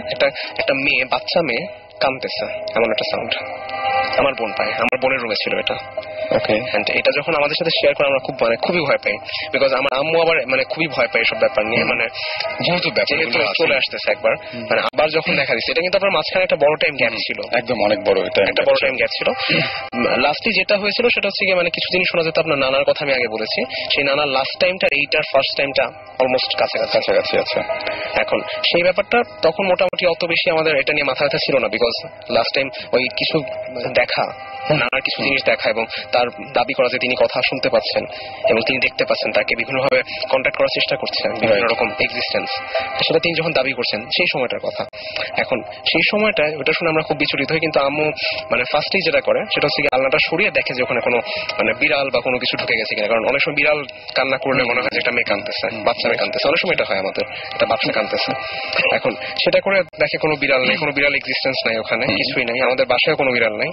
একটা মেয়ে, বাচ্চা মেয়ে কাঁদতেছে এমন একটা সাউন্ড আমার বোন পায়। আমার বোনের রুমে ছিল এটা। ওকে। এটা যখন আমাদের সাথে শেয়ার করে আমরা খুবই ভয় পাই, বিকজ আমার আম্মু আবার মানে খুবই ভয় পায় এসব ব্যাপার নিয়ে, মানে যেহেতু চলে আসতেছে একবার, মানে আবার যখন দেখা দিচ্ছে এটা কিন্তু আপনার মাঝখানে একটা বড় টাইম গ্যাপ ছিল, একদম অনেক বড়, এটা একটা বড় টাইম গ্যাপ ছিল। লাস্টলি যেটা হয়েছিল সেটা হচ্ছে গিয়ে মানে কিছু জিনিস শোনা যেত, আপনার নানার কথা আমি আগে বলেছি, সেই নানার লাস্ট টাইমটা এইটার ফার্স্ট টাইমটা অলমোস্ট কাছাকাছি আছে। এখন সেই ব্যাপারটা তখন মোটামুটি অত বেশি আমাদের এটা নিয়ে মাথা ব্যথা ছিল না, বিকজ লাস্ট টাইম ওই কিছু দেখা, নানার কিছু জিনিস দেখা এবং তার দাবি করা যে তিনি কথা শুনতে পাচ্ছেন এবং তিনি দেখতে পাচ্ছেন, তাকে বিভিন্নভাবে কন্ট্যাক্ট করার চেষ্টা করছেন, বিভিন্ন রকম এক্সিস্টেন্স, সেটা তিনি যখন দাবি করছেন সেই সময়টার কথা। এখন সেই সময়টায় ওটা শুনে আমরা খুব বিচলিত হই, কিন্তু আম্মু মানে ফার্স্টেই যেটা করে সেটা হচ্ছে আলনাটা সরিয়ে দেখে যে ওখানে কোনো মানে বিড়াল বা কোনো কিছু ঢুকে গেছে কিনা, কারণ অনেক সময় বিড়াল কান্না করলে মনে হয় যে একটা মেয়ে কাঁদতেছে, বাচ্চা মেয়ে কাঁদতেছে, অনেক সময় এটা হয় আমাদের, একটা বাচ্চা কাঁদতেছে। এখন সেটা করে দেখে কোনো বিড়াল নেই, কোনো বিড়াল এক্সিস্টেন্স নাই ওখানে, কিছুই নাই, আমাদের বাসায় কোনো বিড়াল নাই।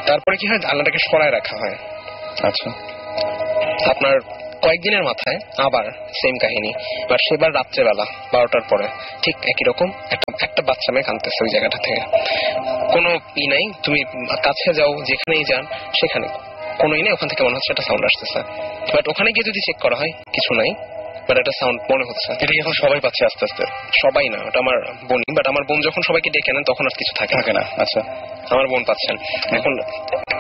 তারপরে কি হয়, আলনাটাকে সরায় রাখা হয়। আচ্ছা, আপনার কয়েকদিনের মাথায় আবার সেম কাহিনী, বা সেবার রাত্রেবেলা 12টার পরে ঠিক একই রকম একটা বাচ্চা মেয়ে কাঁদতেছে ওই জায়গাটা থেকে। কোনো নাই, তুমি কাছে যাও যেখানেই যান সেখানে কোনো নেই, ওখান থেকে মনে হচ্ছে একটা সাউন্ড আসতেছে, বাট ওখানে গিয়ে যদি চেক করা হয় কিছু নাই, বাট একটা সাউন্ড মনে হচ্ছে। এটা এখন সবাই পাচ্ছে আস্তে আস্তে? সবাই না, ওটা আমার বোন, বাট আমার বোন যখন সবাইকে ডেকে নেন তখন আর কিছু থাকে না। আচ্ছা, আমার বোন পাচ্ছেন। এখন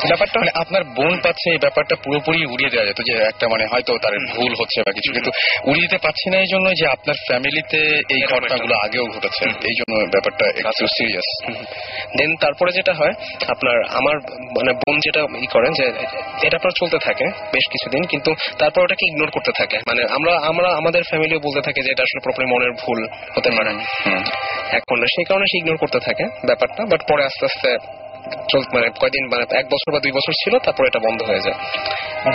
ব্যাপারটা মানে আপনার বোন পাচ্ছে, এই ব্যাপারটা পুরোপুরি উড়িয়ে দেওয়া যেত যে একটা মানে হয়তো তার ভুল হচ্ছে বা কিছু, কিন্তু উড়িয়ে দিতে পারছি না এই জন্য যে আপনার ফ্যামিলিতে এই ঘটনাগুলো আগেও ঘটেছে, এই জন্য ব্যাপারটা একটু সিরিয়াস। দেন তারপরে যেটা হয় আপনার, আমার মানে বোন যেটা করেন যে এটা আপনার চলতে থাকে বেশ কিছুদিন, কিন্তু তারপর ওটাকে ইগনোর করতে থাকে, মানে আমরা আমাদের ফ্যামিলিও বলতে থাকে যে এটা আসলে পুরোপুরি মনের ভুল হতে পারে। এখন সেই কারণে সে ইগনোর করতে থাকে ব্যাপারটা, বাট পরে আস্তে আস্তে মানে কয়দিন মানে 1 বছর বা 2 বছর ছিল, তারপর এটা বন্ধ হয়ে যায়।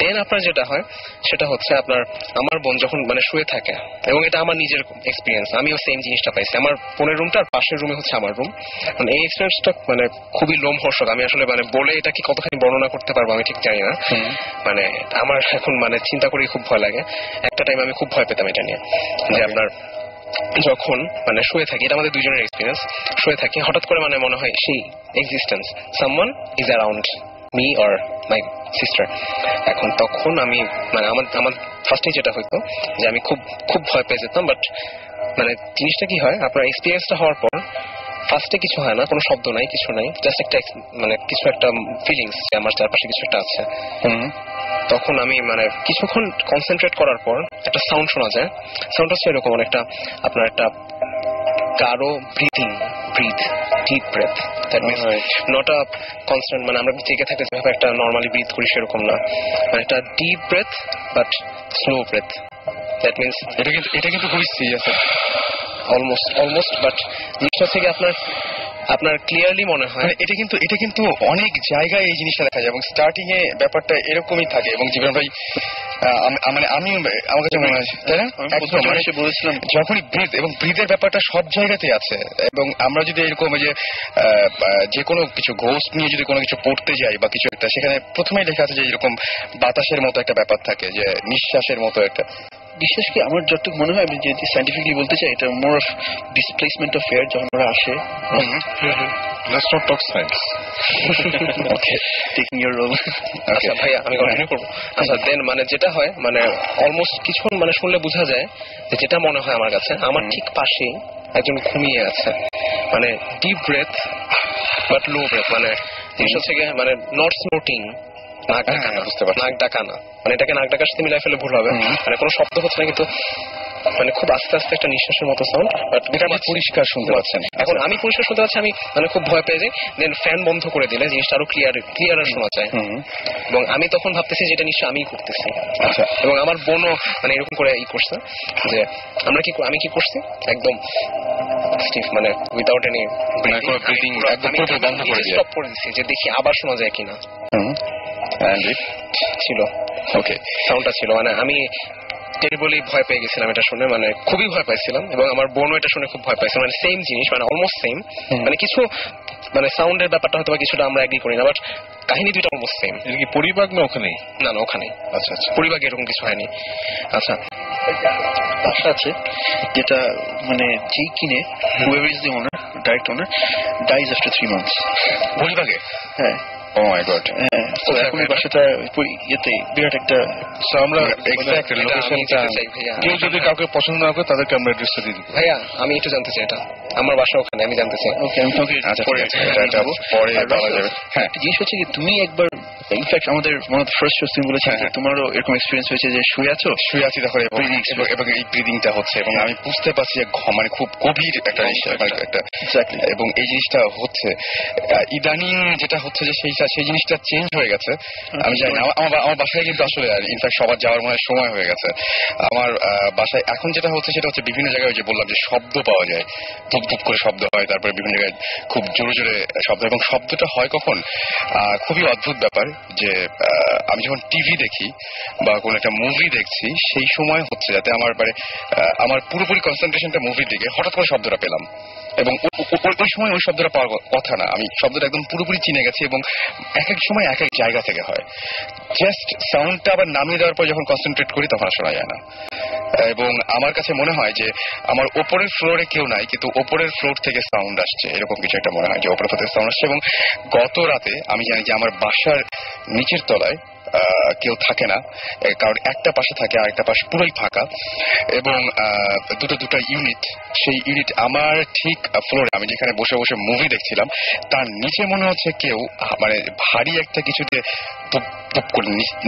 দেন আপনার যেটা হয় সেটা হচ্ছে আপনার আমার বোন যখন মানে শুয়ে থাকে, এবং এটা আমার নিজের এক্সপিরিয়েন্স, আমিও সেম জিনিসটা পাইছি। আমার বোনের রুমটা আর পাশের রুমে হচ্ছে আমার রুম, মানে এই এক্সপিরিয়েন্সটা মানে খুবই লোমহর্ষক। আমি আসলে মানে বলে এটা কি কতখানি বর্ণনা করতে পারবো আমি ঠিক জানি না, মানে আমার এখন মানে চিন্তা করেই খুব ভয় লাগে। একটা টাইম আমি খুব ভয় পেতাম এটা নিয়ে, যে আপনার যখন মানে শুয়ে থাকি, এটা আমাদের দুজনের এক্সপিরিয়েন্স, শুয়ে থাকি হঠাৎ করে মানে মনে হয় সেই existence, someone is around me or my sister. এখন তখন আমি মানে আমার ফার্স্টে যেটা হইতো যে আমি খুব খুব ভয় পেয়ে যেতাম, বাট মানে জিনিসটা কি হয় আপনার এক্সপিরিয়েন্সটা হওয়ার পর ফার্স্টে কিছু হয় না, কোনো শব্দ নাই, কিছু নাই, জাস্ট একটা মানে কিছু একটা ফিলিংস যে আমার চারপাশে কিছু একটা আছে। তখন আমি মানে কিছুক্ষণ কনসেন্ট্রেট করার পর একটা সাউন্ড শোনা যায়। সাউন্ড হচ্ছে এরকম একটা আপনার একটা গাঢ় breath, deep breath, that means not a constant, মানে আমরা জেগে থাকতে যেভাবে একটা নর্মালি ব্রিথ করি সেরকম না, মানে একটা deep breath but slow breath. That means এটা কিন্তু খুবই সিরিয়াস, অলমোস্ট, বাট জিনিসটা থেকে আপনার ক্লিয়ারলি মনে হয় এটা কিন্তু অনেক জায়গায় এই জিনিসটা দেখা যায়, এবং স্টার্টিং এ ব্যাপারটা এরকমই থাকে, এবং জীবন ভাই মানে আমি আমার কাছে মনে হয় তাই না, বলেছিলাম যখনই ব্রিথ এবং ব্রিথের ব্যাপারটা সব জায়গাতেই আছে। এবং আমরা যদি এরকম যে কোনো কিছু ঘোস্ট নিয়ে যদি কোনো কিছু পড়তে যাই বা কিছু একটা, সেখানে প্রথমেই লেখা আছে যে এরকম বাতাসের মতো একটা ব্যাপার থাকে, যে নিঃশ্বাসের মতো একটা। বিশেষ করে আমার যতটুকু মনে হয়, আমি যদি সাইন্টিফিকলি বলতে চাই, এটা more of displacement of air যখন ওরা আসে। Let's not talk science. Okay, taking your role. আচ্ছা ভাইয়া আমি কন্টিনিউ করবো। আচ্ছা দেন মানে যেটা হয় মানে অলমোস্ট কিছুক্ষণ মানে শুনলে বোঝা যায় যে যেটা মনে হয় আমার কাছে, আমার ঠিক পাশেই একজন ঘুমিয়ে আছে, মানে deep breath but low breath, মানে জিনিস হচ্ছে মানে নট স্নোটিং, নাক ডাকা না, মানে এটাকে নাক ডাকার সাথে মিলাই ফেলে ভুল হবে, মানে কোনো শব্দ হচ্ছে না, কিন্তু মানে খুব আস্তে আস্তে একটা নিঃশ্বাসের মতো সাউন্ড, বাট এটা পরিষ্কার শুনতে পাচ্ছেন। এখন আমি পরিষ্কার শুনতে পাচ্ছি, আমি মানে খুব ভয় পেয়ে যাই। দেন ফ্যান বন্ধ করে দিলে জিনিসটা আরো ক্লিয়ার শোনা যায়, এবং আমি তখন ভাবতেছি যে এটা নিশ্চয় আমিই করতেছি। আচ্ছা, এবং আমার বোনও মানে এরকম করে করছে যে আমি কি করছি একদম স্টিফ, মানে উইদাউট এনি ব্রিথিং, একদম বন্ধ করে দিয়েছি, স্টপ করে দিয়েছি যে দেখি আবার শোনা যায় কিনা। ছিল, ওকে, সাউন্ডটা ছিল, মানে আমি টেরিবলি ভয় পেয়ে গেছিলাম এটা শুনে, মানে খুবই ভয় পাইছিলাম, এবং আমার বোনও এটা শুনে খুব ভয় পাইছিল, মানে সেম জিনিস, মানে অলমোস্ট সেম, মানে কিছু মানে সাউন্ডের ব্যাপারটা হয়তো কিছুটা আমরা এগ্রি করি না, বাট কাহিনী দুইটা অলমোস্ট সেম। এটা কি পরিবাগ না ওখানেই? না না, ওখানে। আচ্ছা আচ্ছা, পরিবাগে এরকম কিছু হয়নি। আচ্ছা, বাসা আছে যেটা মানে যেই কিনে whoever is the owner, direct owner, dies after 3 months. পরিবাগে? হ্যাঁ। ও মাই গড। তো এখন এই বাসাটা ইয়েতে বিরাট একটা, আমরা এক্সাক্ট লোকেশনটা কেউ যদি কাউকে পছন্দ না করে তাদেরকে আমরা অ্যাড্রেসটা দিয়ে দেবো। ভাইয়া আমি একটু জানতে চাই, এটা আমার বাসা ওখানে, আমি জানতে চাই। ওকে আমি তোমাকে আচ্ছা, পরে এটা যাবো, পরে বলা যাবে। হ্যাঁ, একটা জিনিস হচ্ছে কি, তুমি একবার ইনফ্যাক্ট আমাদের মনে ফার্স্ট শো তুমি বলেছিলে যে তোমারও এরকম এক্সপিরিয়েন্স হয়েছে যে শুয়ে আছি তখন এবং এই ব্রিদিংটা হচ্ছে, এবং আমি বুঝতে পারছি যে মানে খুব গভীর একটা একটা, এবং এই জিনিসটা হচ্ছে ইদানিং যেটা হচ্ছে যে সেই জিনিসটা চেঞ্জ হয়ে গেছে। আমি জানি না, আমার বাসায় কিন্তু আসলে ইনফ্যাক্ট সবার যাওয়ার মনে সময় হয়ে গেছে। আমার বাসায় এখন যেটা হচ্ছে সেটা হচ্ছে বিভিন্ন জায়গায় যে বললাম যে শব্দ পাওয়া যায়, ধুপ ধুপ করে শব্দ হয়, তারপরে বিভিন্ন জায়গায় খুব জোরে জোরে শব্দ, এবং শব্দটা হয় কখন, খুবই অদ্ভুত ব্যাপার যে আমি যখন টিভি দেখি বা কোন একটা মুভি দেখছি সেই সময় হচ্ছে যাতে আমার পুরোপুরি কনসেন্ট্রেশনটা মুভির দিকে, হঠাৎ করে শব্দটা পেলাম, এবং ওই সময় ওই শব্দটা পাওয়ার কথা না, আমি শব্দটা একদম পুরোপুরি চিনে গেছি, এবং এক এক সময় এক এক জায়গা থেকে হয়। জাস্ট সাউন্ডটা আবার নামিয়ে দেওয়ার পর যখন কনসেন্ট্রেট করি তখন শোনা যায় না, এবং আমার কাছে মনে হয় যে আমার ওপরের ফ্লোরে কেউ নাই, কিন্তু ওপরের ফ্লোর থেকে সাউন্ড আসছে, এরকম কিছু একটা মনে হয় যে ওপরের ফ্লোর থেকে সাউন্ড আসছে। এবং গত রাতে আমি জানি যে আমার বাসার নিচের তলায় কেউ থাকে না, কারণ একটা পাশে থাকে আর একটা পাশে পুরোই ফাঁকা, এবং দুটো ইউনিট, সেই ইউনিট আমার ঠিক ফ্লোরে আমি যেখানে বসে বসে মুভি দেখছিলাম তার নিচে মনে হচ্ছে কেউ মানে ভারী একটা কিছুতে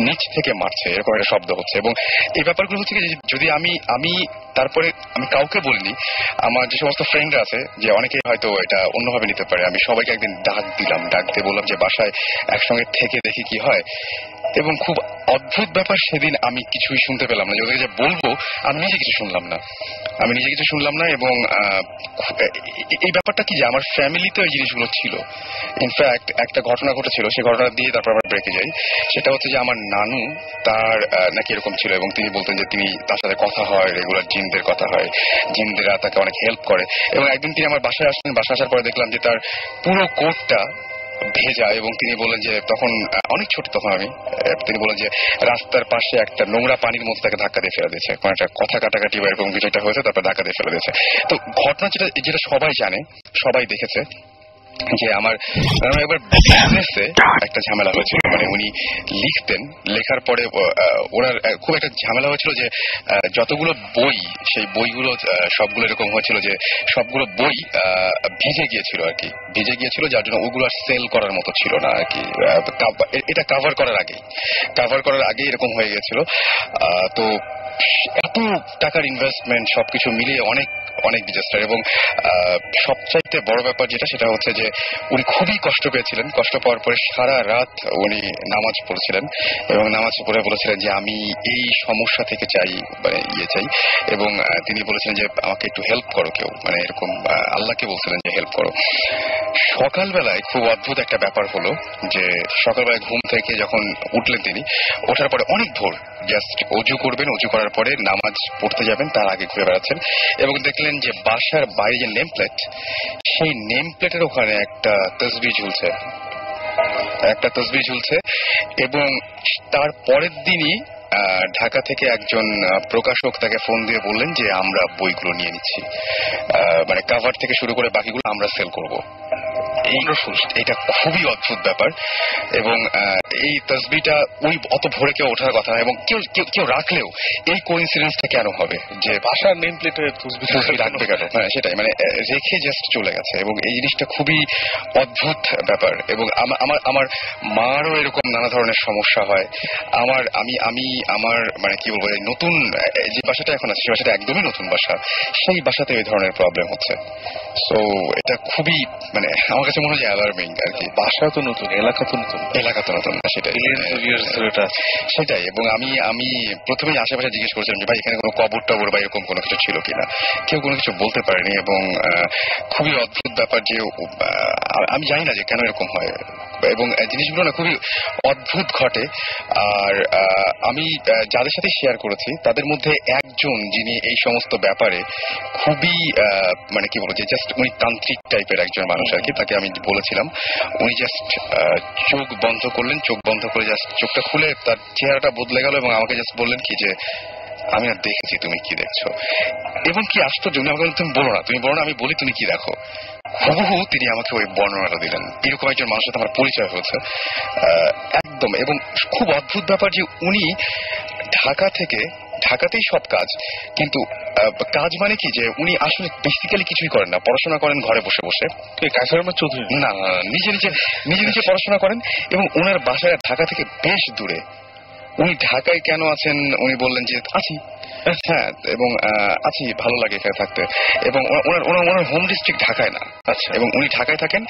নিচ থেকে মারছে, এরকম একটা শব্দ হচ্ছে। এবং এই ব্যাপারগুলো হচ্ছে কি, যদি আমি তারপরে আমি কাউকে বলিনি, আমার যে সমস্ত ফ্রেন্ডরা আছে যে অনেকে হয়তো এটা অন্যভাবে নিতে পারে, আমি সবাইকে একদিন ডাক দিয়ে বললাম যে বাসায় একসঙ্গে থেকে দেখি কি হয়, এবং খুব অদ্ভুত ব্যাপার, সেদিন আমি কিছুই শুনতে পেলাম না, ওদেরকে যে বলবো আমি নিজে কিছু শুনলাম না, এবং এই ব্যাপারটা কি যে আমার ফ্যামিলিতে ওই জিনিসগুলো ছিল। ইনফ্যাক্ট একটা ঘটনা ঘটেছিল, সেই ঘটনা দিয়ে তারপর আমরা ব্রেকে যাই। সেটা হচ্ছে যে আমার নানু, তার নাকি এরকম ছিল, এবং তিনি বলতেন যে তার সাথে কথা হয় রেগুলার, জিনদের কথা হয়, জিনদেরা তাকে অনেক হেল্প করে। এবং একদিন তিনি আমার বাসায় আসলেন, বাসায় আসার পরে দেখলাম যে তার পুরো কোটটা ভেজা, এবং তিনি বললেন যে তখন অনেক ছোট তখন আমি, তিনি বললেন যে রাস্তার পাশে একটা নোংরা পানির মধ্যে তাকে ধাক্কা দিয়ে ফেলে দিয়েছে, কোনো একটা কথা কাটাকাটি বা এরকম কিছু একটা হয়েছে, তারপর ধাক্কা দিয়ে ফেলে দিয়েছে। তো ঘটনা যেটা সবাই জানে, সবাই দেখেছে, যে আমার একবার বিজনেসে একটা ঝামেলা হয়েছিল, মানে উনি লিখতেন, লেখার পরে ওনার খুব একটা ঝামেলা হয়েছিল যে যতগুলো বই, সেই বইগুলো সবগুলো এরকম হয়েছিল যে সবগুলো বই ভিজে গিয়েছিল, যার জন্য ওগুলো আর সেল করার মতো ছিল না আর কি, এটা কাভার করার আগে এরকম হয়ে গেছিল। তো এত টাকার ইনভেস্টমেন্ট সবকিছু মিলিয়ে অনেক ডিজাস্টার, এবং সবচাইতে বড় ব্যাপার যেটা, সেটা হচ্ছে যে উনি খুবই কষ্ট পেয়েছিলেন। কষ্ট পাওয়ার পরে সারা রাত উনি নামাজ পড়েছিলেন, এবং নামাজ পড়ে বলেছিলেন যে আমি এই সমস্যা থেকে চাই, এবং তিনি বলেছিলেন যে আমাকে একটু হেল্প করো কেউ, মানে এরকম আল্লাহকে বলছিলেন যে হেল্প করো। সকালবেলায় খুব অদ্ভুত একটা ব্যাপার হলো যে সকালবেলায় ঘুম থেকে যখন উঠলেন, তিনি ওঠার পরে অনেক ভোর, জাস্ট অজু করবেন, অজু করার পরে নামাজ পড়তে যাবেন, তার আগে ঘুরে বেড়াচ্ছেন, এবং দেখলেন যে বাসার বাইরে যে নেম প্লেট, সেই নেম প্লেটের ওখানে একটা তসবিহ ঝুলছে, এবং তার পরের দিনই ঢাকা থেকে একজন প্রকাশক তাকে ফোন দিয়ে বললেন যে আমরা বইগুলো নিয়ে নিচ্ছি, মানে কাভার থেকে শুরু করে বাকিগুলো আমরা সেল করব। এটা খুবই অদ্ভুত ব্যাপার, এবং এই তসবিহটা ওই অত ভোরে কেউ ওঠার কথা না, এবং কেউ রাখলেও এই কোইন্সিডেন্সটা কেন হবে যে বাসার নেম প্লেটের তসবিহ রাখবে কেন? হ্যাঁ, সেটাই, মানে রেখে জাস্ট চলে গেছে, এবং এই জিনিসটা খুবই অদ্ভুত ব্যাপার। এবং আমার মারও এরকম নানা ধরনের সমস্যা হয়। আমার মানে কি বলবো, নতুন যে বাসাটা এখন আছে, সেই বাসাটা একদমই নতুন বাসা, সেই বাসাতে ওই ধরনের প্রবলেম হচ্ছে। সো এটা খুবই, মানে আমার কাছে মনে হয় অ্যালার্মিং আর কি। বাসা তো নতুন, এলাকা তো নতুন, এলাকা তো নতুন, সেটাই সেটাই। এবং আমি প্রথমেই আশেপাশে জিজ্ঞেস করেছিলাম যে ভাই এখানে কোনো কবর টবর বা এরকম কোনো কিছু ছিল কিনা। কেউ কোনো কিছু বলতে পারেনি। এবং খুবই অদ্ভুত ব্যাপার যে আমি জানি না যে কেন এরকম হয়, এবং জিনিসগুলো না খুবই অদ্ভুত ঘটে। আর আমি যাদের সাথে শেয়ার করেছি তাদের মধ্যে একজন যিনি এই সমস্ত ব্যাপারে খুবই মানে কি বলবো যে জাস্ট উনি তান্ত্রিক টাইপের একজন মানুষ আর কি। তাকে আমি বলেছিলাম, উনি জাস্ট চোখ বন্ধ করলেন, চোখ বন্ধ করে জাস্ট চোখটা খুলে তার চেহারাটা বদলে গেল এবং আমাকে জাস্ট বললেন কি যে আমি আর দেখেছি, তুমি কি দেখছো। এবং কি আশ্চর্য, উনি আমাকে তুমি বলো না, আমি বলি তুমি কি দেখো। হুবহু তিনি আমাকে ওই বর্ণনাটা দিলেন। এরকম একজন মানুষের সাথে আমার পরিচয় হয়েছে একদম। এবং খুব অদ্ভুত ব্যাপার যে উনি ঢাকাতেই সব কাজ, কিন্তু কাজ মানে কি যে উনি আসলে বেসিক্যালি কিছুই করেন না, পড়াশোনা করেন ঘরে বসে বসে। চৌধুরী না, নিজে পড়াশোনা করেন। এবং ওনার বাসায় ঢাকা থেকে বেশ দূরে। উনি ঢাকায় কেন আছেন উনি বললেন যে আছি, হ্যাঁ, এবং আছি, ভালো লাগে এখানে থাকতে। এবং ওনার হোম ডিস্ট্রিক্ট ঢাকায় না। আচ্ছা। এবং উনি ঢাকায় থাকেন,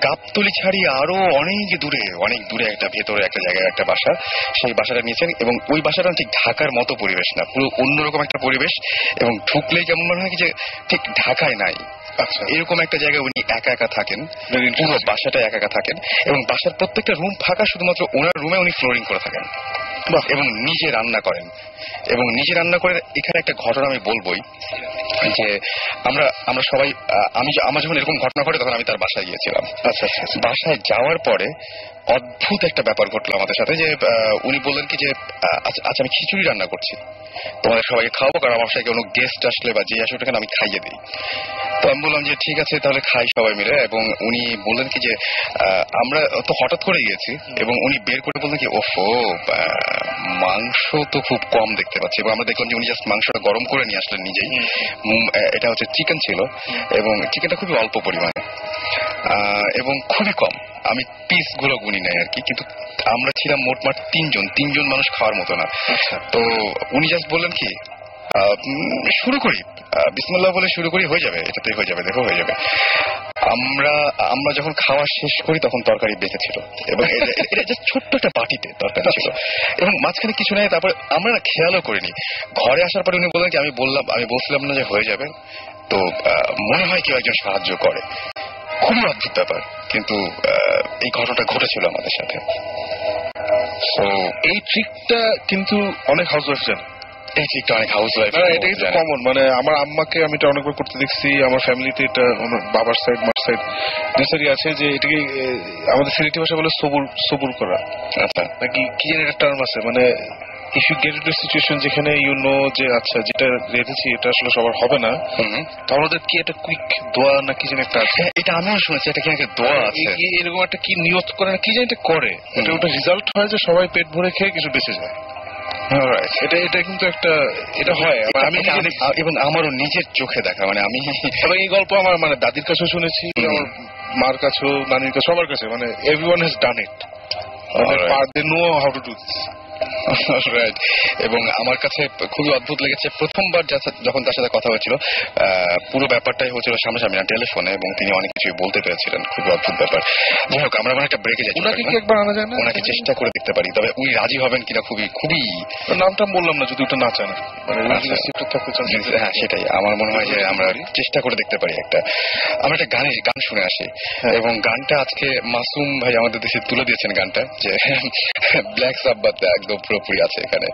গাবতলী ছাড়িয়ে আরো অনেক দূরে একটা ভেতরে একটা জায়গায় একটা বাসা, সেই বাসাটা নিয়েছেন। এবং ওই বাসাটা ঠিক ঢাকার মতো পরিবেশ না, পুরো অন্যরকম একটা পরিবেশ। এবং ঢুকলেই কেমন মনে হয় যে ঠিক ঢাকায় নাই। আচ্ছা, এরকম একটা জায়গায় উনি একা থাকেন, পুরো বাসাটা একা থাকেন। এবং বাসার প্রত্যেকটা রুম ফাঁকা, শুধুমাত্র ওনার রুমে উনি ফ্লোরিং করে থাকেন এবং নিজে রান্না করেন। এবং নিজে রান্না করে এখানে একটা ঘটনা আমি বলবোই যে আমরা সবাই আমার যখন এরকম ঘটনা ঘটে তখন আমি তার বাসায় গিয়েছিলাম। আচ্ছা, বাসায় যাওয়ার পরে অদ্ভুত একটা ব্যাপার ঘটলো আমাদের সাথে যে উনি বললেন কি যে আচ্ছা আমি খিচুড়ি রান্না করছি, তোমাদের সবাইকে খাওয়াবো, কারণ আমার সাথে কোনো গেস্ট আসলে বা যে আসলে আমি খাইয়ে দিই। তো আমি বললাম যে ঠিক আছে তাহলে খাই সবাই মিলে। এবং উনি বললেন কি যে আমরা তো হঠাৎ করে গিয়েছি। এবং উনি বের করে বললেন কি ওফো মাংস তো খুব কম দেখতে পাচ্ছি। এবং আমরা দেখলাম যে উনি জাস্ট মাংসটা গরম করে নিয়ে আসলেন নিজেই। এটা হচ্ছে চিকেন ছিল, এবং চিকেনটা খুবই অল্প পরিমাণে এবং খুবই কম। আমি পিস গুলো গুনি নাই আর কি, কিন্তু আমরা ছিলাম মোটমাট তিনজন মানুষ খাওয়ার মতো না। তো উনি জাস্ট বললেন কি শুরু করি, বিসমিল্লাহ বলে শুরু করি, হয়ে যাবে, এটাতেই হয়ে যাবে, দেখো হয়ে যাবে। আমরা যখন খাওয়া শেষ করি তখন তরকারি বেঁচে ছিল, এবং এটা জাস্ট ছোট্ট একটা বাটিতে তরকারি ছিল, এবং মাঝখানে কিছু নেই। তারপরে আমরা না খেয়ালও করিনি। ঘরে আসার পরে উনি বললেন কি আমি বলছিলাম না যে হয়ে যাবে, তো মনে হয় কেউ একজন সাহায্য করে। খুবই অদ্ভুত ব্যাপার, কিন্তু এই ঘটনাটা ঘটেছিল আমাদের সাথে। তো এই ট্রিকটা কিন্তু অনেক হাউসওয়াইফ জানে। এই ট্রিকটা অনেক হাউসওয়াইফ, এটা কিন্তু কমন। মানে আমার আম্মাকে আমি এটা অনেকবার করতে দেখছি, আমার ফ্যামিলিতে এটা আমার বাবার সাইড মার সাইড নেসারি আছে যে এটাকে আমাদের সিলেটি ভাষা বলে সবুর করা। আচ্ছা, নাকি কি যেন একটা টার্ম আছে, মানে if you get into situation যেখানে ইউ নো যে আচ্ছা যেটা রেখেছি এটা আসলে সবার হবে না, তাহলে কি একটা কুইক দোয়া না কি যেন একটা আছে। এটা আমিও শুনেছি, এটা কি একটা দোয়া আছে, এরকম একটা কি নিয়ত করে না কি যেন এটা করে, ওটা রেজাল্ট হয় যে সবাই পেট ভরে খেয়ে কিছু বেঁচে যায়। এটা কিন্তু একটা এটা হয় এবং আমারও নিজের চোখে দেখা। মানে আমি এবং এই গল্প আমার মানে দাদির কাছেও শুনেছি, আমার মার কাছেও, নানির কাছে, সবার কাছে, মানে everyone has done it, they know how to do this. এবং আমার কাছে খুবই অদ্ভুত লেগেছে প্রথমবার যখন তার সাথে কথা হয়েছিল, পুরো ব্যাপারটাই হচ্ছিল সামনাসামনি না, টেলিফোনে, এবং তিনি অনেক কিছুই বলতে পেরেছিলেন। খুবই অদ্ভুত ব্যাপার। যাই হোক, আমরা একটা ব্রেকে যাচ্ছি। একবার আনা যায় না, ওনাকে চেষ্টা করে দেখতে পারি, তবে উনি রাজি হবেন কিনা খুবই নামটা বললাম না যদি ওটা না চান, হ্যাঁ সেটাই। আমার মনে হয় যে আমরা চেষ্টা করে দেখতে পারি। আমরা একটা গান শুনে আসি, এবং গানটা আজকে মাসুম ভাই আমাদের দেশে তুলে দিয়েছেন গানটা, যে ব্ল্যাক সাব্বাত একদম পুরোপুরি আছে এখানে।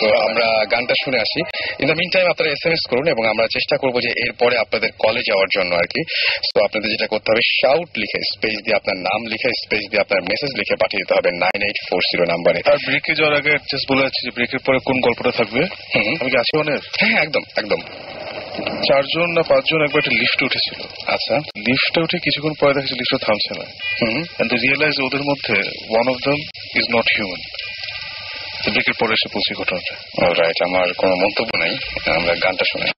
তো আমরা গানটা শুনে আসি। ইন দ্য মিন টাইম আপনারা SMS করুন, এবং আমরা চেষ্টা করবো যে এরপরে আপনাদের কলে যাওয়ার জন্য আর কি। তো আপনাদের যেটা করতে হবে, শাউট লিখে স্পেস দিয়ে আপনার নাম লিখে স্পেস দিয়ে আপনার মেসেজ লিখে পাঠিয়ে দিতে হবে 9840 নাম্বারে। আর ব্রেকে যাওয়ার আগে জাস্ট বলে যাচ্ছি যে ব্রেকের পরে কোন গল্পটা থাকবে। আমি কি আসি অনেক? হ্যাঁ একদম 4জন না 5জন একবার একটা লিফটে উঠেছিল। আচ্ছা, লিফটে উঠে কিছুক্ষণ পরে দেখেছি লিফটটা থামছে না, এন্ড দে রিয়েলাইজ ওদের মধ্যে one of them is not human. ব্রেকের পরে এসে পৌঁছে ঘটনাটা। রাইট, আমার কোনো মন্তব্য নাই, আমরা গানটা শুনে